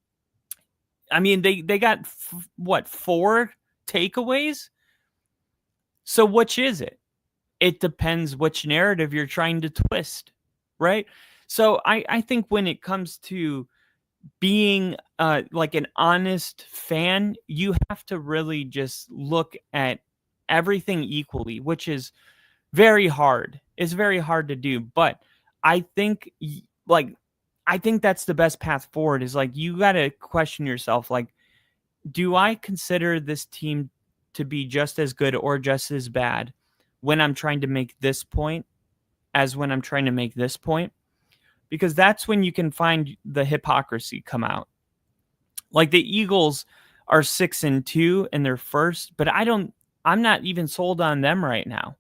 I mean, they got, 4 takeaways? So which is it? It depends which narrative you're trying to twist, right? So I think when it comes to being like an honest fan, you have to really just look at everything equally, which is very hard. It's very hard to do, but I think I think that's the best path forward is like you got to question yourself like, do I consider this team to be just as good or just as bad when I'm trying to make this point as when I'm trying to make this point? Because that's when you can find the hypocrisy come out. Like the Eagles are 6-2 in their first, but I'm not even sold on them right now.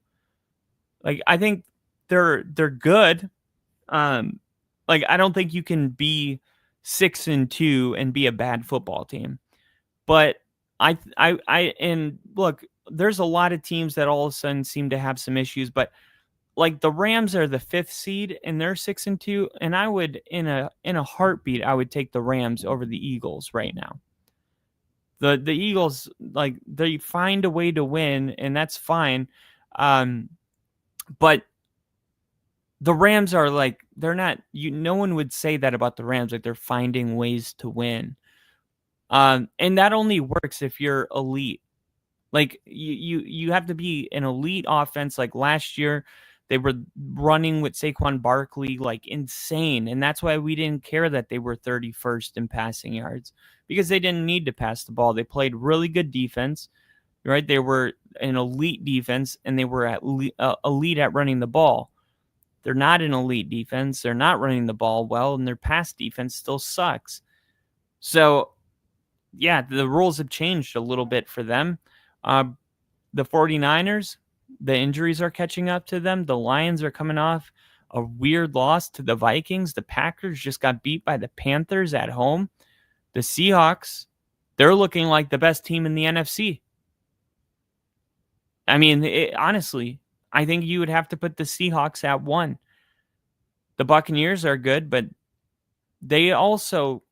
Like I think they're good. Like I don't think you can be 6-2 and be a bad football team. But and look, there's a lot of teams that all of a sudden seem to have some issues, but like the Rams are the 5th seed and they're 6-2, and I would in a heartbeat I would take the Rams over the Eagles right now. The Eagles, like, they find a way to win, and that's fine. But the Rams are like, they're not, no one would say that about the Rams, like they're finding ways to win. And that only works if you're elite. Like you have to be an elite offense. Like last year, they were running with Saquon Barkley like insane, and that's why we didn't care that they were 31st in passing yards, because they didn't need to pass the ball. They played really good defense, right? They were an elite defense, and they were elite at running the ball. They're not an elite defense. They're not running the ball well, and their pass defense still sucks. So, yeah, the rules have changed a little bit for them. The 49ers, the injuries are catching up to them. The Lions are coming off a weird loss to the Vikings. The Packers just got beat by the Panthers at home. The Seahawks, they're looking like the best team in the NFC. I mean, honestly, I think you would have to put the Seahawks at 1. The Buccaneers are good, but they also,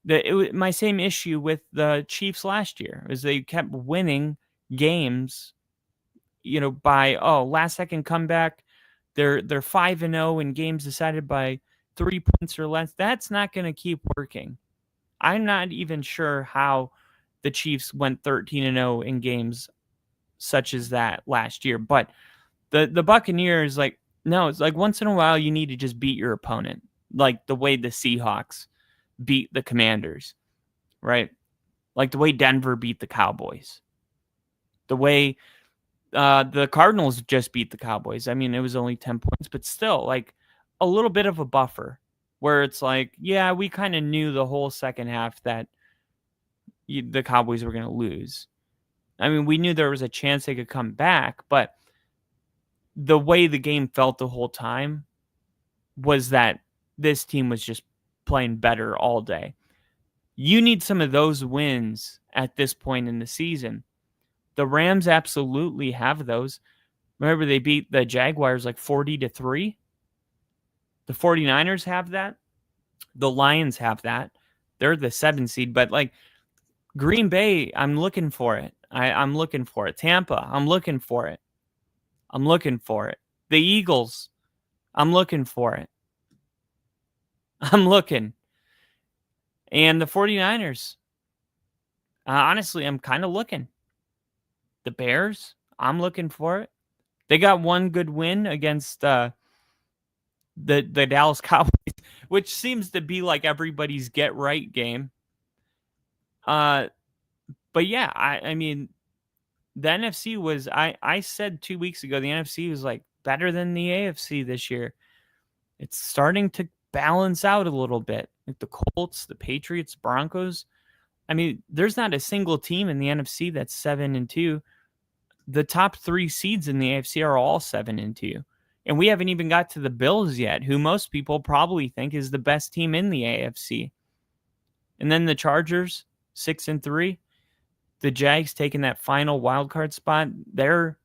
my same issue with the Chiefs last year is they kept winning games, by last second comeback. They're 5-0 in games decided by 3 points or less. That's not going to keep working. I'm not even sure how the Chiefs went 13-0 in games such as that last year. But the Buccaneers, like, no, it's like once in a while you need to just beat your opponent, like the way the Seahawks beat the Commanders, right? Like the way Denver beat the Cowboys, the way the Cardinals just beat the Cowboys. I mean, it was only 10 points, but still, like, a little bit of a buffer where it's like, yeah, we kind of knew the whole second half that the Cowboys were going to lose. I mean, we knew there was a chance they could come back, but the way the game felt the whole time was that this team was just playing better all day. You need some of those wins at this point in the season. The Rams absolutely have those. Remember, they beat the Jaguars like 40-3. The 49ers have that. The Lions have that. They're the 7 seed. But like Green Bay, I'm looking for it. I'm looking for it. Tampa, I'm looking for it. I'm looking for it. The Eagles, I'm looking for it. I'm looking. And the 49ers, honestly, I'm kind of looking. The Bears, I'm looking for it. They got one good win against the Dallas Cowboys, which seems to be like everybody's get right game. But yeah, I mean, the NFC was, I said 2 weeks ago, the NFC was like better than the AFC this year. It's starting to balance out a little bit. Like the Colts, the Patriots, Broncos. I mean, there's not a single team in the NFC that's 7-2. The top 3 seeds in the AFC are all 7-2. And we haven't even got to the Bills yet, who most people probably think is the best team in the AFC. And then the Chargers, 6-3. The Jags taking that final wildcard spot. They're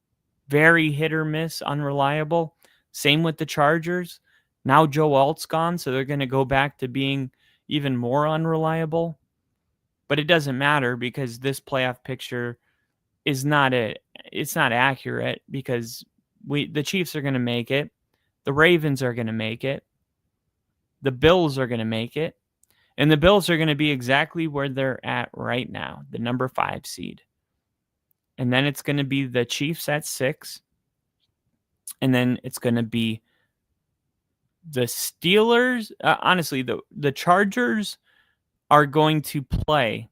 very hit or miss, unreliable. Same with the Chargers. Now Joe Alt's gone, so they're going to go back to being even more unreliable. But it doesn't matter because this playoff picture is not it. It's not accurate because the Chiefs are going to make it. The Ravens are going to make it. The Bills are going to make it. And the Bills are going to be exactly where they're at right now, the number 5 seed. And then it's going to be the Chiefs at 6. And then it's going to be the Steelers. Honestly, the Chargers are going to play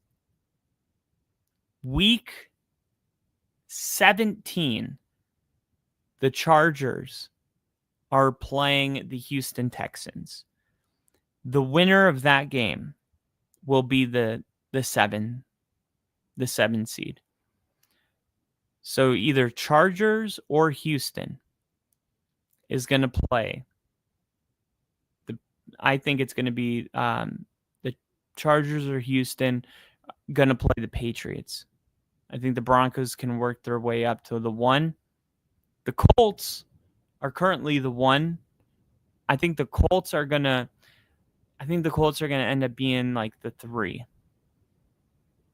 week 17. The Chargers are playing the Houston Texans. The winner of that game will be the 7 seed. So either Chargers or Houston is going to play. I think it's going to be the Chargers or Houston going to play the Patriots. I think the Broncos can work their way up to the 1. The Colts are currently the 1. I think the Colts are going to end up being like the 3.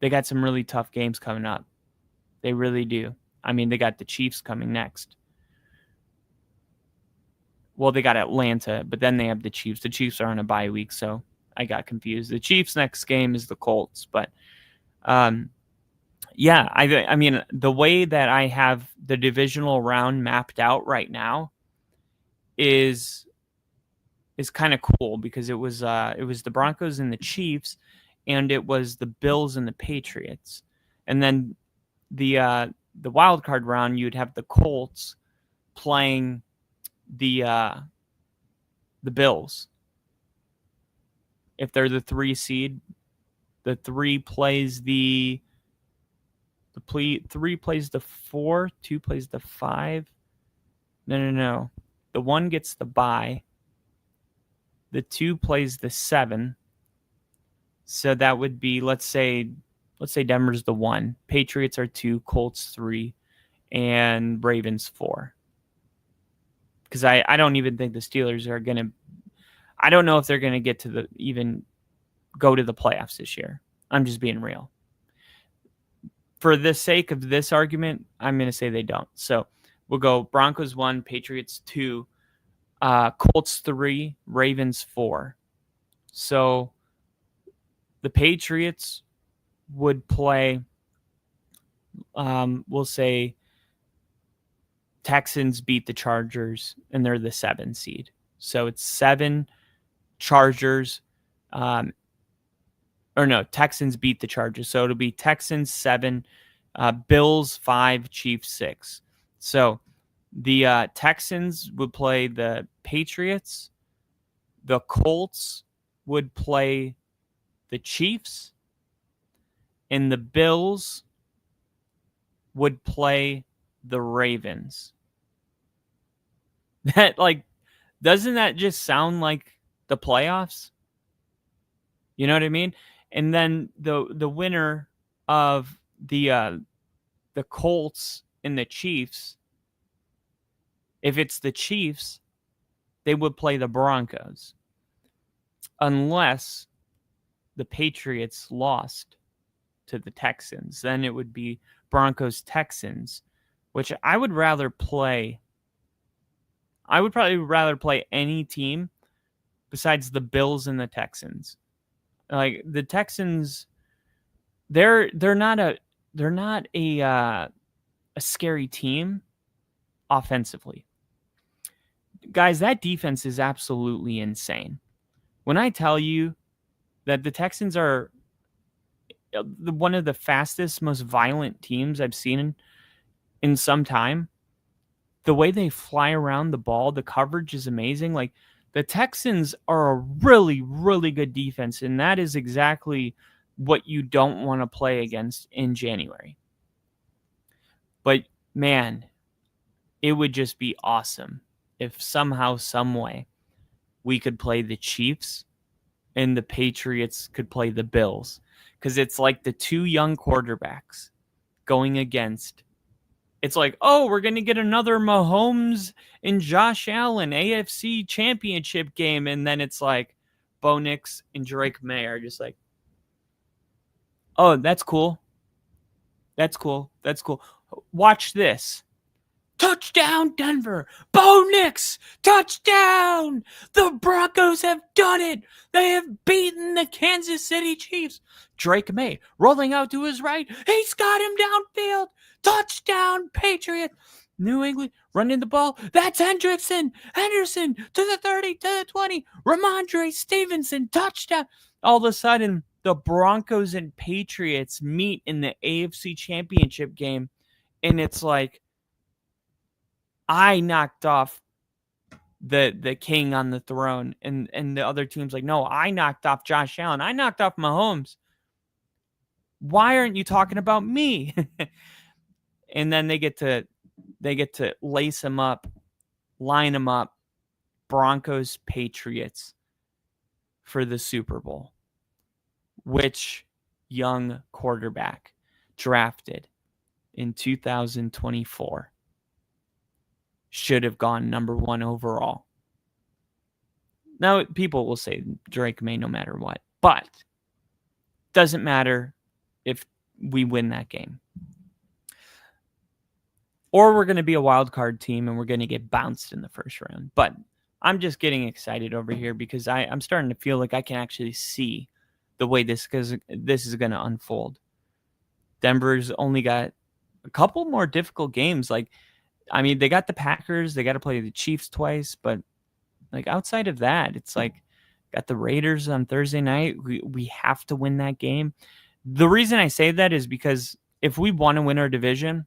They got some really tough games coming up. They really do. I mean, they got the Chiefs coming next. Well, they got Atlanta, but then they have the Chiefs. The Chiefs are on a bye week, so I got confused. The Chiefs' next game is the Colts, but yeah, I mean, the way that I have the divisional round mapped out right now is kind of cool because it was the Broncos and the Chiefs, and it was the Bills and the Patriots, and then the wild card round you'd have the Colts playing the Bills. If they're the 3 seed, the 3 plays the 3 plays the 4, 2 plays the 5. No. The 1 gets the bye. The 2 plays the 7. So that would be, let's say Denver's the 1. Patriots are 2, Colts 3, and Ravens 4. Because I don't even think the Steelers are going to... I don't know if they're going to get to even go to the playoffs this year. I'm just being real. For the sake of this argument, I'm going to say they don't. So we'll go Broncos 1, Patriots 2, Colts 3, Ravens 4. So the Patriots would play, we'll say Texans beat the Chargers, and they're the 7 seed. So it's 7 Chargers, Texans beat the Chargers. So it'll be Texans 7, Bills 5, Chiefs 6. So the Texans would play the Patriots. The Colts would play the Chiefs. And the Bills would play the Ravens. That, like, doesn't that just sound like the playoffs? You know what I mean? And then the winner of the Colts and the Chiefs, if it's the Chiefs, they would play the Broncos. Unless the Patriots lost to the Texans, then it would be Broncos-Texans, which I would rather play. I would probably rather play any team besides the Bills and the Texans. Like the Texans, they're not a scary team offensively. Guys, that defense is absolutely insane. When I tell you that the Texans are one of the fastest, most violent teams I've seen in some time, the way they fly around the ball, the coverage is amazing. Like, the Texans are a really, really good defense, and that is exactly what you don't want to play against in January. But, man, it would just be awesome if somehow, some way, we could play the Chiefs and the Patriots could play the Bills. Because it's like the 2 young quarterbacks going against. It's like, oh, we're going to get another Mahomes and Josh Allen AFC championship game. And then it's like Bo Nix and Drake May are just like, oh, that's cool. That's cool. That's cool. Watch this. Touchdown, Denver. Bo Nix. Touchdown. The Broncos have done it. They have beaten the Kansas City Chiefs. Drake May rolling out to his right. He's got him downfield. Touchdown, Patriots. New England running the ball. That's Henderson to the 30, to the 20. Ramondre Stevenson, touchdown. All of a sudden, the Broncos and Patriots meet in the AFC Championship game. And it's like, I knocked off the king on the throne. And the other team's like, no, I knocked off Josh Allen. I knocked off Mahomes. Why aren't you talking about me? And then they get to lace them up, line them up, Broncos, Patriots for the Super Bowl. Which young quarterback drafted in 2024 should have gone number 1 overall? Now, people will say Drake May no matter what, but doesn't matter if we win that game. Or we're going to be a wild card team and we're going to get bounced in the first round. But I'm just getting excited over here because I'm starting to feel like I can actually see the way this is going to unfold. Denver's only got a couple more difficult games. Like, I mean, they got the Packers. They got to play the Chiefs twice. But, like, outside of that, it's like got the Raiders on Thursday night. We have to win that game. The reason I say that is because if we want to win our division,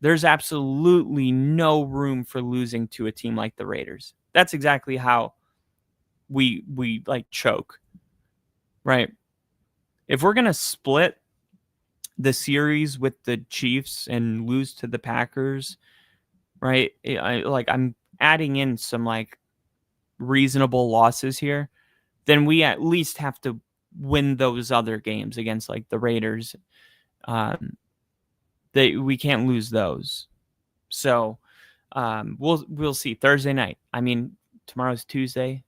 there's absolutely no room for losing to a team like the Raiders. That's exactly how we like choke, right? If we're going to split the series with the Chiefs and lose to the Packers, right? I'm adding in some like reasonable losses here. Then we at least have to win those other games against like the Raiders. We can't lose those. So we'll see. Thursday night. I mean, tomorrow's Tuesday,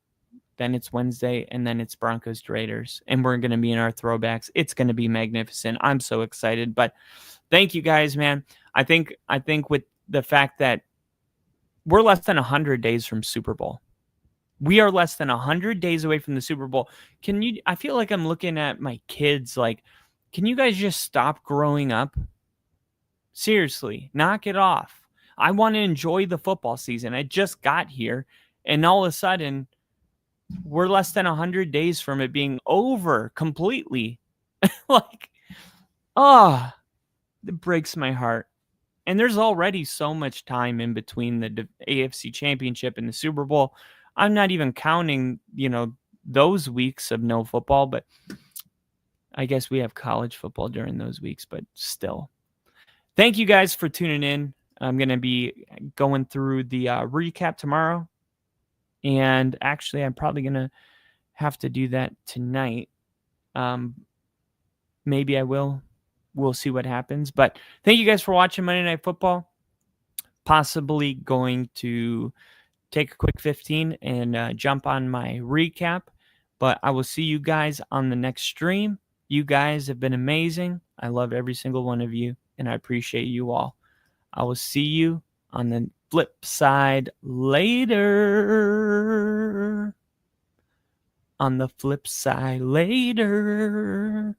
then it's Wednesday, and then it's Broncos Raiders. And we're going to be in our throwbacks. It's going to be magnificent. I'm so excited. But thank you guys, man. I think with the fact that we're less than 100 days from Super Bowl. We are less than 100 days away from the Super Bowl. I feel like I'm looking at my kids like, can you guys just stop growing up? Seriously, knock it off. I want to enjoy the football season. I just got here, and all of a sudden, we're less than 100 days from it being over completely. Like, it breaks my heart. And there's already so much time in between the AFC Championship and the Super Bowl. I'm not even counting, those weeks of no football, but I guess we have college football during those weeks, but still. Thank you guys for tuning in. I'm going to be going through the recap tomorrow. And actually, I'm probably going to have to do that tonight. Maybe I will. We'll see what happens. But thank you guys for watching Monday Night Football. Possibly going to take a quick 15 and jump on my recap. But I will see you guys on the next stream. You guys have been amazing. I love every single one of you, and I appreciate you all. I will see you on the flip side later. On the flip side later.